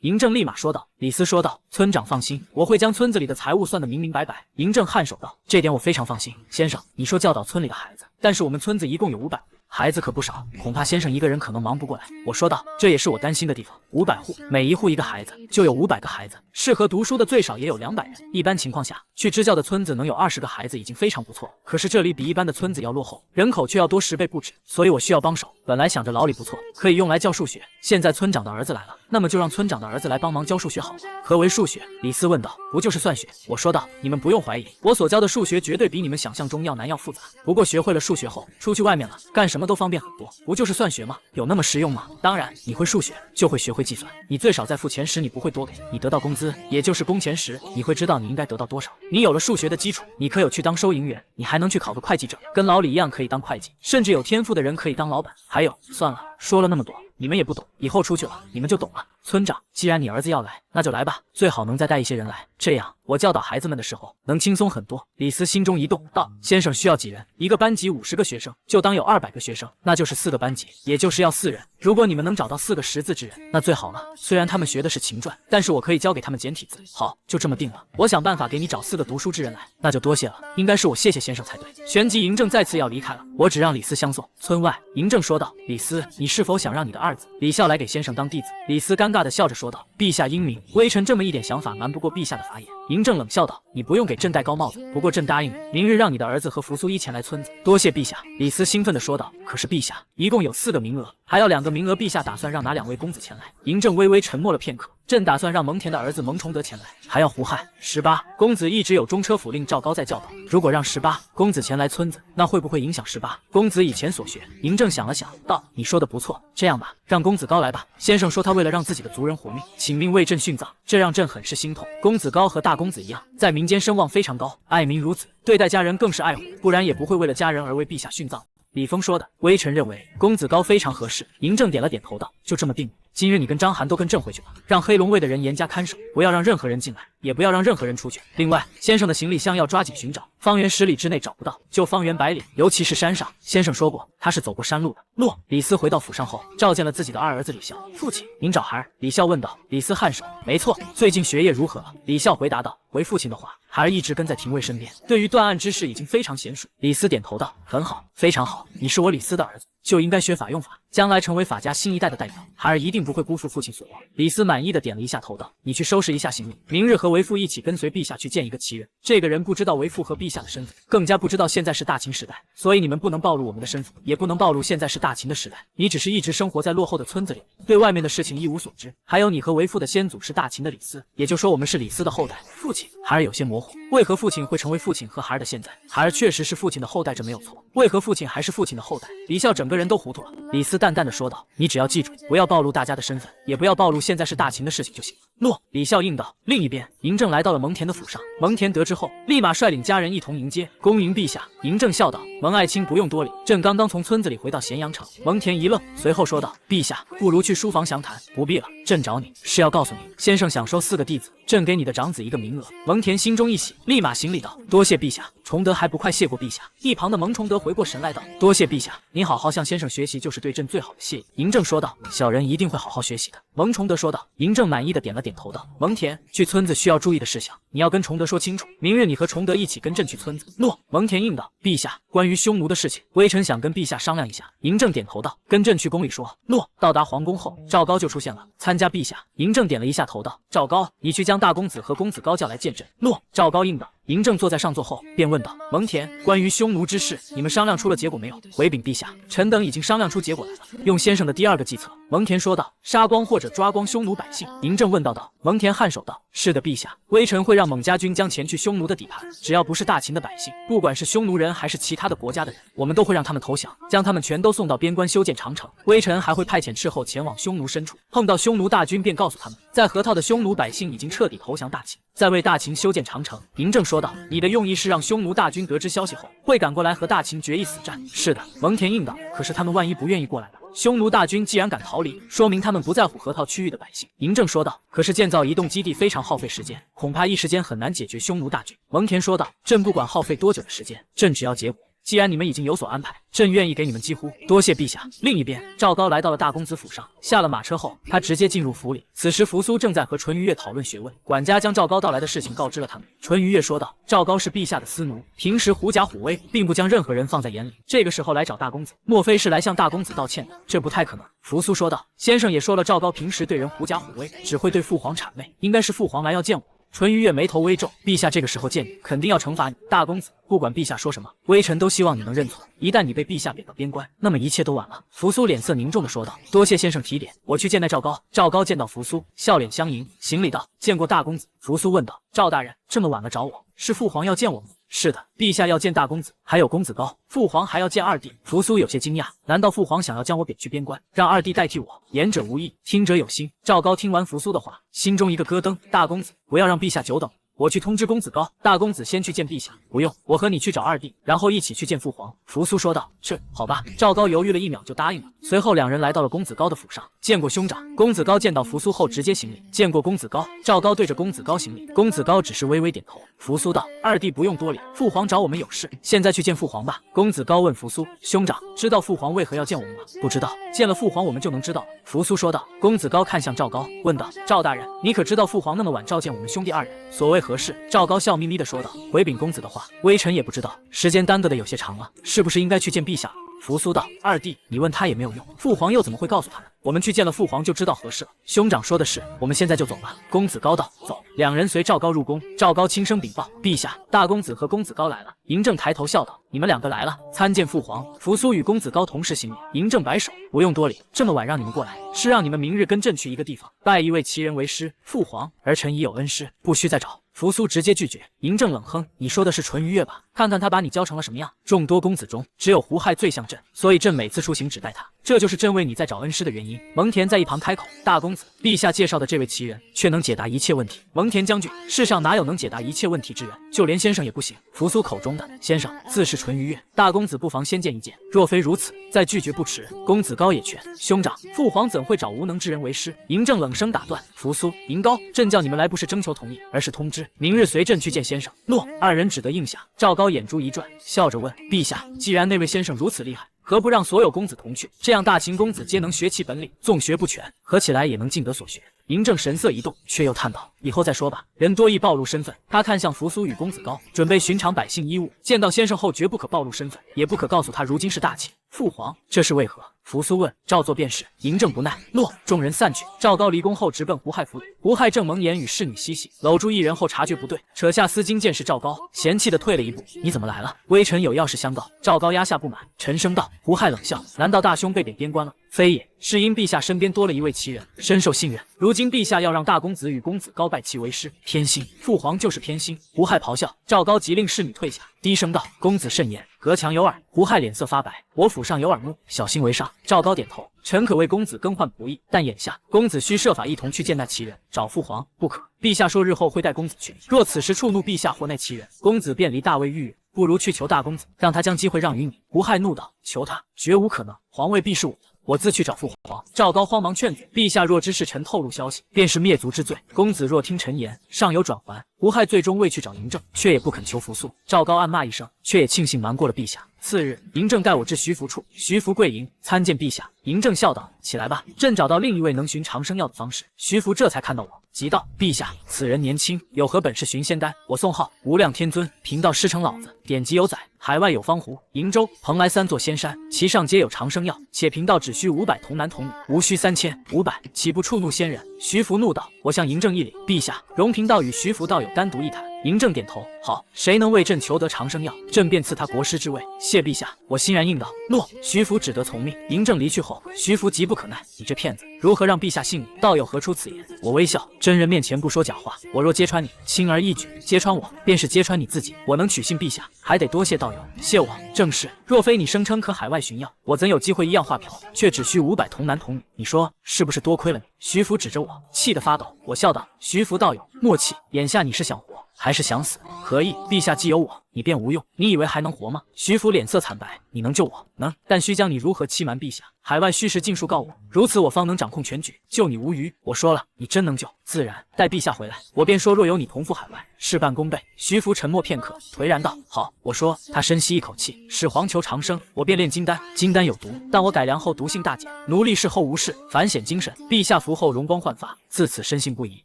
[SPEAKER 1] 嬴政立马说道。李斯说道：村长放心，我会将村子里的财务算得明明白白。嬴政颔首道：这点我非常放心。先生，你说教导村里的孩子，但是我们村子一共有500户，孩子可不少，恐怕先生一个人可能忙不过来。我说道。这也是我担心的地方。500户，每一户一个孩子，就有500个孩子，适合读书的最少也有200人。一般情况下，去支教的村子能有20个孩子已经非常不错，可是这里比一般的村子要落后，人口却要多10倍不止，所以我需要帮手。本来想着老李不错，可以用来教数学，现在村长的儿子来了，那么就让村长的儿子来帮忙教数学好了。何为数学？李斯问道。不就是算学？我说道。你们不用怀疑，我所教的数学绝对比你们想象中要难要复杂。不过学会了数学后，出去外面了，干什么都方便很多。不就是算学吗？有那么实用吗？当然，你会数学，就会学会计算。你最少在付钱时，你不会多给；你得到工资，也就是工钱时，你会知道你应该得到多少。你有了数学的基础，你可有去当收银员，你还能去考个会计证，跟老李一样可以当会计，甚至有天赋的人可以当老板。还有，算了，说了那么多，你们也不懂，以后出去了，你们就懂了。村长，既然你儿子要来，那就来吧，最好能再带一些人来，这样我教导孩子们的时候能轻松很多。李斯心中一动，道：先生需要几人？一个班级50个学生，就当有200个学生，那就是4个班级，也就是要4人。如果你们能找到4个识字之人，那最好了。虽然他们学的是秦传，但是我可以教给他们简体字。好，就这么定了。我想办法给你找4个读书之人来，那就多谢了。应该是我谢谢先生才对。旋即嬴政再次要离开了，我只让李斯相送。村外，嬴政说道：李斯，你是否想让你的儿子李孝来给先生当弟子？李斯尴尬地笑着说道：陛下英明，微臣这么一点想法瞒不过陛下的法眼。嬴政冷笑道：你不用给朕戴高帽子，不过朕答应你，明日让你的儿子和扶苏一前来村子。多谢陛下。李斯兴奋地说道：可是陛下，一共有4个名额，还要2个名额，陛下打算让哪2位公子前来？嬴政微微沉默了片刻。朕打算让蒙恬的儿子蒙崇德前来，还要胡亥。18公子一直有中车府令赵高在教导，如果让18公子前来村子，那会不会影响18公子以前所学？嬴政想了想，道：你说的不错，这样吧，让公子高来吧。先生说他为了让自己的族人活命，请命为朕殉葬，这让朕很是心痛。公子高和大公子一样，在民间声望非常高，爱民如子，对待家人更是爱护，不然也不会为了家人而为陛下殉葬。李丰说的，微臣认为公子高非常合适。嬴政点了点头道：就这么定了。今日你跟章邯都跟朕回去吧，让黑龙卫的人严加看守，不要让任何人进来，也不要让任何人出去。另外，先生的行李箱要抓紧寻找，方圆10里之内找不到，就方圆100里，尤其是山上。先生说过，他是走过山路的。诺。李斯回到府上后，召见了自己的二儿子李孝。父亲，您找孩儿？李孝问道。李斯颔首，没错。最近学业如何了？李孝回答道。回父亲的话，孩儿一直跟在廷尉身边，对于断案之事已经非常娴熟。李斯点头道：很好，非常好。你是我李斯的儿子，就应该学法用法，将来成为法家新一代的代表。孩儿一定不会辜负父亲所望。李斯满意的点了一下头道：你去收拾一下行李，明日和为父一起跟随陛下去见一个奇人。这个人不知道为父和陛下的身份，更加不知道现在是大秦时代，所以你们不能暴露我们的身份，也不能暴露现在是大秦的时代。你只是一直生活在落后的村子里，对外面的事情一无所知。还有你和为父的先祖是大秦的李斯，也就说我们是李斯的后代。父亲，孩儿有些模糊，为何父亲会成为父亲和孩儿的现在？孩儿确实是父亲的后代，这没有错。为何父亲还是父亲的后代？李孝整个人都糊涂了。李斯淡淡的说道：你只要记住，不要暴露大家的身份，也不要暴露现在是大秦的事情就行了。诺。李孝应道。另一边，嬴政来到了蒙恬的府上，蒙恬得知后，立马率领家人一同迎接，恭迎陛下。嬴政笑道：蒙爱卿不用多礼，朕刚刚从村子里回到咸阳城。蒙恬一愣，随后说道：陛下，不如去书房详谈。不必了，朕找你是要告诉你，先生想收4个弟子，朕给你的长子一个名额。蒙恬心中一喜，立马行礼道：多谢陛下。崇德还不快谢过陛下。一旁的蒙崇德回过神来道：多谢陛下，您好好向先生学习，就是对朕最好的谢意。嬴政说道：小人一定会好好学习的。蒙崇德说道。嬴政满意的点了点头道：蒙恬，去村子需要注意的事项，你要跟崇德说清楚，明日你和崇德一起跟朕去村子。诺。蒙恬应道：陛下，关于匈奴的事情，微臣想跟陛下商量一下。嬴政点头道：跟朕去宫里说。诺。到达皇宫后，赵高就出现了，参加陛下。嬴政点了一下头道：赵高，你去将大公子和公子高叫来见朕。诺。赵高应道。嬴政坐在上座后，便问道：蒙恬，关于匈奴之事，你们商量出了结果没有？回禀陛下，臣等已经商量出结果来了，用先生的第2个计策。蒙恬说道：杀光或者抓光匈奴百姓。嬴政问道道。蒙恬颔首道：是的，陛下，微臣会让蒙家军将前去匈奴的底盘，只要不是大秦的百姓，不管是匈奴人还是其他的国家的人，我们都会让他们投降，将他们全都送到边关修建长城。微臣还会派遣斥候前往匈奴深处，碰到匈奴大军便告诉他们，在河套的匈奴百姓已经彻底投降大秦，再为大秦修建长城。嬴政说道：你的用意是让匈奴大军得知消息后，会赶过来和大秦决一死战？是的。蒙恬应道。可是他们万一不愿意过来呢？匈奴大军既然敢逃离，说明他们不在乎河套区域的百姓。嬴政说道。可是建造移动基地非常耗费时间，恐怕一时间很难解决匈奴大军。蒙恬说道。朕不管耗费多久的时间，朕只要结果。既然你们已经有所安排，朕愿意给你们几乎。多谢陛下。另一边，赵高来到了大公子府上，下了马车后，他直接进入府里。此时扶苏正在和淳于越讨论学问，管家将赵高到来的事情告知了他们。淳于越说道：赵高是陛下的私奴，平时狐假虎威，并不将任何人放在眼里，这个时候来找大公子，莫非是来向大公子道歉的？这不太可能。扶苏说道：先生也说了，赵高平时对人狐假虎威，只会对父皇谄媚，应该是父皇来要见我。淳于越眉头微皱，陛下这个时候见你，肯定要惩罚你。大公子，不管陛下说什么，微臣都希望你能认错。一旦你被陛下贬到边关，那么一切都晚了。扶苏脸色凝重地说道：“多谢先生提点，我去见那赵高。”赵高见到扶苏，笑脸相迎，行礼道：“见过大公子。”扶苏问道：“赵大人，这么晚了找我，是父皇要见我吗？”“是的，陛下要见大公子，还有公子高。父皇还要见二弟。”扶苏有些惊讶，难道父皇想要将我贬去边关，让二弟代替我？言者无意，听者有心。赵高听完扶苏的话，心中一个咯噔。大公子，不要让陛下久等。我去通知公子高，大公子先去见陛下。不用，我和你去找二弟，然后一起去见父皇。扶苏说道。是，好吧。赵高犹豫了1秒就答应了。随后两人来到了公子高的府上，见过兄长。公子高见到扶苏后直接行礼，见过公子高。赵高对着公子高行礼，公子高只是微微点头。扶苏道：“二弟不用多礼，父皇找我们有事，现在去见父皇吧。”公子高问扶苏：“兄长，知道父皇为何要见我们吗？”“不知道，见了父皇我们就能知道了。”扶苏说道。公子高看向赵高，问道：“赵大人，你可知道父皇那么晚召见我们兄弟二人，所谓何事？”赵高笑眯眯地说道：“回禀公子的话，微臣也不知道，时间耽搁的有些长了，是不是应该去见陛下了？”扶苏道：“二弟，你问他也没有用，父皇又怎么会告诉他呢？我们去见了父皇就知道何事了。”兄长说的是，我们现在就走吧。公子高道：“走。”两人随赵高入宫。赵高轻声禀报：“陛下，大公子和公子高来了。”嬴政抬头笑道：“你们两个来了，参见父皇。”扶苏与公子高同时行礼。嬴政摆手：“不用多礼，这么晚让你们过来，是让你们明日跟朕去一个地方，拜一位奇人为师。父皇，儿臣已有恩师，不需再找。”扶苏直接拒绝。嬴政冷哼：“你说的是淳于越吧？看看他把你教成了什么样。众多公子中，只有胡亥最像朕，所以朕每次出行只带他，这就是朕为你在找恩师的原因。”蒙恬在一旁开口：“大公子，陛下介绍的这位奇人，却能解答一切问题。”蒙恬将军，世上哪有能解答一切问题之人？就连先生也不行。扶苏口中的先生，自是淳于越。大公子不妨先见一见，若非如此，再拒绝不迟。公子高也劝：“兄长，父皇怎会找无能之人为师？”嬴政冷声打断：“扶苏、嬴高，朕叫你们来不是征求同意，而是通知，明日随朕去见先生。”诺。二人只得应下。赵高眼珠一转，笑着问：“陛下，既然那位先生如此厉害，何不让所有公子同去？这样大秦公子皆能学其本领，纵学不全，合起来也能尽得所学。”嬴政神色一动，却又叹道：“以后再说吧，人多易暴露身份。”他看向扶苏与公子高，准备寻常百姓衣物，见到先生后绝不可暴露身份，也不可告诉他如今是大秦父皇，这是为何？扶苏问。照做便是。嬴政不耐，诺。众人散去。赵高离宫后直奔胡亥府里。胡亥正蒙眼与侍女嬉戏，搂住一人后察觉不对，扯下丝巾见是赵高，嫌弃的退了一步：“你怎么来了？微臣有要事相告。”赵高压下不满，沉声道。胡亥冷笑：“难道大兄被贬边关了？”“非也，是因陛下身边多了一位奇人，深受信任。如今陛下要让大公子与公子高拜其为师，偏心。父皇就是偏心。”胡亥咆哮。赵高急令侍女退下，低声道：“公子慎言，隔墙有耳。”胡亥脸色发白：“我府上有耳目，小心为上。”赵高点头：“臣可为公子更换仆役，但眼下公子需设法一同去见那奇人，找父皇。”“不可，陛下说日后会带公子去，若此时触怒陛下或那奇人，公子便离大位愈远。不如去求大公子，让他将机会让与你。”胡亥怒道：“求他，绝无可能。皇位必是我的，我自去找父皇。”赵高慌忙劝阻：“陛下若知是臣透露消息，便是灭族之罪。公子若听臣言，尚有转圜。”胡亥最终未去找嬴政，却也不肯求扶苏。赵高暗骂一声，却也庆幸瞒过了陛下。次日，嬴政带我至徐福处，徐福跪迎参见陛下。嬴政笑道：“起来吧，朕找到另一位能寻长生药的方式。”徐福这才看到我，急道：“陛下，此人年轻，有何本事寻仙丹？”我宋号无量天尊，贫道师承老子。典籍有载，海外有方湖、瀛洲、蓬莱3座仙山，其上皆有长生药，且贫道只需500童男童女，无需3500，岂不触怒仙人？徐福怒道：“我向嬴政一礼，陛下容贫道与徐福道友单独一谈。”嬴政点头：“好，谁能为朕求得长生药，朕便赐他国师之位。”谢陛下。我欣然应道：“诺。”徐福只得从命。嬴政离去后，徐福急不可耐：“你这骗子，如何让陛下信你？道友何出此言？”我微笑：“真人面前不说假话，我若揭穿你，轻而易举；揭穿我，便是揭穿你自己。我能取信陛下，还得多谢道友。”谢我。正是，若非你声称可海外寻药，我怎有机会一样画瓢，却只需500童男童女？你说是不是多亏了你？”徐福指着我，气得发抖。我笑道：“徐福道友，莫气。眼下你是想活还是想死？何意？陛下既有我，你便无用。你以为还能活吗？”徐福脸色惨白：“你能救我？能，但须将你如何欺瞒陛下，海外虚实尽数告我，如此我方能掌控全局，救你无虞。”我说了，你真能救，自然。待陛下回来，我便说若有你同赴海外，事半功倍。徐福沉默片刻，颓然道：“好。”我说。他深吸一口气，使黄裘长生，我便炼金丹。金丹有毒，但我改良后毒性大减，奴隶事后无事，反显精神。陛下服后容光焕发，自此深信不疑。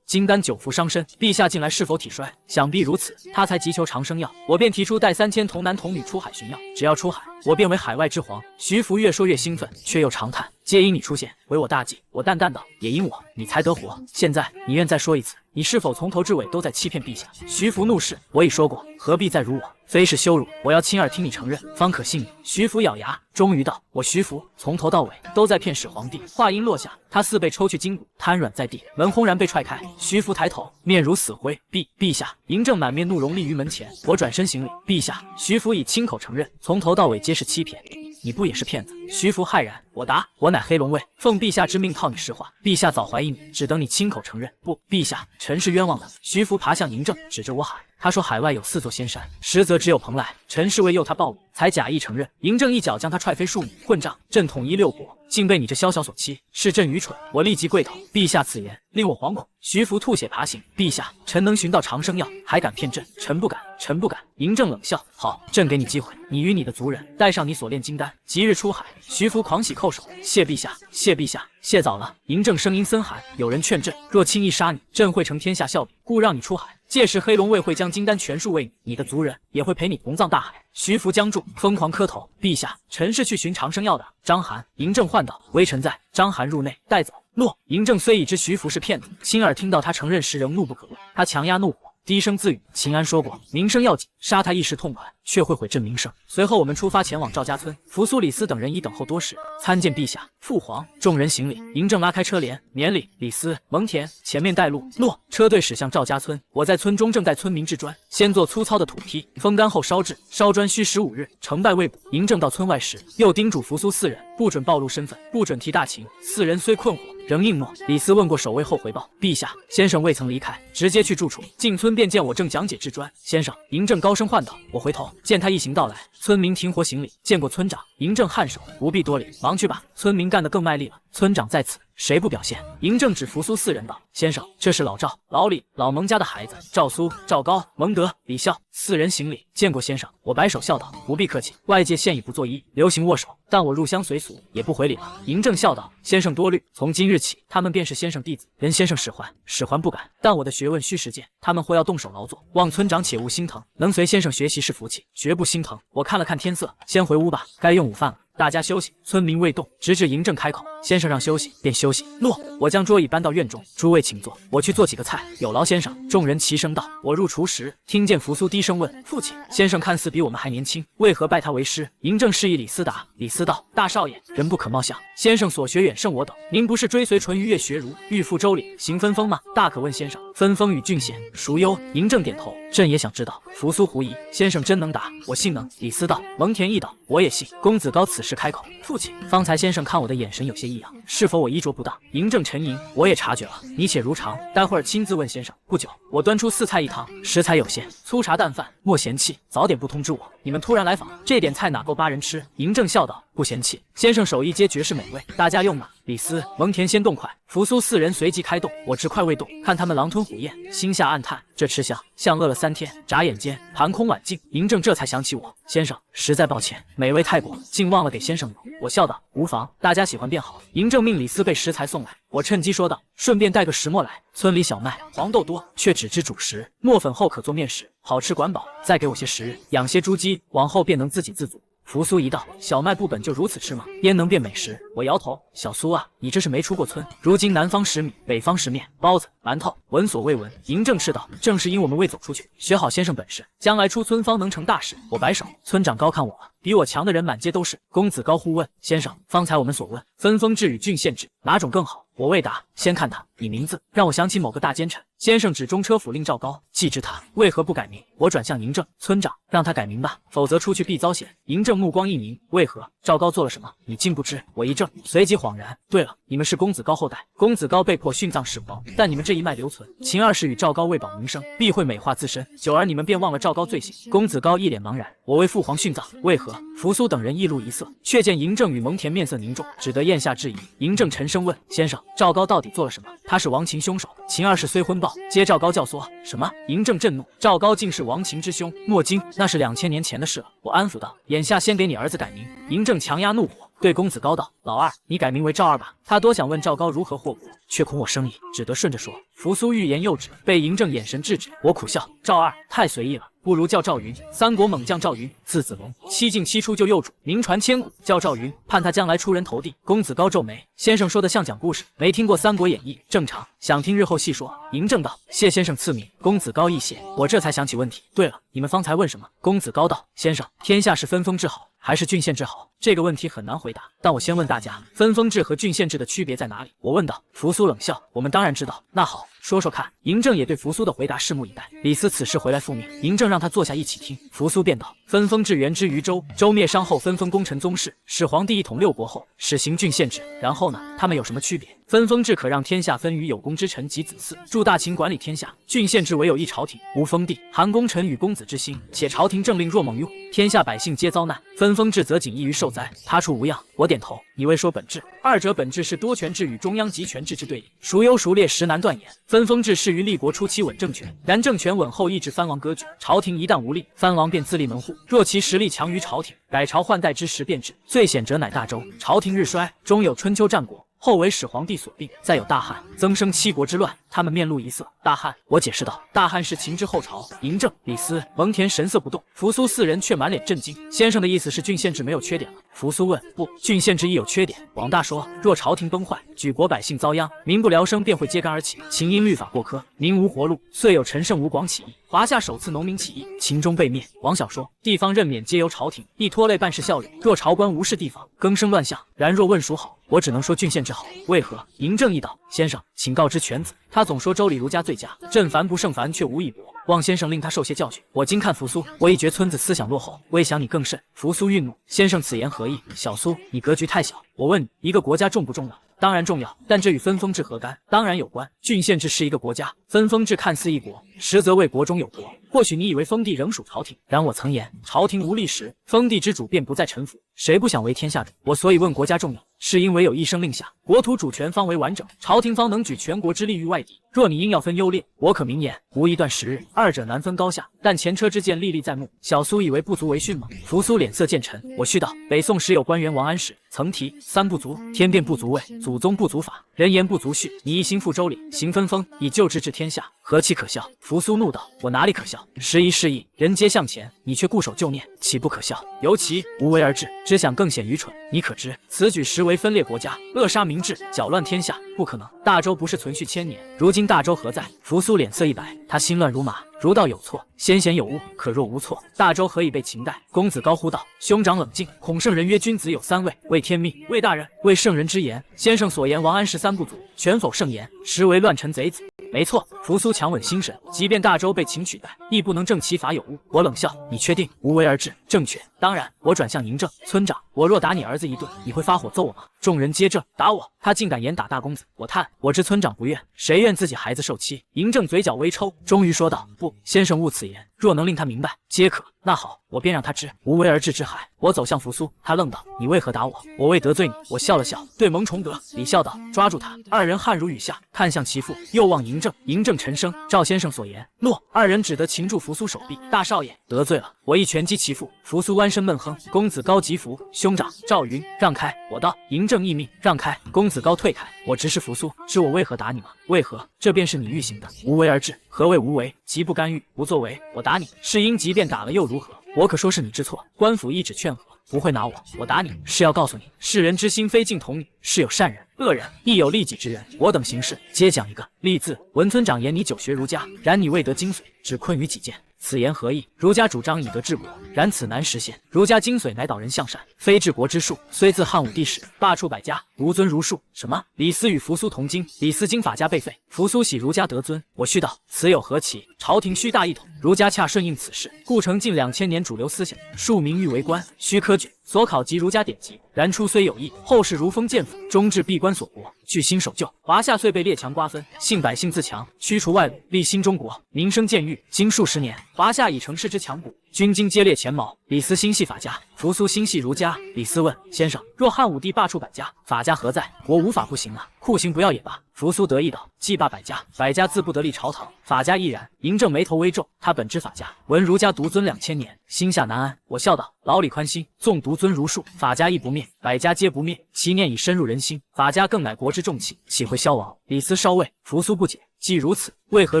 [SPEAKER 1] 金丹久服伤身，陛下近来是否体衰？想必如此，他才急求长生药。我便提出带3000童男童女出海寻药，只要出海，我便为海外之皇。徐福越说越兴奋，却又长叹：“皆因你出现，为我大计。”我淡淡道：“也因我，你才得活。现在你愿再说一次？”你是否从头至尾都在欺骗陛下？徐福怒视，我已说过，何必再辱我？非是羞辱，我要亲耳听你承认，方可信你。徐福咬牙，终于道：我徐福从头到尾都在骗始皇帝。话音落下，他似被抽去筋骨，瘫软在地，门轰然被踹开。徐福抬头，面如死灰。陛下！嬴政满面怒容立于门前，我转身行礼。陛下！徐福已亲口承认，从头到尾皆是欺骗。你不也是骗子？徐福骇然，我答：我乃黑龙卫，奉陛下之命套你实话。陛下早怀疑你，只等你亲口承认。不，陛下，臣是冤枉的。徐福爬向嬴政，指着我喊：他说海外有4座仙山，实则只有蓬莱。臣是为诱他暴露，才假意承认。嬴政一脚将他踹飞数米，混账！朕统一6国，竟被你这宵小所欺，是朕愚蠢。我立即跪头。陛下此言令我惶恐。徐福吐血爬行。陛下，臣能寻到长生药，还敢骗朕？臣不敢，臣不敢。嬴政冷笑：好，朕给你机会，你与你的族人带上你所炼金丹，即日出海。徐福狂喜叩首，谢陛下，谢陛下。谢早了。嬴政声音森寒，有人劝朕，若轻易杀你，朕会成天下笑柄，故让你出海。届时黑龙卫会将金丹全数喂你，你的族人也会陪你同葬大海。徐福僵住，疯狂磕头：陛下，臣是去寻长生药的。章邯！嬴政唤道：微臣在。章邯入内，带走。落。嬴政虽已知徐福是骗子，亲耳听到他承认时仍怒不可遏。他强压怒火，低声自语：秦安说过，名声要紧，杀他一时痛快，却会毁朕名声。随后我们出发前往赵家村，扶苏、李斯等人已等候多时，参见陛下。父皇！众人行礼。嬴政拉开车帘，免礼。李斯、蒙恬前面带路。落。车队驶向赵家村，我在村中正带村民制砖，先做粗糙的土坯，风干后烧制，烧砖需15日，成败未卜。嬴政到村外时，又叮嘱扶苏4人，不准暴露身份，不准提大秦。4人虽困惑，仍应诺。李斯问过守卫后回报：陛下，先生未曾离开，直接去住处。进村便见我正讲解制砖。先生！嬴政高声唤道。我回头见他一行到来，村民停活行礼，见过村长。嬴政颔首，不必多礼，忙去吧。村民干得更卖力了。村长在此，谁不表现？嬴政指扶苏4人道：先生，这是老赵、老李、老蒙家的孩子，赵苏、赵高、蒙德、李孝。4人行礼，见过先生。我摆手笑道：不必客气，外界现已不作揖，流行握手，但我入乡随俗，也不回礼了。嬴政笑道：先生多虑，从今日起，他们便是先生弟子，任先生使唤，使唤不敢，但我的学问需实践，他们或要动手劳作，望村长且勿心疼，能随先生学习是福气，绝不心疼。我看了看天色，先回屋吧，该用午饭了。大家休息。村民未动，直至嬴政开口：先生让休息，便休息。落。我将桌椅搬到院中，诸位请坐，我去做几个菜。有劳先生。众人齐声道。我入厨时，听见扶苏低声问：父亲，先生看似比我们还年轻，为何拜他为师？嬴政示意李斯答。李斯道：大少爷，人不可貌相，先生所学远胜我等，您不是追随淳于越学儒，欲赴周礼，行分封吗？大可问先生，分封与郡县孰优？嬴政点头。朕也想知道。扶苏狐疑：先生真能答？我信能。李斯道。蒙恬亦道：我也信。公子高此时开口：父亲，方才先生看我的眼神有些异样，是否我衣着不当？嬴政沉吟：我也察觉了，你且如常，待会儿亲自问先生。不久，我端出4菜1汤，食材有限，粗茶淡饭，莫嫌弃。早点不通知我，你们突然来访，这点菜哪够8人吃？嬴政笑道：不嫌弃，先生手艺皆绝世美味，大家用哪？李斯、蒙恬先动筷，扶苏4人随即开动。我只筷未动，看他们狼吞虎咽，心下暗叹：这吃相像饿了3天。眨眼间，盘空碗尽，嬴政这才想起我：先生，实在抱歉，美味太过，竟忘了给先生用。我笑道：无妨，大家喜欢便好。嬴政命李斯备食材送来，我趁机说道：顺便带个石磨来。村里小麦、黄豆多，却只知主食，磨粉后可做面食，好吃管饱。再给我些食日，养些猪鸡，往后便能自给自足。扶苏一道：小麦不本就如此吃吗？焉能变美食？我摇头：小苏啊，你这是没出过村。如今南方食米，北方食面，包子、馒头，闻所未闻。嬴政斥道：正是因我们未走出去，学好先生本事，将来出村方能成大事。我摆手：村长高看我了，比我强的人满街都是。公子高呼问：先生，方才我们所问分封制与郡县制，哪种更好？我未答，先看他，你名字让我想起某个大奸臣。先生指中车府令赵高，既知他，为何不改名？我转向嬴政：村长，让他改名吧，否则出去必遭险。嬴政目光一凝：为何？赵高做了什么？你竟不知？我一怔，随即恍然：对了，你们是公子高后代，公子高被迫殉葬始皇，但你们这一脉留存。秦二世与赵高为保名声，必会美化自身，久而你们便忘了赵高罪行。公子高一脸茫然：我为父皇殉葬，为何？扶苏等人亦露一色，却见嬴政与蒙恬面色凝重，只得咽下质疑。嬴政沉声问：先生，赵高到底做了什么？他是亡秦凶手。秦二世虽昏暴，接赵高教唆。什么？嬴政震怒：赵高竟是亡秦之凶？莫惊，那是2000年前的事了。我安抚道：眼下先给你儿子改名。嬴政强压怒火：对公子高道：“老二，你改名为赵二吧。”他多想问赵高如何获国，却恐我生疑，只得顺着说。扶苏欲言又止，被嬴政眼神制止。我苦笑：“赵二太随意了。”不如叫赵云，三国猛将赵云，字子龙，七进七出救幼主，名传千古。叫赵云，盼他将来出人头地。公子高皱眉，先生说的像讲故事，没听过《三国演义》，正常，想听日后细说。嬴政道：“谢先生赐名。”公子高一谢，我这才想起问题。对了，你们方才问什么？公子高道：“先生，天下是分封制好，还是郡县制好？这个问题很难回答。但我先问大家，分封制和郡县制的区别在哪里？”我问道。扶苏冷笑：“我们当然知道。那好，说说看。”嬴政也对扶苏的回答拭目以待。李斯此事回来复命，嬴政让他坐下一起听。扶苏便道：“分封制源之于周，周灭商后分封功臣宗室，始皇帝一统六国后，始行郡县制。然后呢？他们有什么区别？分封制可让天下分于有功之臣及子嗣，助大秦管理天下；郡县制唯有一朝廷，无封地，含功臣与公子之心，且朝廷政令若猛于虎，天下百姓皆遭难。分封制则仅易于受灾，他处无恙。”我点头。你未说本质，二者本质是多权制与中央集权制之对立，孰优孰劣，实难断言。分封制适于立国初期稳政权，然政权稳后抑制藩王割据，朝廷一旦无力，藩王便自立门户。若其实力强于朝廷，改朝换代之时变质。最显者乃大周，朝廷日衰，终有春秋战国。后为始皇帝所并，再有大汉，增生七国之乱，他们面露一色。大汉，我解释道，大汉是秦之后朝。嬴政、李斯、蒙恬神色不动，扶苏四人却满脸震惊。先生的意思是郡县制没有缺点了？扶苏问。不，郡县制亦有缺点。王大说，若朝廷崩坏，举国百姓遭殃，民不聊生，便会揭竿而起。秦因律法过苛，民无活路，遂有陈胜吴广起义，华夏首次农民起义，秦中被灭。王小说，地方任免皆由朝廷，亦拖累办事效率。若朝官无视地方，更生乱象。然若问孰好，我只能说郡县制好。为何？嬴政一道，先生，请告知犬子，他总说周礼儒家最佳，朕烦不胜烦，却无以驳。望先生令他受些教训。我今看扶苏，我已觉村子思想落后，未想你更甚。扶苏愠怒，先生此言何意？小苏，你格局太小。我问你，一个国家重不重要？当然重要，但这与分封制何干？当然有关。郡县制是一个国家，分封制看似一国，实则为国中有国。或许你以为封地仍属朝廷，然我曾言，朝廷无力时，封地之主便不再臣服。谁不想为天下主？我所以问国家重要，是因唯有一声令下，国土主权方为完整，朝廷方能举全国之力于外敌。若你硬要分优劣，我可明言，无一段时日，二者难分高下。但前车之鉴历历在目，小苏以为不足为训吗？扶苏脸色渐沉。我续道，北宋时有官员王安石曾提三不足：天变不足位，祖宗不足法，人言不足序。你一心附周礼，行分封，以旧制治天下，何其可笑！扶苏怒道：我哪里可笑？时移世易，人皆向前，你却固守旧念，岂不可笑？尤其无为而治，只想更显愚蠢。你可知此举实为分裂国家，扼杀民智，搅乱天下，不可能。大周不是存续千年，如今大周何在？扶苏脸色一白，他心乱如麻。如道有错，先贤有误，可若无错，大周何以被秦代？公子高呼道：兄长冷静，孔圣人曰君子有三位，畏天命，畏大人，畏圣人之言。先生所言王安石三不足，全否圣言，实为乱臣贼子。没错，扶苏强稳心神，即便大周被秦取代，亦不能证其法有误。我冷笑，你确定无为而治正确？当然。我转向嬴政，村长，我若打你儿子一顿，你会发火揍我吗？众人皆怔，打我？他竟敢言打大公子！我叹，我知村长不愿，谁愿自己孩子受欺？嬴政嘴角微抽，终于说道：不，先生勿此言，若能令他明白，皆可。那好，我便让他知无为而治之害。我走向扶苏，他愣道：你为何打我？我未得罪你。我笑了笑，对蒙崇德、李笑道：抓住他。二人汗如雨下，看向其父，又望嬴政。嬴政沉声：赵先生所言，诺。二人只得擒住扶苏手臂。大少爷得罪了。我一拳击其父。扶苏弯身闷哼：公子高即服。兄长赵云让开。我道：嬴政义命，让开。公子高退开。我直视扶苏，知我为何打你吗？为何？这便是你欲行的无为而治。何谓无为？即不干预，不作为。我打你，是因即便打了又如何？我可说是你知错，官府一纸劝和，不会拿我。我打你是要告诉你，世人之心非尽同你，是有善人、恶人，亦有利己之人。我等行事皆讲一个利字。文村长言你久学儒家，然你未得精髓，只困于己见。此言何意？儒家主张以德治国，然此难实现。儒家精髓乃导人向善，非治国之术。虽自汉武帝始，罢黜百家，独尊儒术。什么？李斯与扶苏同经，李斯经法家被废，扶苏喜儒家得尊。我续道：此有何奇？朝廷须大一统，儒家恰顺应此事，故成近2000年主流思想。庶民欲为官，须科举，所考及儒家典籍。然初虽有异，后世儒风渐腐，终至闭关锁国，据心守旧。华夏遂被列强瓜分，幸百姓自强，驱除外侮，立新中国，民生渐愈。经数十年，华夏已成世之强国，军经皆列前茅。李斯心系法家，扶苏心系儒家。李斯问先生：若汉武帝罢黜百家，法家何在？国无法不行啊，酷刑不要也罢。扶苏得意道：既罢百家，百家自不得立朝堂，法家亦然。嬴政眉头微皱，他本知法家，闻儒家独尊2000年，心下难安。我笑道：老李宽心，纵独尊如树，法家亦不灭，百家皆不灭，其念已深入人心。法家更乃国之重器，岂会消亡？李斯少尉，扶苏不解。既如此，为何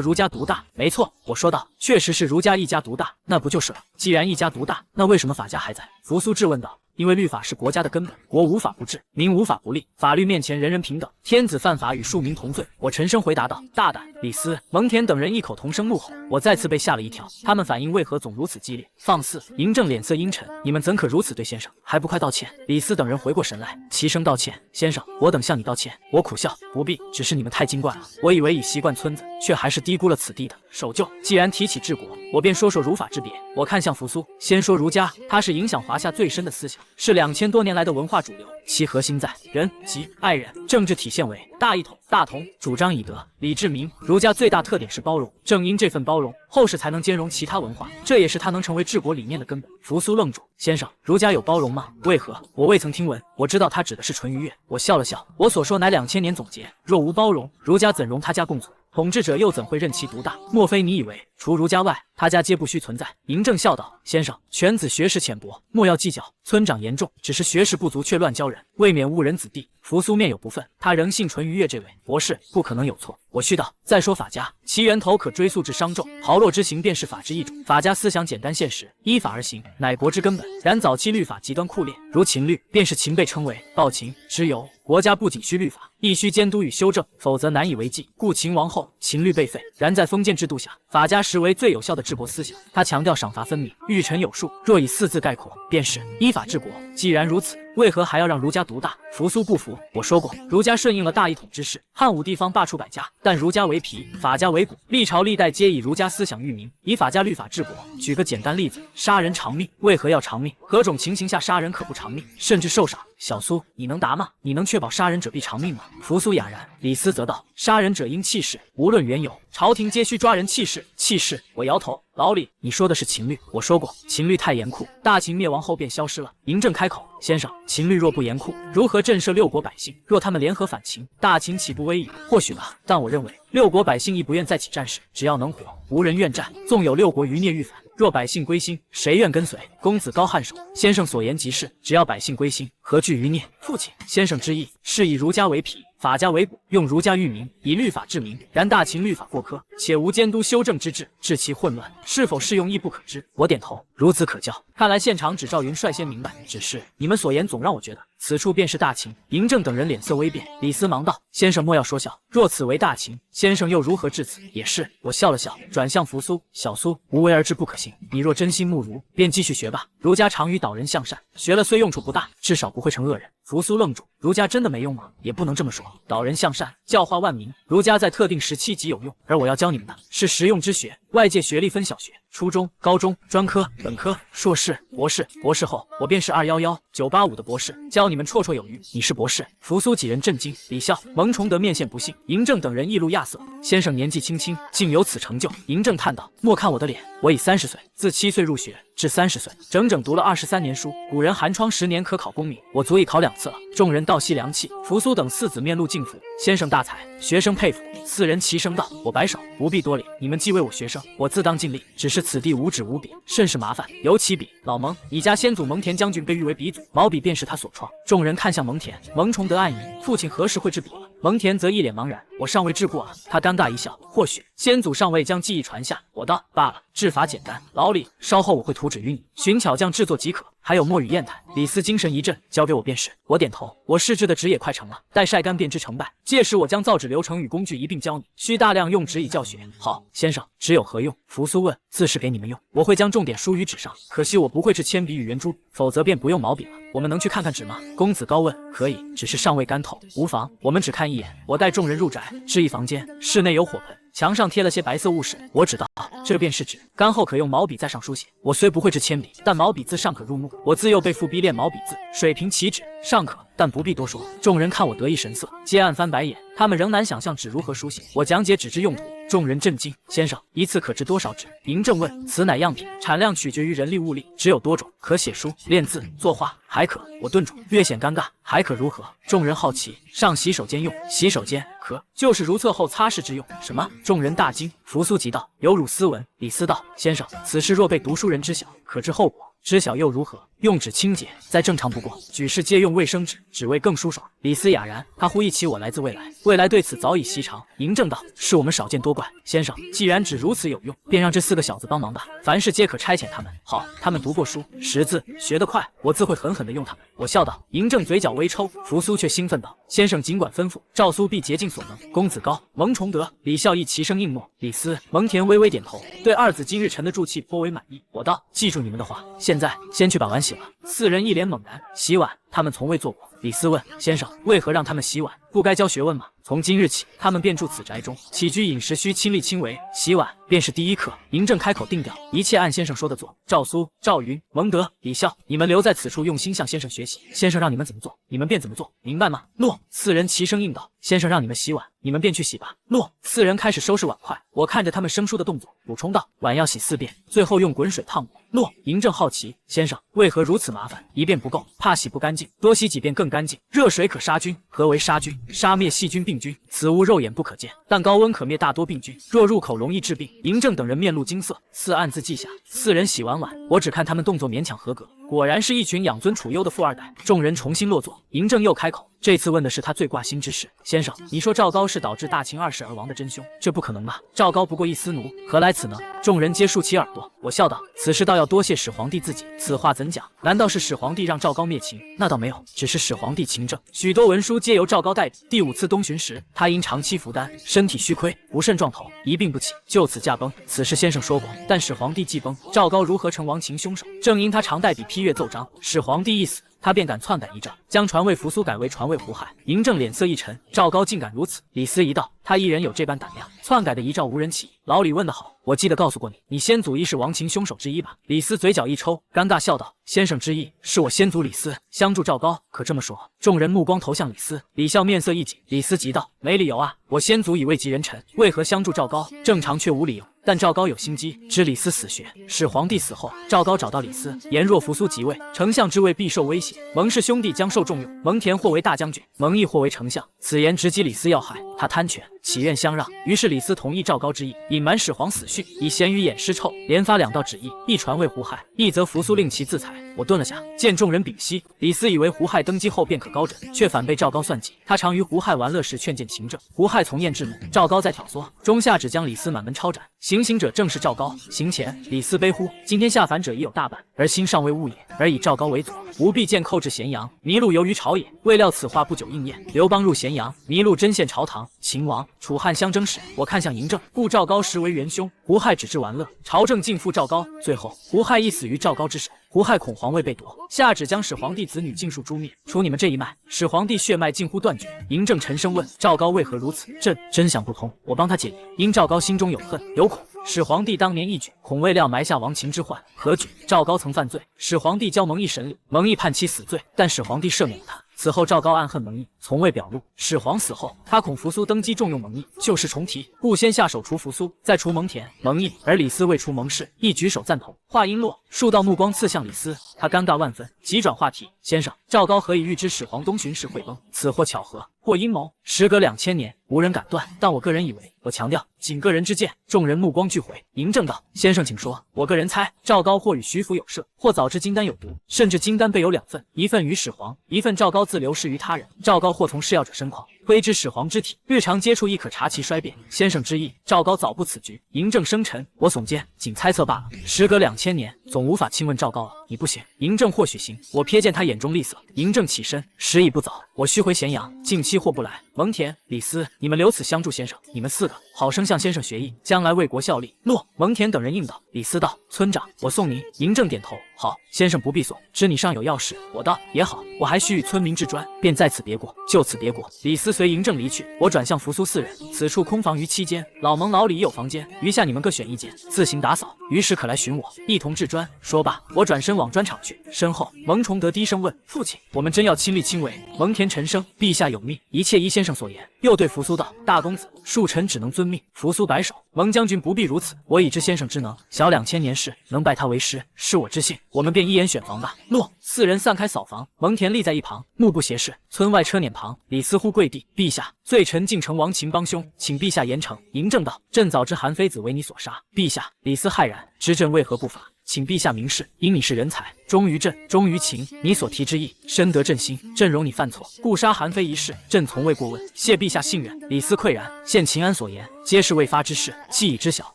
[SPEAKER 1] 儒家独大？没错，我说道，确实是儒家一家独大，那不就是了？既然一家独大，那为什么法家还在？扶苏质问道。因为律法是国家的根本，国无法不治，民无法不立，法律面前人人平等，天子犯法与庶民同罪。我沉声回答道：大胆！李斯、蒙恬等人异口同声怒吼，我再次被吓了一跳。他们反应为何总如此激烈？放肆！嬴政脸色阴沉，你们怎可如此对先生？还不快道歉！李斯等人回过神来，齐声道歉。先生，我等向你道歉。我苦笑，不必，只是你们太精怪了。我以为已习惯村子，却还是低估了此地的守旧。既然提起治国，我便说说儒法之别。我看向扶苏，先说儒家，它是影响华夏最深的思想。是2000多年来的文化主流，其核心在仁即爱人，政治体现为大一统、大同，主张以德、礼治民。儒家最大特点是包容，正因这份包容，后世才能兼容其他文化，这也是它能成为治国理念的根本。扶苏愣住，先生，儒家有包容吗？为何？我未曾听闻。我知道他指的是淳于越。我笑了笑，我所说乃2000年总结，若无包容，儒家怎容他家共存？统治者又怎会任其独大？莫非你以为除儒家外，他家皆不需存在？嬴政笑道：先生，犬子学识浅薄，莫要计较。村长严重，只是学识不足，却乱教人，未免误人子弟。扶苏面有不忿，他仍信淳于越这位博士不可能有错。我续道：再说法家，其源头可追溯至商纣，炮烙之刑便是法之一种。法家思想简单现实，依法而行，乃国之根本。然早期律法极端酷烈，如秦律，便是秦被称为暴秦之由。国家不仅需律法，亦需监督与修正，否则难以为继。故秦亡后，秦律被废。然在封建制度下，法家实为最有效的治国思想。他强调赏罚分明，欲臣有术。若以4字概括，便是依法治国。既然如此，为何还要让儒家独大？扶苏不服。我说过，儒家顺应了大一统之势，汉武帝方罢黜百家，但儒家为皮，法家为骨，历朝历代皆以儒家思想育民，以法家律法治国。举个简单例子，杀人偿命，为何要偿命？何种情形下杀人可不偿命，甚至受赏？小苏，你能答吗？你能确保杀人者必偿命吗？扶苏哑然。李斯则道：杀人者应弃市，无论缘由，朝廷皆需抓人弃市。弃市？我摇头。老李，你说的是秦律。我说过，秦律太严酷，大秦灭亡后便消失了。嬴政开口：先生，秦律若不严酷，如何震慑6国百姓？若他们联合反秦，大秦岂不危矣？或许吧，但我认为6国百姓亦不愿再起战事，只要能活，无人愿战。纵有6国余孽欲反，若百姓归心，谁愿跟随？公子高颔首。先生所言极是，只要百姓归心，何惧余孽？父亲，先生之意是以儒家为皮，法家为骨，用儒家育民，以律法治民。然大秦律法过苛，且无监督修正之制，治其混乱，是否适用亦不可知。我点头，孺子可教。看来现场只赵云率先明白，只是你们所言总让我觉得此处便是大秦。嬴政等人脸色微变，李斯忙道：先生莫要说笑，若此为大秦，先生又如何至此？也是。我笑了笑，转向扶苏：小苏，无为而治不可行，你若真心慕儒，便继续学吧。儒家常于导人向善，学了虽用处不大，至少不会成恶人。扶苏愣住，儒家真的没用吗？也不能这么说。导人向善，教化万民，儒家在特定时期极有用，而我要教你们的是实用之学。外界学历分小学、初中、高中、专科、本科、硕士、博士。博士后，我便是211、985的博士，教你们绰绰有余。你是博士？扶苏几人震惊，李笑、蒙崇德面现不信，嬴政等人亦露亚色。先生年纪轻轻，竟有此成就。嬴政叹道：莫看我的脸，我已30岁，自7岁入学至30岁，整整读了23年书。古人寒窗10年可考功名，我足以考2次了。众人倒吸凉气。扶苏等4子面露敬服，先生大才，学生佩服。4人齐声道：我摆手，不必多礼，你们既为我学生，我自当尽力。只是此地无纸无笔，甚是麻烦，尤其笔。老蒙，你家先祖蒙恬将军被誉为鼻祖，毛笔便是他所创。众人看向蒙恬，蒙崇德暗疑，父亲何时会制笔了？蒙恬则一脸茫然，我尚未治过啊。他尴尬一笑，或许先祖尚未将技艺传下。我道罢了，制法简单。老李，稍后我会图纸于你，寻巧匠制作即可。还有墨与砚台。李斯精神一振，交给我便是。我点头，我试制的纸也快成了，待晒干便知成败。届时我将造纸流程与工具一并教你，需大量用纸以教学。好，先生，纸有何用？扶苏问。自是给你们用，我会将重点输于纸上，可惜我不会制铅笔与圆珠，否则便不用毛笔了。我们能去看看纸吗？公子高问。可以，只是尚未干透。无妨，我们只看一眼。我带众人入宅，至一房间，室内有火盆，墙上贴了些白色物饰。我指道，这便是纸，干后可用毛笔在上书写。我虽不会制铅笔，但毛笔字尚可入目。我自幼被父逼练毛笔字，水平其纸尚可，但不必多说。众人看我得意神色，皆暗翻白眼，他们仍难想象纸如何书写。我讲解纸之用途，众人震惊。先生，一次可制多少纸？嬴政问。此乃样品，产量取决于人力物力，只有多种，可写书、练字、作画，还可。我顿住，略显尴尬。还可如何？众人好奇。上洗手间用。洗手间可就是如厕后擦拭之用。什么？众人大惊。扶苏急道：有辱斯文。李斯道：先生，此事若被读书人知晓，可知后果。知晓又如何？用纸清洁，再正常不过。举世皆用卫生纸，只为更舒爽。李斯哑然，他忽忆起我来自未来，未来对此早已习常。嬴政道：是我们少见多怪，先生，既然纸如此有用，便让这4个小子帮忙吧，凡事皆可差遣他们。好，他们读过书，识字，学得快，我自会狠狠地用他们。我笑道。嬴政嘴角微抽，扶苏却兴奋道：先生尽管吩咐，赵苏必竭尽所能。公子高、蒙崇德、李孝义齐声应诺。李斯、蒙恬微微点头，对二子今日臣的助气颇为满意。我道：记住你们的话，现在先去把碗洗了。4人一脸猛然，洗碗他们从未做过。李斯问：先生，为何让他们洗碗？不该教学问吗？从今日起，他们便住此宅中，起居饮食需亲力亲为，洗碗便是第一课。嬴政开口定调，一切按先生说的做。赵苏、赵云、蒙德、李孝，你们留在此处，用心向先生学习。先生让你们怎么做，你们便怎么做，明白吗？诺。4人齐声应道。先生让你们洗碗，你们便去洗吧。诺。4人开始收拾碗筷，我看着他们生疏的动作，补充道：碗要洗4遍，最后用滚水烫过。诺。嬴政好奇，先生为何如此麻烦？一遍不够，怕洗不干净，多洗几遍更干净。热水可杀菌，何为杀菌？杀灭细菌病菌，此物肉眼不可见，但高温可灭大多病菌，若入口容易致病。嬴政等人面露惊色，4暗自记下。4人洗完碗，我只看他们动作勉强合格，果然是一群养尊处优的富二代。众人重新落座，嬴政又开口，这次问的是他最挂心之事。先生，你说赵高是导致大秦2世而亡的真凶，这不可能吧？赵高不过一丝奴，何来此呢？众人皆竖起耳朵。我笑道：此事倒要多谢始皇帝自己。此话怎讲？难道是始皇帝让赵高灭秦？那倒没有，只是始皇帝勤政，许多文书皆由赵高代笔。第5次东巡时，他因长期服丹，身体虚亏，不慎撞头，一病不起，就此驾崩。此事先生说过，但始皇帝既崩，赵高如何成亡秦凶手？正因他常代笔批阅奏章，始皇帝一死，他便敢篡改遗诏，将传位扶苏改为传位胡亥。嬴政脸色一沉，赵高竟敢如此。李斯一道，他一人有这般胆量，篡改的遗诏无人起疑。老李问得好，我记得告诉过你，你先祖亦是亡秦凶手之一吧？李斯嘴角一抽，尴尬笑道：先生之意是我先祖李斯相助赵高，可这么说？众人目光投向李斯，李孝面色一紧。李斯急道：没理由啊！我先祖已位极人臣，为何相助赵高？正常却无理由。但赵高有心机，知李斯死穴。始皇帝死后，赵高找到李斯，言若扶苏即位，丞相之位必受威胁。蒙氏兄弟将受重用，蒙恬或为大将军，蒙毅或为丞相。此言直击李斯要害，他贪权，岂愿相让？于是李斯同意赵高之意，隐瞒始皇死讯，以咸鱼掩尸臭，连发2道旨意，一传位胡亥，一则扶苏令其自裁。我顿了下，见众人屏息，李斯以为胡亥登基后便可高枕，却反被赵高算计。他常于胡亥玩乐时劝谏勤政，胡亥从晏至怒，赵高在挑唆，中下只将李斯满门抄斩。行刑者正是赵高。行前，李斯悲呼：今天下凡者已有大半，而心尚未悟也，而以赵高为佐，吾必见寇至咸阳。麋鹿游于朝野，未料此话不久应验。刘邦入咸阳，麋鹿真献朝堂，秦王、楚汉相争时，我看向嬴政，故赵高实为元凶。胡亥只知玩乐，朝政尽附赵高，最后胡亥亦死于赵高之手。胡亥恐皇位被夺，下旨将始皇帝子女尽数诛灭，除你们这一脉，始皇帝血脉近乎断绝。嬴政沉声问：赵高为何如此？朕真想不通，我帮他解疑。因赵高心中有恨有恐，始皇帝当年一举，恐未料埋下亡秦之患。何举？赵高曾犯罪，始皇帝交蒙毅审理，蒙毅判其死罪，但始皇帝赦免了他。此后赵高暗恨蒙毅，从未表露。始皇死后，他恐扶苏登基重用蒙毅，旧事重提，故先下手除扶苏，再除蒙恬、蒙毅。而李斯未除蒙氏，亦举手赞同。话音落，数道目光刺向李斯，他尴尬万分，急转话题：先生，赵高何以预知始皇东巡时会崩？此或巧合，或阴谋。时隔2000年，无人敢断，但我个人以为，我强调，仅个人之见。众人目光俱回。嬴政道：先生请说。我个人猜，赵高或与徐福有涉，或早知金丹有毒，甚至金丹备有2份，一份与始皇，一份赵高自流失于他人。赵高或从施药者身况，窥知始皇之体，日常接触亦可察其衰变。先生之意，赵高早布此局。嬴政生沉，我耸肩，仅猜测罢了。时隔2000年，总无法亲问赵高了。你不行，嬴政或许行。我瞥见他眼中厉色。嬴政起身，时已不早，我须回咸阳，近期或不来。蒙恬、李斯，你们留此相助先生，你们4个好生向先生学艺，将来为国效力。诺。蒙恬等人应道。李斯道：村长，我送您。嬴政点头。好，先生不必送，知你尚有要事。我道：也好，我还需与村民置砖，便在此别过。就此别过。李斯随嬴政离去，我转向扶苏4人，此处空房余7间，老蒙、老李有房间，余下你们各选1间，自行打扫，余时可来寻我，一同置砖。说罢，我转身往砖场去。身后，蒙崇德低声问：父亲，我们真要亲力亲为？蒙恬沉声：陛下有命，一切依先生所言。又对扶苏道：大公子，恕臣只能遵命。扶苏摆手：蒙将军不必如此，我已知先生之能，小2000年事，能拜他为师，是我之幸。我们便一言选房吧。诺。4人散开扫房，蒙恬立在一旁，目不斜视。村外车辇旁，李斯呼跪地：陛下，罪臣竟成亡秦帮凶，请陛下严惩。嬴政道：朕早知韩非子为你所杀。陛下。李斯骇然：知朕为何不法？请陛下明示，因你是人才，忠于朕，忠于秦，你所提之意深得朕心，朕容你犯错，故杀韩非一事，朕从未过问，谢陛下信任。李斯喟然，现秦安所言，皆是未发之事，既已知晓，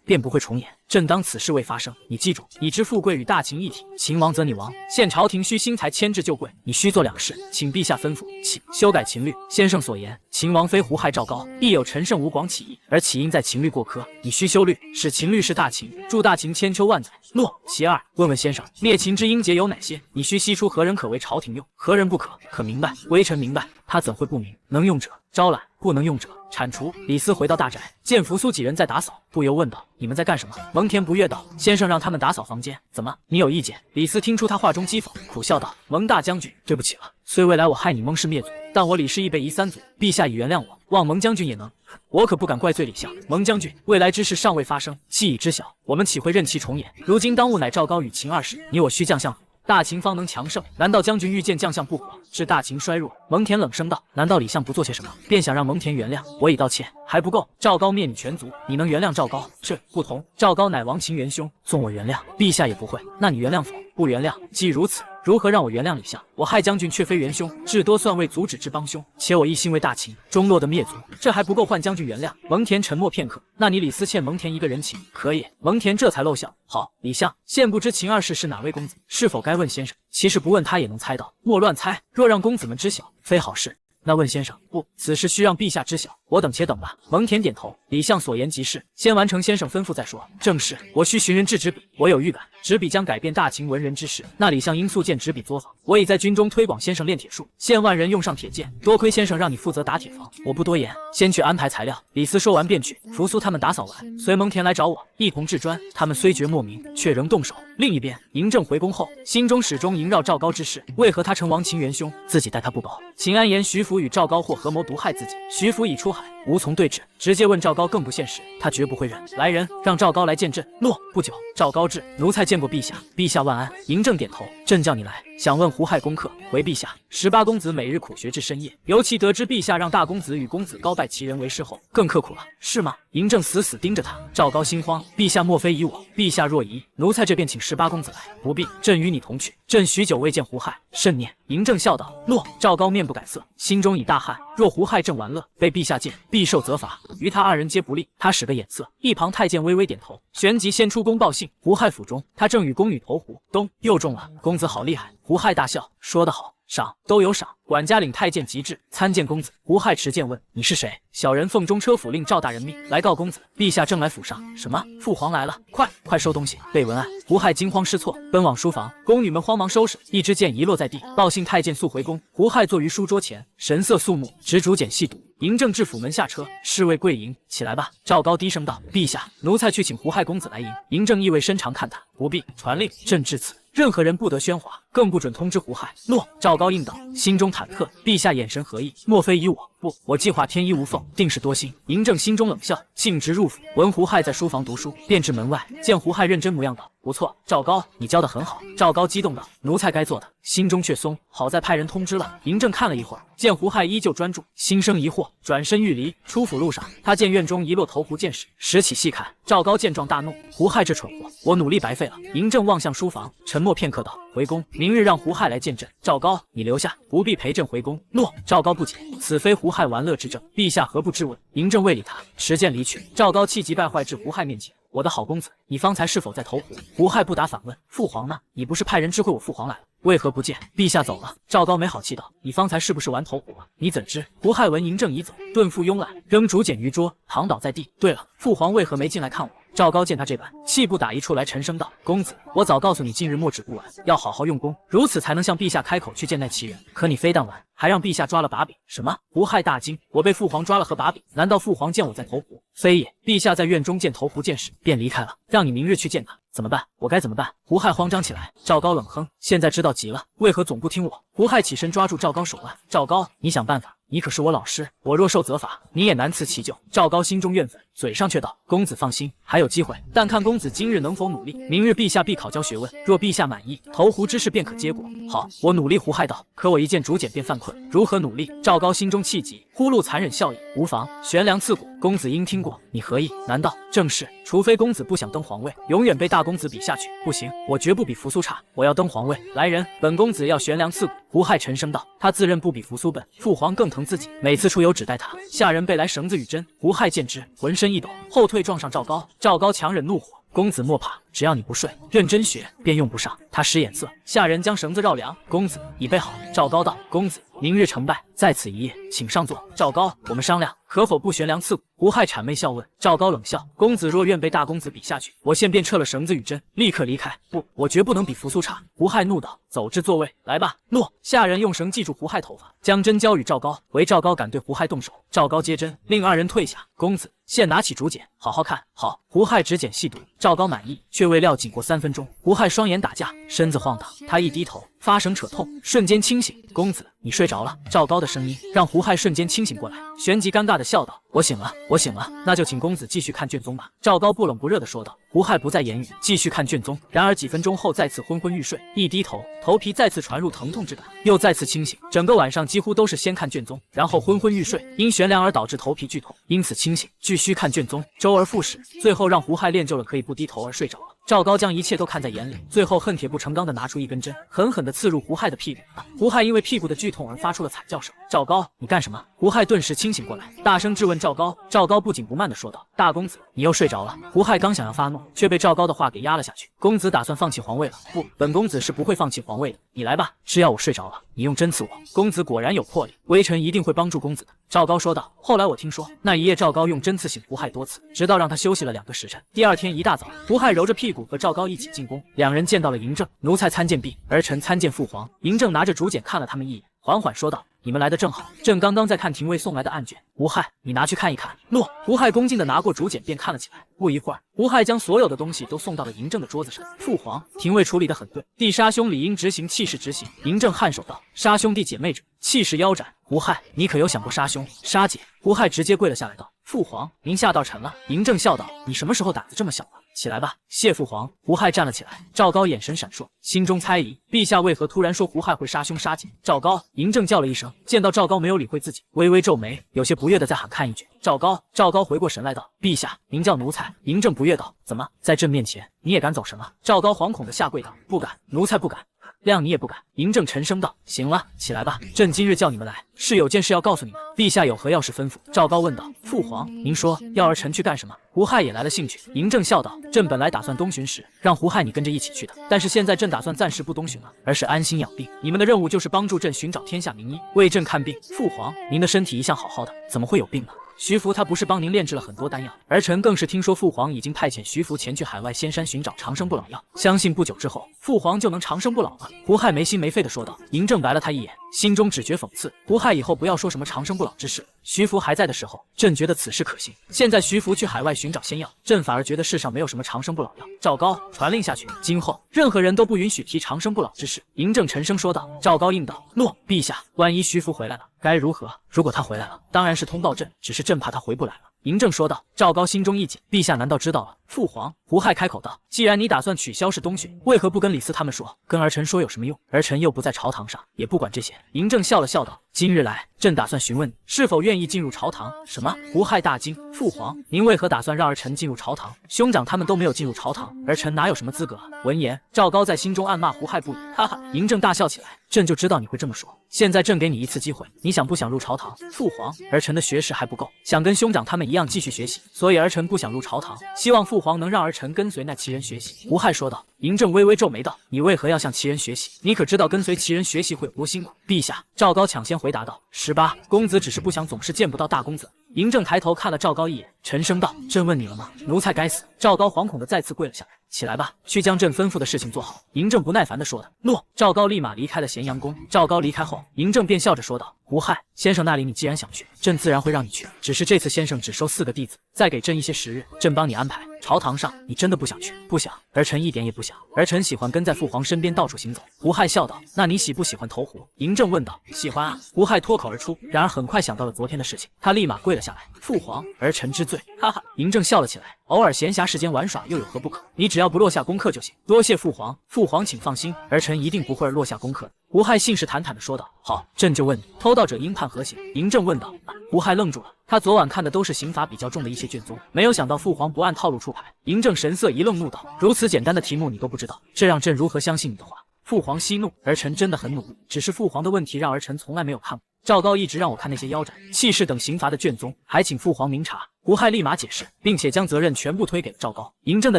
[SPEAKER 1] 便不会重演。朕当此事未发生，你记住，你知富贵与大秦一体，秦亡则你亡。现朝廷需新才迁至旧贵，你需做两事，请陛下吩咐。其修改秦律，先生所言，秦王非胡亥赵高，亦有陈胜吴广起义，而起因在秦律过苛，你需修律，使秦律是大秦，助大秦千秋万载。诺。其二，问问先生，灭秦之英杰有哪些？你需悉出何人可为朝廷用，何人不可？可明白？微臣明白。他怎会不明？能用者招揽，不能用者铲除。李斯回到大宅，见扶苏几人在打扫，不由问道：“你们在干什么？”蒙恬不悦道：“先生让他们打扫房间，怎么？你有意见？”李斯听出他话中讥讽，苦笑道：“蒙大将军，对不起了。虽未来我害你蒙氏灭族，但我李氏亦被夷三族，陛下已原谅我，望蒙将军也能。我可不敢怪罪李相。蒙将军，未来之事尚未发生，既已知晓，我们岂会任其重演？如今当务乃赵高与秦二世，你我需将相。”大秦方能强盛，难道将军欲见将相不和，致大秦衰弱？蒙恬冷声道：“难道李相不做些什么，便想让蒙恬原谅？我已道歉，还不够。赵高灭你全族，你能原谅赵高？这不同。赵高乃亡秦元凶，纵我原谅，陛下也不会。那你原谅否？不原谅。既如此，如何让我原谅李相？我害将军却非元凶，至多算为阻止之帮凶，且我一心为大秦，终落得灭族，这还不够换将军原谅？”蒙恬沉默片刻，那你李斯欠蒙恬一个人情，可以？蒙恬这才露笑。好，李相，现不知秦二世是哪位公子，是否该问先生？其实不问他也能猜到，莫乱猜。若让公子们知晓，非好事。那问先生，不，此事需让陛下知晓。我等且等吧。蒙恬点头，李相所言极是，先完成先生吩咐再说。正是，我需寻人制纸笔，我有预感，纸笔将改变大秦文人之事。那李相应速建纸笔作坊，我已在军中推广先生炼铁术，现万人用上铁剑。多亏先生让你负责打铁房，我不多言，先去安排材料。李斯说完便去。扶苏他们打扫完，随蒙恬来找我，一同制砖。他们虽觉莫名，却仍动手。另一边，嬴政回宫后，心中始终萦绕赵高之事，为何他成亡秦元凶，自己待他不保？秦安言徐福与赵高或合谋毒害自己，徐福已出海，无从对质，直接问赵高更不现实，他绝不会认。来人，让赵高来见朕。诺。不久，赵高至，奴才见过陛下。陛下万安。嬴政点头，朕叫你来，想问胡亥功课。回陛下，18公子每日苦学至深夜，尤其得知陛下让大公子与公子高拜其人为师后，更刻苦了，是吗？嬴政死死盯着他。赵高心慌，陛下莫非疑我？陛下若疑，奴才这便请18公子来。不必，朕与你同去。朕许久未见胡亥，慎念。嬴政笑道：诺。赵高面不改色，心中已大汗。若胡亥正玩乐，被陛下见，必受责罚，于他二人皆不利。他使个眼色，一旁太监微微点头，旋即先出宫报信。胡亥府中，他正与宫女投壶，咚，又中了。公子好厉害。胡亥大笑，说得好，赏都有赏。管家领太监即至，参见公子。胡亥持剑问：你是谁？小人奉中车府令赵大人命来告公子，陛下正来府上。什么？父皇来了，快收东西，备文案。胡亥惊慌失措，奔往书房，宫女们慌忙收拾，一支箭遗落在地。报信太监速回宫。胡亥坐于书桌前，神色肃穆，执竹简细读。嬴政至府门下车，侍卫跪迎，起来吧。赵高低声道：陛下，奴才去请胡亥公子来迎。嬴政意味深长看他，不必，传令，朕至此，任何人不得喧哗，更不准通知胡亥。诺。赵高应道，心中忐忑，陛下眼神何意？莫非疑我？不，我计划天衣无缝，定是多心。嬴政心中冷笑，径直入府，闻胡亥在书房读书，便至门外，见胡亥认真模样，道：不错，赵高，你教得很好。赵高激动道：奴才该做的。心中却松，好在派人通知了。嬴政看了一会儿，见胡亥依旧专注，心生疑惑，转身欲离。出府路上，他见院中遗落投壶剑矢，拾起细看。赵高见状大怒：胡亥这蠢货，我努力白费了。嬴政望向书房，沉默片刻道：回宫，明日让胡亥来见朕。赵高，你留下，不必陪朕回宫。诺。赵高不解，此非胡亥玩乐之政，陛下何不质问？嬴政未理他，持剑离去。赵高气急败坏至胡亥面前：我的好公子，你方才是否在投壶？胡亥不答反问：父皇呢？你不是派人知会我父皇来了，为何不见？陛下走了。赵高没好气道：你方才是不是玩投壶了？你怎知？胡亥闻嬴政已走，顿复慵懒，扔竹简于桌，躺倒在地。对了，父皇为何没进来看我？赵高见他这般，气不打一处来，沉声道：公子，我早告诉你，近日莫止不玩，要好好用功，如此才能向陛下开口去见待其人。可你非但玩，还让陛下抓了把柄。什么？胡亥大惊，我被父皇抓了何把柄？难道父皇见我在投壶？非也，陛下在院中见投壶剑矢，便离开了，让你明日去见他。怎么办？我该怎么办？胡亥慌张起来。赵高冷哼：现在知道急了，为何总不听我？胡亥起身抓住赵高手腕：赵高，你想办法，你可是我老师，我若受责罚，你也难辞其咎。赵高心中怨愤，嘴上却道：公子放心，还有机会，但看公子今日能否努力。明日陛下必考教学问，若陛下满意，投壶之事便可结果。好，我努力。胡亥道：可我一见竹简便犯困，如何努力？赵高心中气急，呼噜残忍笑意：无妨，悬梁刺股，公子应听过，你何意？难道正是？除非公子不想登皇位，永远被大公子比下去。不行，我绝不比扶苏差，我要登皇位。来人，本公子要悬梁刺股。胡亥沉声道：“他自认不比扶苏笨，父皇更疼自己，每次出游只带他。下人备来绳子与针。”胡亥见之，浑身一抖，后退撞上赵高。赵高强忍怒火。公子莫怕，只要你不睡，认真学，便用不上。他使眼色，下人将绳子绕梁。公子已备好。赵高道：“公子明日成败在此一夜，请上座。”赵高，我们商量，可否不悬梁刺股？胡亥谄媚笑问。赵高冷笑：“公子若愿被大公子比下去，我现便撤了绳子与针，立刻离开。不，我绝不能比扶苏差。”胡亥怒道：“走至座位，来吧。”诺。下人用绳系住胡亥头发，将针交与赵高，唯赵高敢对胡亥动手。赵高接针，令二人退下。公子现拿起竹简，好好看。好。胡亥执简细读，赵高满意，却未料仅过3分钟，胡亥双眼打架，身子晃荡，他一低头，发绳扯痛，瞬间清醒。公子，你睡着了。赵高的声音让胡亥瞬间清醒过来，旋即尴尬的笑道：“我醒了，我醒了，那就请公子继续看卷宗吧。”赵高不冷不热的说道。胡亥不再言语，继续看卷宗。然而几分钟后，再次昏昏欲睡，一低头，头皮再次传入疼痛之感，又再次清醒。整个晚上几乎都是先看卷宗，然后昏昏欲睡，因悬梁而导致头皮剧痛，因此清醒，继续看卷宗，周而复始，最后让胡亥练就了可以不低头而睡着了。赵高将一切都看在眼里，最后恨铁不成钢的拿出一根针，狠狠地刺入胡亥的屁股。胡亥因为屁股的剧痛而发出了惨叫声。赵高，你干什么？胡亥顿时清醒过来，大声质问赵高。赵高不紧不慢地说道：“大公子，你又睡着了。”胡亥刚想要发怒，却被赵高的话给压了下去。公子打算放弃皇位了？不，本公子是不会放弃皇位的。你来吧，只要我睡着了，你用针刺我。公子果然有魄力，微臣一定会帮助公子的。赵高说道。后来我听说，那一夜赵高用针刺醒胡亥多次，直到让他休息了2个时辰。第二天一大早，胡亥揉着屁股和赵高一起进宫，两人见到了嬴政。奴才参见毕，儿臣参见父皇。嬴政拿着竹简看了他们一眼，缓缓说道：“你们来的正好，朕刚刚在看廷尉送来的案卷。胡亥，你拿去看一看。”诺。胡亥恭敬地拿过竹简便看了起来。不一会儿，胡亥将所有的东西都送到了嬴政的桌子上。父皇，廷尉处理得很对，弟杀兄理应执行，气势执行。嬴政颔首道：“杀兄弟姐妹者，气势腰斩。胡亥，你可有想过杀兄杀姐？”胡亥直接跪了下来道：“父皇，您吓到臣了。”嬴政笑道：“你什么时候胆子这么小了？起来吧。”谢父皇。胡亥站了起来。赵高眼神闪烁，心中猜疑，陛下为何突然说胡亥会杀兄杀姐？赵高。嬴政叫了一声，见到赵高没有理会自己，微微皱眉，有些不悦的再喊看一卷。赵高。赵高回过神来道：“陛下，您叫奴才。”嬴政不悦道：“怎么，在朕面前你也敢走神了？”赵高惶恐的下跪道：“不敢，奴才不敢。”谅你也不敢。嬴政沉声道：“行了，起来吧。朕今日叫你们来，是有件事要告诉你们。陛下有何要事吩咐？”赵高问道：“父皇，您说要儿臣去干什么？”胡亥也来了兴趣。嬴政笑道：“朕本来打算东巡时，让胡亥你跟着一起去的，但是现在朕打算暂时不东巡了，而是安心养病。你们的任务就是帮助朕寻找天下名医，为朕看病。父皇，您的身体一向好好的，怎么会有病呢？徐福他不是帮您炼制了很多丹药，儿臣更是听说父皇已经派遣徐福前去海外仙山寻找长生不老药，相信不久之后父皇就能长生不老了。”胡亥没心没肺地说道。嬴政白了他一眼，心中只觉讽刺。胡亥以后不要说什么长生不老之事，徐福还在的时候，朕觉得此事可行。现在徐福去海外寻找仙药，朕反而觉得世上没有什么长生不老药。赵高传令下去，今后任何人都不允许提长生不老之事。嬴政沉声说道。赵高应道：“诺，陛下。万一徐福回来了，该如何？”如果他回来了，当然是通报朕，只是朕怕他回不来了。嬴政说道。赵高心中一紧，陛下难道知道了？父皇。胡亥开口道：“既然你打算取消是东巡，为何不跟李斯他们说？跟儿臣说有什么用？儿臣又不在朝堂上，也不管这些。”嬴政笑了笑道：“今日来，朕打算询问你是否愿意进入朝堂。”什么？胡亥大惊。父皇，您为何打算让儿臣进入朝堂？兄长他们都没有进入朝堂，儿臣哪有什么资格？闻言，赵高在心中暗骂胡亥不已。哈哈！嬴政大笑起来。朕就知道你会这么说。现在朕给你一次机会，你想不想入朝堂？父皇，儿臣的学识还不够，想跟兄长他们一样继续学习，所以儿臣不想入朝堂，希望父皇能让儿臣跟随那奇人学习。胡亥说道。嬴政微微皱眉道：“你为何要向奇人学习？你可知道跟随奇人学习会有多辛苦？”陛下。赵高抢先回答道：“18，公子只是不想总是见不到大公子。”嬴政抬头看了赵高一眼，沉声道：“朕问你了吗？奴才该死。”赵高惶恐的再次跪了下来。起来吧，去将朕吩咐的事情做好。嬴政不耐烦地说道。诺。赵高立马离开了咸阳宫。赵高离开后，嬴政便笑着说道：“胡亥先生那里你既然想去，朕自然会让你去。只是这次先生只收4个弟子，再给朕一些时日，朕帮你安排。朝堂上你真的不想去？”不想，儿臣一点也不想。儿臣喜欢跟在父皇身边到处行走。胡亥笑道：“那你喜不喜欢投壶？”嬴政问道。喜欢啊。胡亥脱口而出，然而很快想到了昨天的事情，他立马跪了下来。父皇，儿臣知罪。哈哈。嬴政笑了起来。偶尔闲暇时间玩耍又有何不可？你只要不落下功课就行。多谢父皇。父皇请放心，儿臣一定不会落下功课的。胡亥信誓旦旦地说道：“好，朕就问你，偷盗者应判何刑？”嬴政问道。胡亥愣住了，他昨晚看的都是刑罚比较重的一些卷宗，没有想到父皇不按套路出牌。嬴政神色一愣，怒道：“如此简单的题目你都不知道，这让朕如何相信你的话？”父皇息怒，儿臣真的很努力，只是父皇的问题让儿臣从来没有看过。赵高一直让我看那些腰斩、弃市等刑罚的卷宗，还请父皇明察。胡亥立马解释，并且将责任全部推给了赵高。嬴政的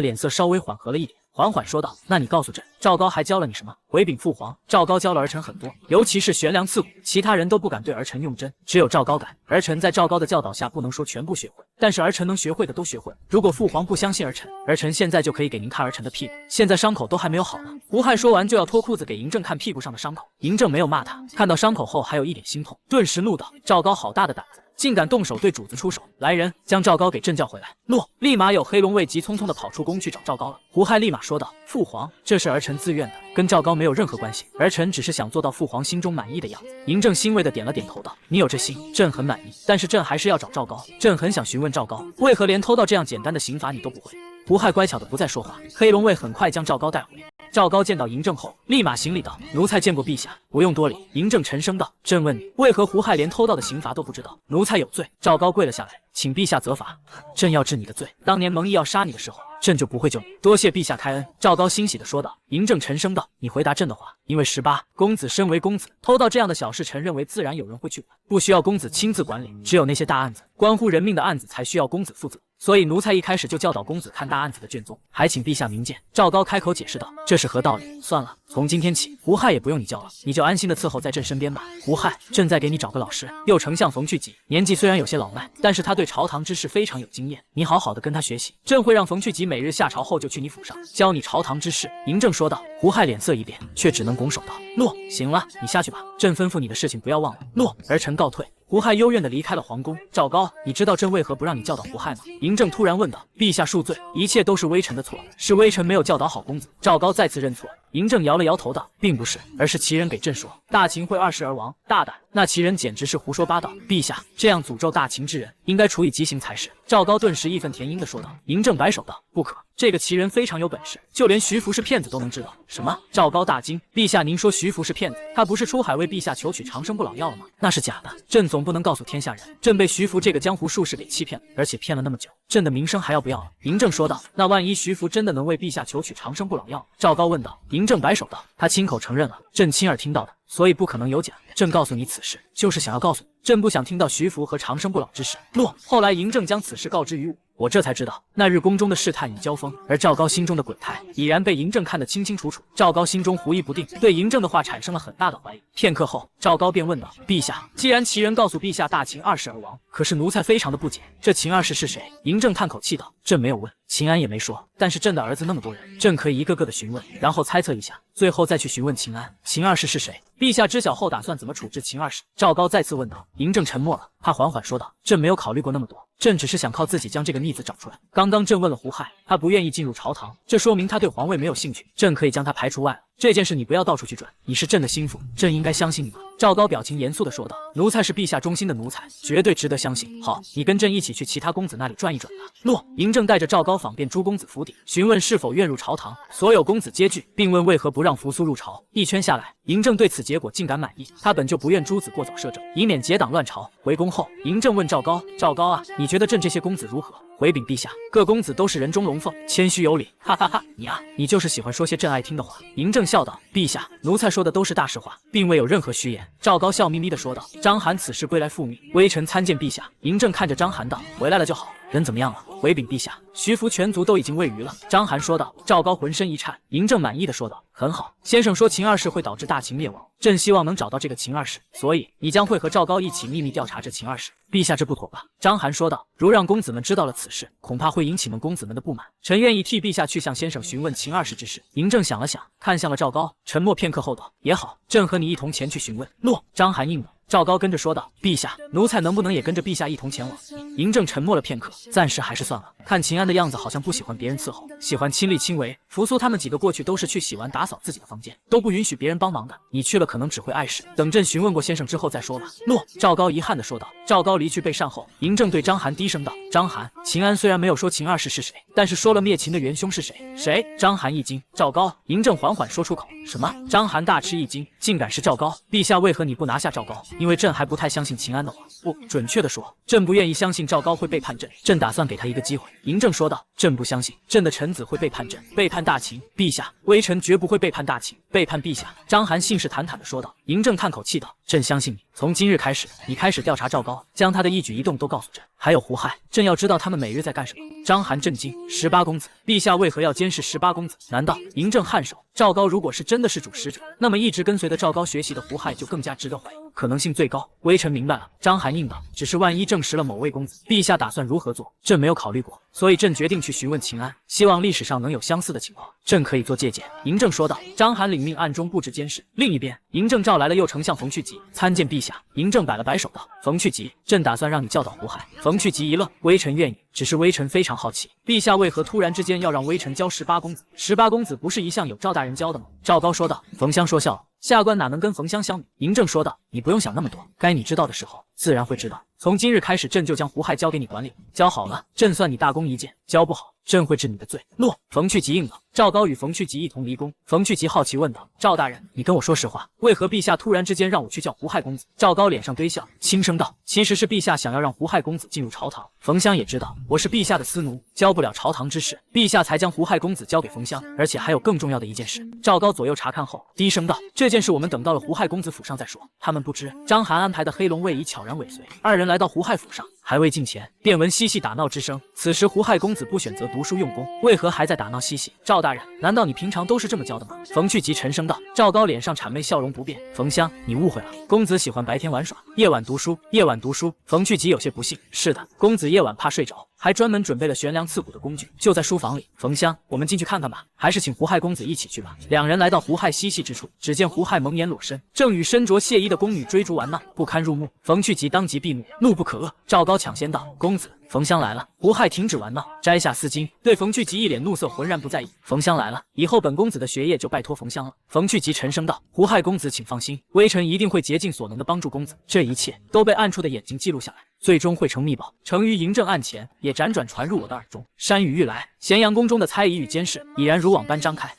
[SPEAKER 1] 脸色稍微缓和了一点，缓缓说道：“那你告诉朕，赵高还教了你什么？”回禀父皇，赵高教了儿臣很多，尤其是悬梁刺股，其他人都不敢对儿臣用针，只有赵高敢。儿臣在赵高的教导下，不能说全部学会，但是儿臣能学会的都学会了。如果父皇不相信儿臣，儿臣现在就可以给您看儿臣的屁股，现在伤口都还没有好呢。胡亥说完就要脱裤子给嬴政看屁股上的伤口，嬴政没有骂他，看到伤口后还有一点心痛，顿时怒道：“赵高好大的胆子！”竟敢动手对主子出手！来人，将赵高给朕叫回来！诺！立马有黑龙卫急匆匆地跑出宫去找赵高了。胡亥立马说道：“父皇，这是儿臣自愿的，跟赵高没有任何关系，儿臣只是想做到父皇心中满意的样子。”嬴政欣慰地点了点头道：“你有这心，朕很满意，但是朕还是要找赵高。朕很想询问赵高，为何连偷盗这样简单的刑罚你都不会？”胡亥乖巧的不再说话。黑龙卫很快将赵高带回。赵高见到嬴政后，立马行礼道：“奴才见过陛下。”不用多礼。嬴政沉声道：“朕问你，为何胡亥连偷盗的刑罚都不知道？奴才有罪。”赵高跪了下来，请陛下责罚。朕要治你的罪。当年蒙毅要杀你的时候，朕就不会救你。多谢陛下开恩。赵高欣喜地说道。嬴政沉声道：“你回答朕的话。因为18，公子身为公子，偷盗这样的小事，臣认为自然有人会去管，不需要公子亲自管理。只有那些大案子，关乎人命的案子，才需要公子负责。所以奴才一开始就教导公子看大案子的卷宗，还请陛下明鉴。”赵高开口解释道：“这是何道理？算了，从今天起，胡亥也不用你教了，你就安心的伺候在朕身边吧。胡亥，朕再给你找个老师。右丞相冯去疾，年纪虽然有些老迈，但是他对朝堂之事非常有经验，你好好的跟他学习。朕会让冯去疾每日下朝后就去你府上，教你朝堂之事。”嬴政说道。胡亥脸色一变，却只能拱手道：“诺，行了，你下去吧。朕吩咐你的事情不要忘了。”诺，儿臣告退。胡亥幽怨地离开了皇宫。赵高，你知道朕为何不让你教导胡亥吗？嬴政突然问道。陛下恕罪，一切都是微臣的错，是微臣没有教导好公子。赵高再次认错。嬴政摇了摇头道，并不是，而是其人给朕说大秦会20而亡。大胆，那其人简直是胡说八道。陛下，这样诅咒大秦之人，应该处以极刑才是。赵高顿时义愤填膺地说道。嬴政摆手道，不可，这个奇人非常有本事，就连徐福是骗子都能知道。什么？赵高大惊。陛下，您说徐福是骗子？他不是出海为陛下求取长生不老药了吗？那是假的。朕总不能告诉天下人，朕被徐福这个江湖术士给欺骗了，而且骗了那么久，朕的名声还要不要了？嬴政说道。那万一徐福真的能为陛下求取长生不老药？赵高问道。嬴政摆手道，他亲口承认了，朕亲耳听到的，所以不可能有假。朕告诉你此事，就是想要告诉你，朕不想听到徐福和长生不老之事。诺。后来嬴政将此事告知于我这才知道，那日宫中的试探与交锋，而赵高心中的鬼胎已然被嬴政看得清清楚楚。赵高心中狐疑不定，对嬴政的话产生了很大的怀疑。片刻后，赵高便问道：“陛下，既然其人告诉陛下大秦20而亡，可是奴才非常的不解，这秦20是谁？”嬴政叹口气道：“朕没有问，秦安也没说，但是朕的儿子那么多人，朕可以一个个的询问，然后猜测一下，最后再去询问秦安。秦20是谁？陛下知晓后打算怎么处置秦20？”赵高再次问道。嬴政沉默了，他缓缓说道：“朕没有考虑过那么多，朕只是想靠自己将这个逆子找出来。刚刚朕问了胡亥，他不愿意进入朝堂，这说明他对皇位没有兴趣，朕可以将他排除外了。这件事你不要到处去转，你是朕的心腹，朕应该相信你吗？”赵高表情严肃地说道：“奴才是陛下忠心的奴才，绝对值得相信。好，你跟朕一起去其他公子那里转一转吧。”诺。嬴政带着赵高访遍诸公子府邸，询问是否愿入朝堂，所有公子皆拒，并问为何不让扶苏入朝。一圈下来，嬴政对此结果竟感满意，他本就不愿诸子过早摄政，以免结党乱朝。回宫后，嬴政问赵高：“赵高啊，你觉得朕这些公子如何？”回禀陛下，各公子都是人中龙凤，谦虚有礼。哈哈哈，你啊，你就是喜欢说些朕爱听的话。嬴政笑道：“陛下，奴才说的都是大实话，并未有任何虚言。”赵高笑眯眯地说道：“章邯此事归来复命，微臣参见陛下。”嬴政看着章邯道：“回来了就好，人怎么样了？”回禀陛下，徐福全族都已经喂鱼了。章邯说道。赵高浑身一颤，嬴政满意的说道：“很好，先生说秦20会导致大秦灭亡，朕希望能找到这个秦20，所以你将会和赵高一起秘密调查这秦20。陛下这不妥吧？”章邯说道：“如让公子们知道了此事，恐怕会引起们公子们的不满。臣愿意替陛下去向先生询问秦20之事。”嬴政想了想，看向了赵高，沉默片刻后道：“也好，朕和你一同前去询问。”诺。章邯应了。赵高跟着说道：“陛下，奴才能不能也跟着陛下一同前往？”嬴政沉默了片刻，暂时还是算了。看秦安的样子，好像不喜欢别人伺候，喜欢亲力亲为。扶苏他们几个过去都是去洗完打扫自己的房间，都不允许别人帮忙的。你去了可能只会碍事，等朕询问过先生之后再说吧。诺。赵高遗憾地说道。赵高离去被善后，嬴政对张邯低声道：“张邯，秦安虽然没有说秦二世是谁，但是说了灭秦的元凶是谁。谁？”张邯一惊。赵高。嬴政缓缓说出口：“什么？”张邯大吃一惊，竟敢是赵高！陛下为何你不拿下赵高？因为朕还不太相信秦安的话。不，准确的说，朕不愿意相信赵高会背叛朕，朕打算给他一个机会。嬴政说道：“朕不相信朕的臣子会背叛朕，背叛大秦。陛下，微臣绝不会背叛大秦，背叛陛下。”张邯信誓旦旦地说道。嬴政叹口气道：“朕相信你。从今日开始，你开始调查赵高，将他的一举一动都告诉朕。还有胡亥，朕要知道他们每日在干什么。”张邯震惊：“18公子，陛下为何要监视18公子？难道……”嬴政颔首：“赵高如果是真的是主使者，那么一直跟随着赵高学习的胡亥就更加值得怀疑，可能性最高。微臣明白了。”张邯应道：“只是万一证实了某位公子，陛下打算如何做？朕没有考虑过，所以朕决定去询问秦安，希望历史上能有相似的情况，朕可以做借鉴。”嬴政说道。张邯领命暗中布置监视。另一边，嬴政召来了右丞相冯去疾参见陛下。嬴政摆了摆手道：“冯去疾，朕打算让你教导胡亥。”冯去疾一愣：“微臣愿意，只是微臣非常好奇，陛下为何突然之间要让微臣教18公子？18公子不是一向有赵大人教的吗？”赵高说道。冯香说笑了：“下官哪能跟冯香相比？”嬴政说道：“你不用想那么多，该你知道的时候自然会知道。从今日开始，朕就将胡亥交给你管理，教好了，朕算你大功一件；教不好，朕会治你的罪。”诺。冯去疾应了。赵高与冯去疾一同离宫。冯去疾好奇问道：“赵大人，你跟我说实话，为何陛下突然之间让我去叫胡亥公子？”赵高脸上堆笑，轻声道：“其实是陛下想要让胡亥公子进入朝堂。冯香也知道我是陛下的私奴，教不了朝堂之事，陛下才将胡亥公子交给冯香。而且还有更重要的一件事。”赵高左右查看后，低声道：“这件事我们等到了胡亥公子府上再说。”他们不知张邯安排的黑龙卫已悄然尾随，二人来到胡亥府上，还未近前，便闻嬉戏打闹之声。此时胡亥公子不选择读书用功，为何还在打闹嬉戏？赵大人，难道你平常都是这么教的吗？冯去疾沉声道。赵高脸上谄媚笑容不变：“冯香，你误会了，公子喜欢白天玩耍，夜晚读书。夜晚读书。”冯去疾有些不信：“是的，公子夜晚怕睡着，还专门准备了悬梁刺股的工具，就在书房里。冯香，我们进去看看吧，还是请胡亥公子一起去吧。”两人来到胡亥嬉戏之处，只见胡亥蒙眼裸身，正与身着亵衣的宫女追逐玩闹，不堪入目。冯去疾当即闭目，怒不可遏。赵高抢先道：“公子，冯香来了。”胡亥停止玩闹，摘下丝巾，对冯去疾一脸怒色，浑然不在意。“冯香来了，以后本公子的学业就拜托冯香了。”冯去疾沉声道：“胡亥公子请放心，微臣一定会竭尽所能的帮助公子，这一切都被暗处的眼睛记录下来，最终会成密报，呈于嬴政案前，也辗转传入我的耳中。山雨欲来，咸阳宫中的猜疑与监视已然如网般张开。”